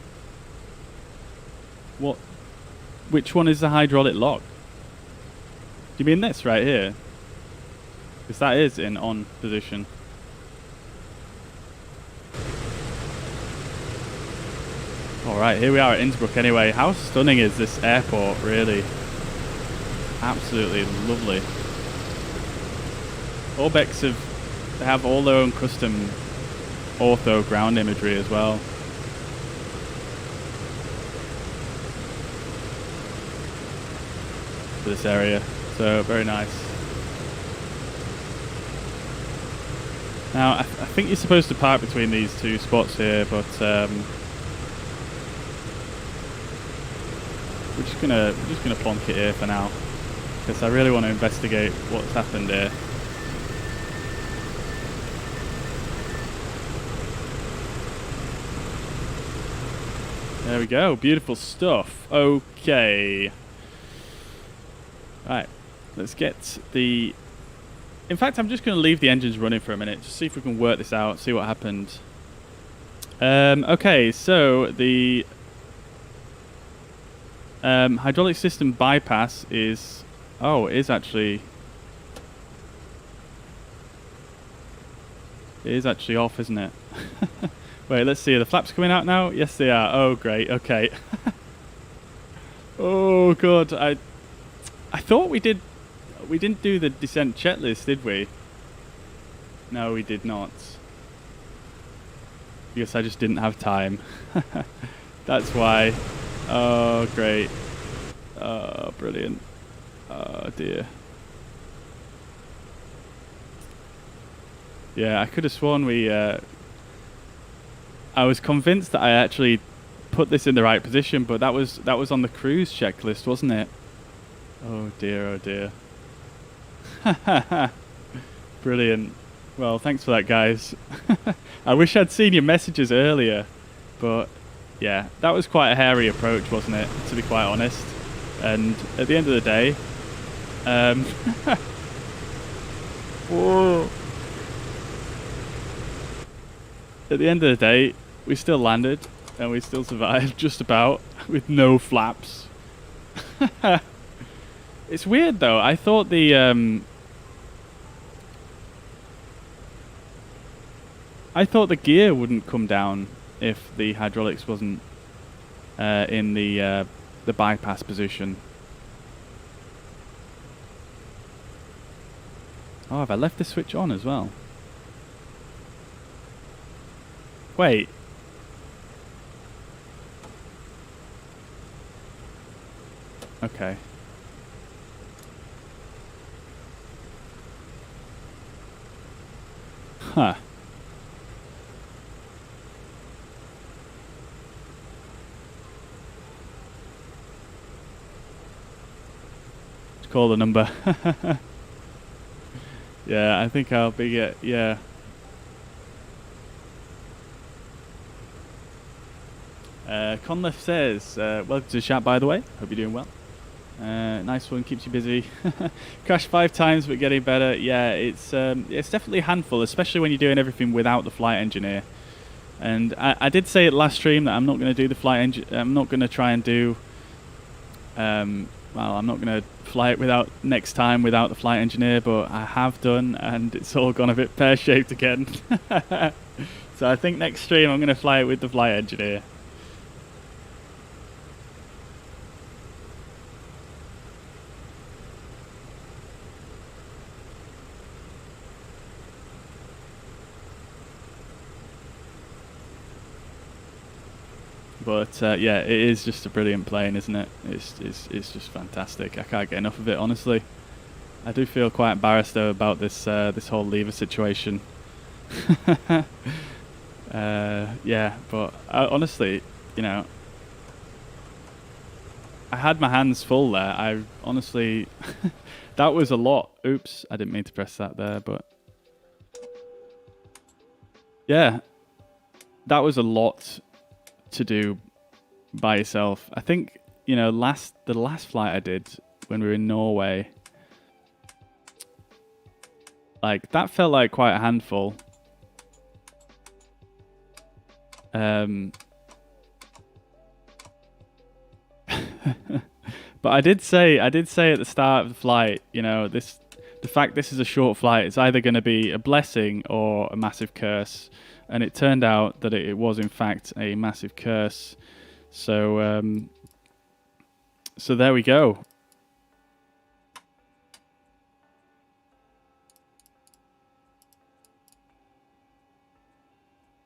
What? Which one is the hydraulic lock? Do you mean this right here? Because that is in on position. Alright, here we are at Innsbruck anyway. How stunning is this airport, really? Absolutely lovely. Orbx have all their own custom ortho ground imagery as well. For this area, so very nice. Now I think you're supposed to park between these two spots here, but we're just gonna plonk it here for now because I really want to investigate what's happened here. There we go, beautiful stuff. Okay. Right, let's get the... In fact, I'm just going to leave the engines running for a minute, just see if we can work this out, see what happened. Okay, so the hydraulic system bypass is... Oh, it is actually... It is actually off, isn't it? Wait, let's see. Are the flaps coming out now? Yes, they are. Oh, great. Okay. Oh, God. I thought we didn't do the descent checklist, did we? No, we did not. Because I just didn't have time. That's why. Oh, great. Oh, brilliant. Oh, dear. Yeah, I could have sworn we... I was convinced that I actually put this in the right position, but that was on the cruise checklist, wasn't it? Oh dear, oh dear. Brilliant. Well, thanks for that, guys. I wish I'd seen your messages earlier, but yeah, that was quite a hairy approach, wasn't it, to be quite honest. And at the end of the day, whoa. At the end of the day, we still landed. and we still survived just about with no flaps. It's weird though. I thought the gear wouldn't come down if the hydraulics wasn't in the bypass position. Oh, have I left the switch on as well? Wait. Okay. Huh. Let's call the number. Yeah, I think I'll be yeah. Conleth says, welcome to the chat, by the way. Hope you're doing well. Nice one, keeps you busy. Crashed 5 times, but getting better. Yeah, it's definitely a handful, especially when you're doing everything without the flight engineer. And I did say it last stream that I'm not going to do the flight engine. I'm not going to try and do. Well, I'm not going to fly it next time without the flight engineer, but I have done, and it's all gone a bit pear-shaped again. So I think next stream I'm going to fly it with the flight engineer. But yeah, it is just a brilliant plane, isn't it? It's just fantastic. I can't get enough of it, honestly. I do feel quite embarrassed though about this this whole lever situation. Yeah, but honestly, you know, I had my hands full there. I honestly, that was a lot. Oops, I didn't mean to press that there, but yeah, that was a lot to do by yourself. I think, you know, the last flight I did when we were in Norway, like that felt like quite a handful. But I did say at the start of the flight, you know, the fact this is a short flight, it's either going to be a blessing or a massive curse. And it turned out that it was in fact a massive curse. So so there we go.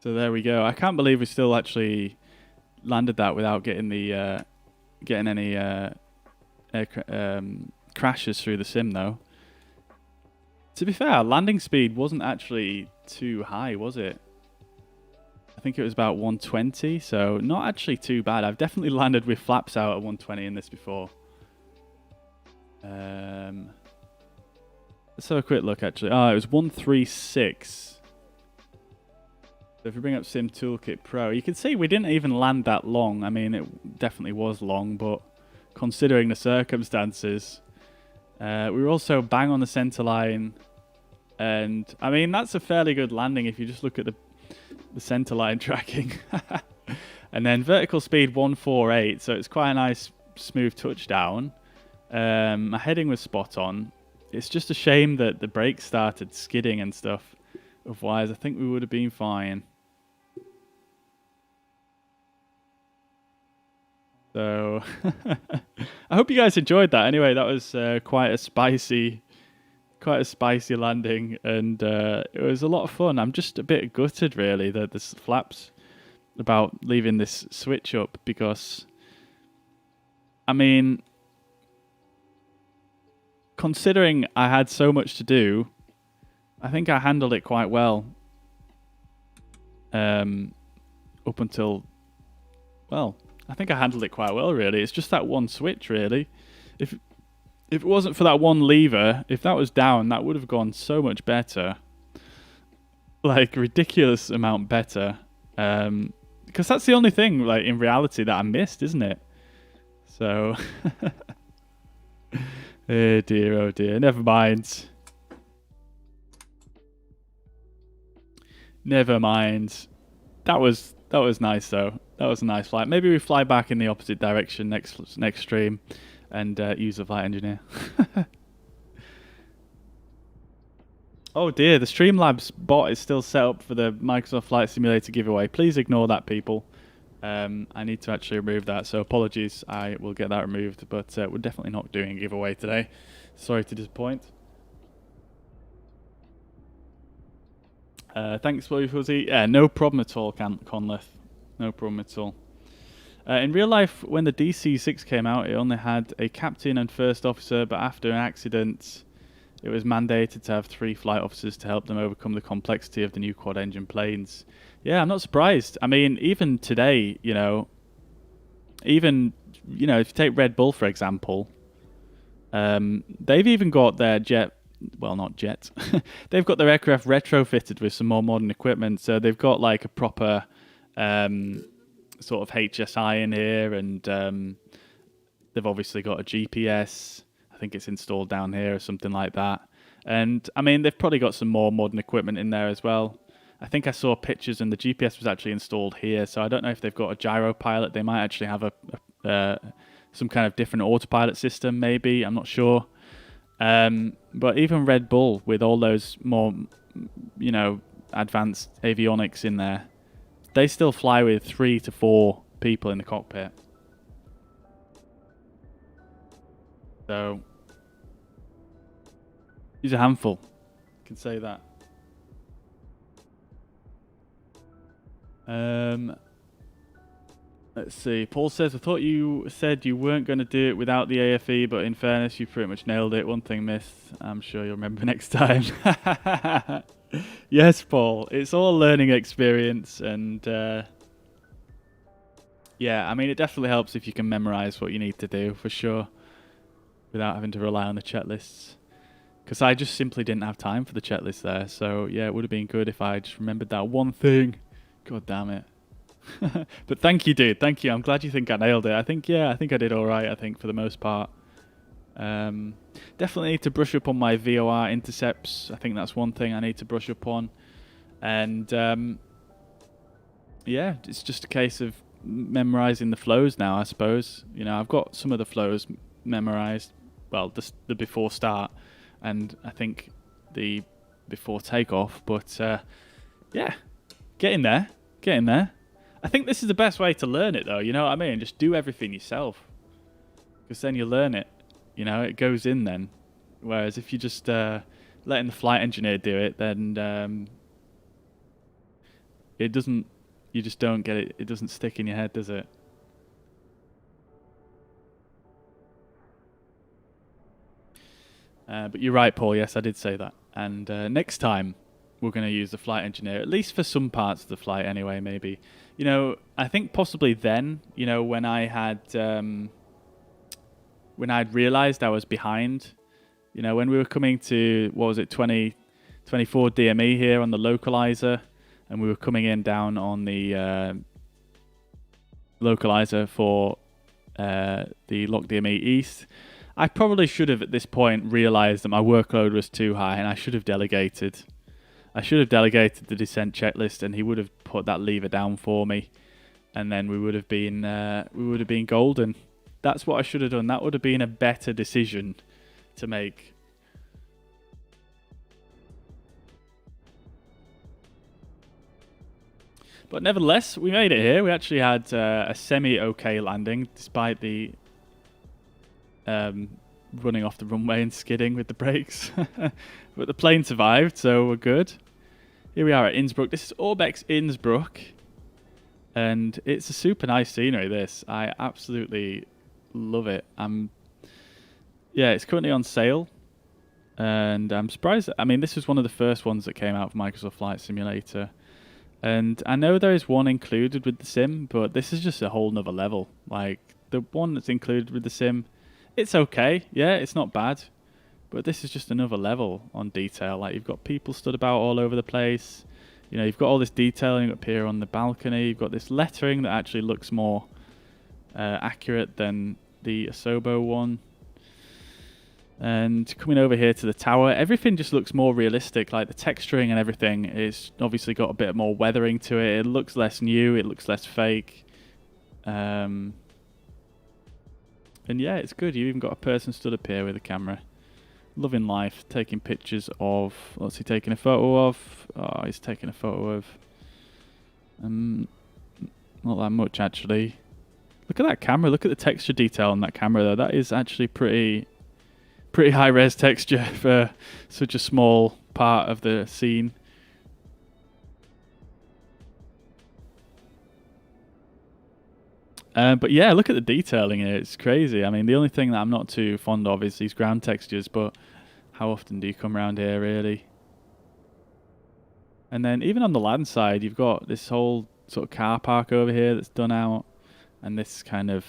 So there we go. I can't believe we still actually landed that without getting the getting any crashes through the sim though. To be fair, landing speed wasn't actually too high, was it? I think it was about 120, so not actually too bad. I've definitely landed with flaps out at 120 in this before. Let's have a quick look actually. Oh, it was 136. So if we bring up Sim Toolkit Pro, you can see we didn't even land that long. I mean, it definitely was long, but considering the circumstances, we were also bang on the center line. And I mean, that's a fairly good landing if you just look at the center line tracking. And then vertical speed 148, so it's quite a nice smooth touchdown. My heading was spot on. It's just a shame that the brakes started skidding and stuff. Otherwise, I think we would have been fine. So I hope you guys enjoyed that. Anyway, that was quite a spicy landing, and it was a lot of fun. I'm just a bit gutted, really, that the flaps about leaving this switch up, because, I mean, considering I had so much to do, I think I handled it quite well. Up until, well, I think I handled it quite well, really. It's just that one switch, really. If it wasn't for that one lever, if that was down, that would have gone so much better. Like, ridiculous amount better. Because that's the only thing, like, in reality that I missed, isn't it? So, oh dear, never mind. Never mind. That was nice though. That was a nice flight. Maybe we fly back in the opposite direction next stream and use the flight engineer. Oh dear, the Streamlabs bot is still set up for the Microsoft Flight Simulator giveaway. Please ignore that, people. I need to actually remove that, so apologies. I will get that removed, but we're definitely not doing a giveaway today. Sorry to disappoint. Thanks, Willie Fuzzy. Yeah, no problem at all, Conleth. No problem at all. In real life, when the DC-6 came out, it only had a captain and first officer, but after an accident, it was mandated to have 3 flight officers to help them overcome the complexity of the new quad-engine planes. Yeah, I'm not surprised. I mean, even today, you know, if you take Red Bull, for example, they've even got their they've got their aircraft retrofitted with some more modern equipment. So they've got like a proper sort of HSI in here, and they've obviously got a GPS. I think it's installed down here or something like that. And I mean, they've probably got some more modern equipment in there as well. I think I saw pictures and the GPS was actually installed here. So I don't know if they've got a gyro pilot. They might actually have some kind of different autopilot system, maybe. I'm not sure. But even Red Bull, with all those more, advanced avionics in there, they still fly with 3 to 4 people in the cockpit. So he's a handful. I can say that. Let's see. Paul says, I thought you said you weren't going to do it without the AFE, but in fairness, you pretty much nailed it. One thing missed. I'm sure you'll remember next time. Yes, Paul. It's all a learning experience. And yeah, I mean, it definitely helps if you can memorize what you need to do, for sure, without having to rely on the checklists. Because I just simply didn't have time for the checklist there. So yeah, it would have been good if I just remembered that one thing. God damn it. But thank you, dude. Thank you. I'm glad you think I nailed it. I think I did all right, I think, for the most part. Definitely need to brush up on my VOR intercepts. I think that's one thing I need to brush up on. And yeah, it's just a case of memorizing the flows now, I suppose. You know, I've got some of the flows memorized. Well, the before start, and I think the before takeoff. But yeah, getting there. I think this is the best way to learn it, though. You know what I mean? Just do everything yourself, because then you learn it. You know, it goes in then. Whereas if you just letting the flight engineer do it, then it doesn't. You just don't get it. It doesn't stick in your head, does it? But you're right, Paul. Yes, I did say that. And next time, we're going to use the flight engineer, at least for some parts of the flight anyway, maybe. You know, I think possibly then, you know, when I'd realized I was behind, you know, when we were coming to, what was it, 24 DME here on the localizer, and we were coming in down on the localizer for the Lock DME East, I probably should have at this point realized that my workload was too high and I should have delegated. I should have delegated the descent checklist, and he would have put that lever down for me, and then we would have been golden. That's what I should have done. That would have been a better decision to make. But nevertheless, we made it here. We actually had a semi-okay landing, despite the running off the runway and skidding with the brakes. But the plane survived, so we're good. Here we are at Innsbruck. This is Orbx Innsbruck, and it's a super nice scenery, this. I absolutely love it. Yeah, it's currently on sale, and I'm surprised. I mean, this was one of the first ones that came out for Microsoft Flight Simulator, and I know there is one included with the sim, but this is just a whole nother level. Like, the one that's included with the sim, it's okay. Yeah, it's not bad. But this is just another level on detail. Like, you've got people stood about all over the place. You know, you've got all this detailing up here on the balcony. You've got this lettering that actually looks more accurate than the Asobo one. And coming over here to the tower, everything just looks more realistic. Like, the texturing and everything is obviously got a bit more weathering to it. It looks less new. It looks less fake. And yeah, it's good. You've even got a person stood up here with a camera. Loving life, taking pictures of... What's he taking a photo of? Oh, he's taking a photo of... not that much, actually. Look at that camera. Look at the texture detail on that camera, though. That is actually pretty high-res texture for such a small part of the scene. But yeah, look at the detailing here. It's crazy. I mean, the only thing that I'm not too fond of is these ground textures, but how often do you come around here, really? And then even on the land side, you've got this whole sort of car park over here that's done out, and this kind of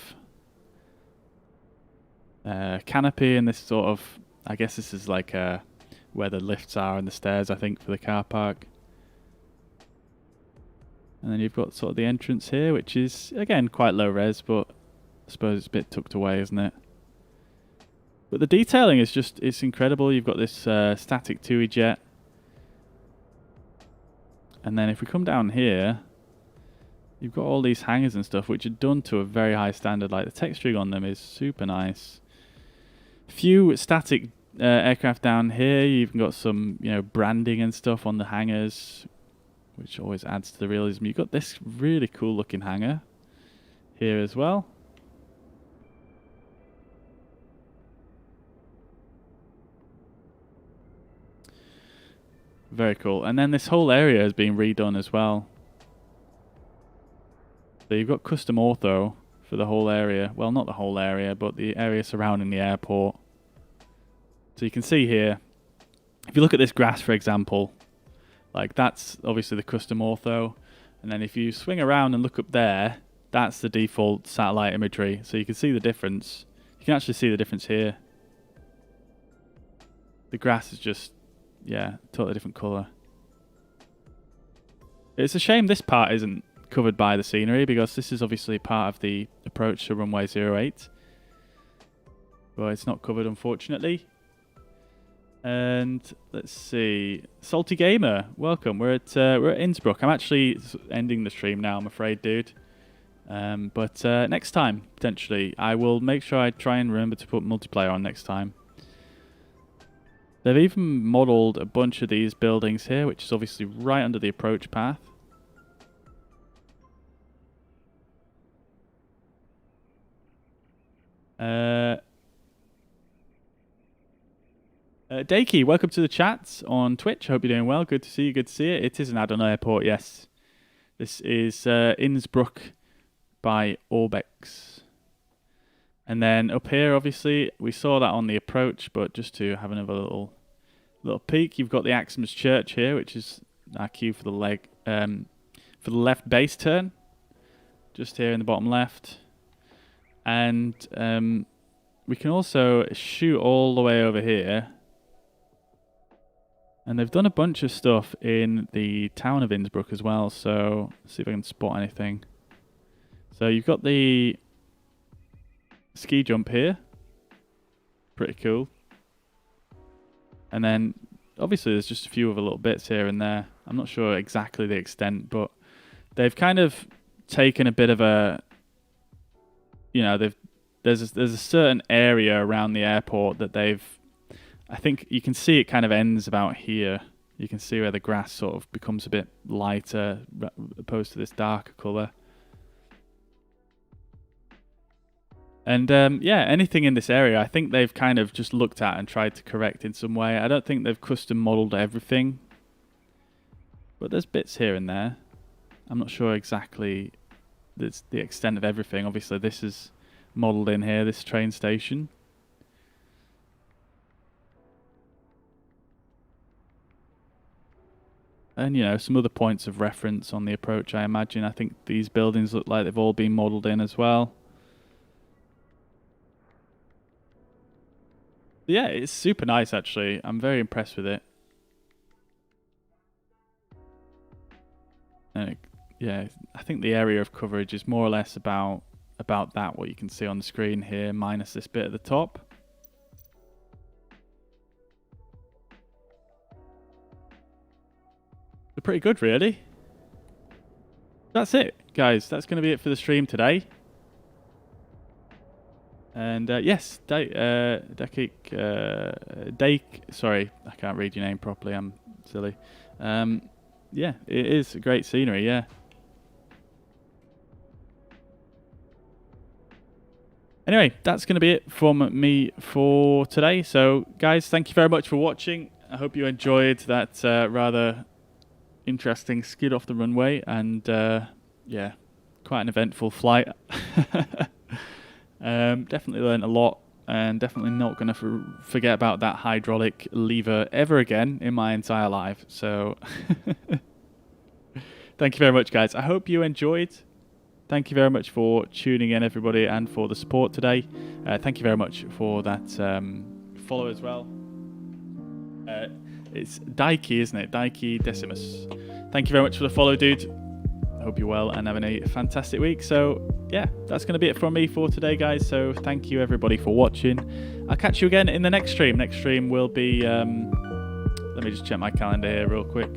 canopy, and this sort of, I guess this is like where the lifts are and the stairs, I think, for the car park. And then you've got sort of the entrance here, which is, again, quite low res, but I suppose it's a bit tucked away, isn't it? But the detailing is just, it's incredible. You've got this static TUI jet. And then if we come down here, you've got all these hangars and stuff, which are done to a very high standard. Like, the texturing on them is super nice. Few static aircraft down here. You've got some, you know, branding and stuff on the hangars, which always adds to the realism. You've got this really cool looking hangar here as well. Very cool. And then this whole area has been redone as well. So you've got custom ortho for the whole area. Well, not the whole area, but the area surrounding the airport. So you can see here, if you look at this grass, for example, like that's obviously the custom ortho. And then if you swing around and look up there, that's the default satellite imagery. So you can see the difference. You can actually see the difference here. The grass is just, yeah, totally different colour. It's a shame this part isn't covered by the scenery, because this is obviously part of the approach to runway 08. But it's not covered, unfortunately. And let's see, Salty Gamer, welcome. We're at Innsbruck. I'm actually ending the stream now, I'm afraid, dude. But next time, potentially, I will make sure I try and remember to put multiplayer on next time. They've even modelled a bunch of these buildings here, which is obviously right under the approach path. Dakey, welcome to the chat on Twitch. Hope you're doing well. Good to see you. Good to see it. It is an add-on airport, yes. This is Innsbruck by Orbx. And then up here, obviously, we saw that on the approach, but just to have another little peek, you've got the Axems Church here, which is our cue for the left base turn, just here in the bottom left. And we can also shoot all the way over here. And they've done a bunch of stuff in the town of Innsbruck as well, so let's see if I can spot anything. So you've got the ski jump here. Pretty cool. And then, obviously, there's just a few other little bits here and there. I'm not sure exactly the extent, but they've kind of taken a bit of a... You know, there's a certain area around the airport that they've... I think you can see it kind of ends about here. You can see where the grass sort of becomes a bit lighter opposed to this darker colour. And yeah, anything in this area, I think they've kind of just looked at and tried to correct in some way. I don't think they've custom modelled everything. But there's bits here and there. I'm not sure exactly the extent of everything. Obviously, this is modelled in here, this train station. And, you know, some other points of reference on the approach, I imagine. I think these buildings look like they've all been modelled in as well. Yeah, it's super nice, actually. I'm very impressed with it. And yeah, I think the area of coverage is more or less about that, what you can see on the screen here, minus this bit at the top. They're pretty good, really. That's it, guys. That's going to be it for the stream today. And yes, sorry, I can't read your name properly, I'm silly. Yeah, it is a great scenery, yeah. Anyway, that's going to be it from me for today. So, guys, thank you very much for watching. I hope you enjoyed that rather interesting skid off the runway. And, yeah, quite an eventful flight. Definitely learned a lot. And definitely not going to forget about that hydraulic lever ever again in my entire life. So, thank you very much, guys. I hope you enjoyed. Thank you very much for tuning in, everybody, and for the support today. Thank you very much for that follow as well. It's Daiki, isn't it? Daiki Decimus. Thank you very much for the follow, dude. I hope you're well and having a fantastic week. So, yeah, that's going to be it from me for today, guys. So, thank you, everybody, for watching. I'll catch you again in the next stream. Next stream will be... let me just check my calendar here real quick.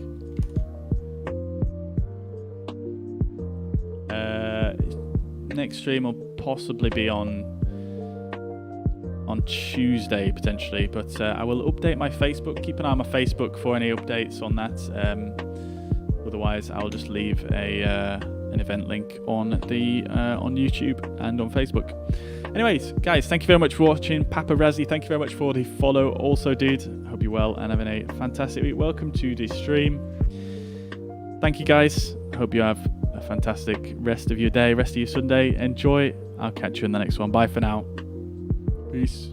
Next stream will possibly be on Tuesday potentially, but I will update my Facebook. Keep an eye on my Facebook for any updates on that. Otherwise, I'll just leave an event link on the on YouTube and on Facebook. Anyways, guys, thank you very much for watching. Papa Razzie, thank you very much for the follow. Also, dude, I hope you're well and having a fantastic week. Welcome to the stream. Thank you, guys. I hope you have a fantastic rest of your day, rest of your Sunday. Enjoy. I'll catch you in the next one. Bye for now. Peace.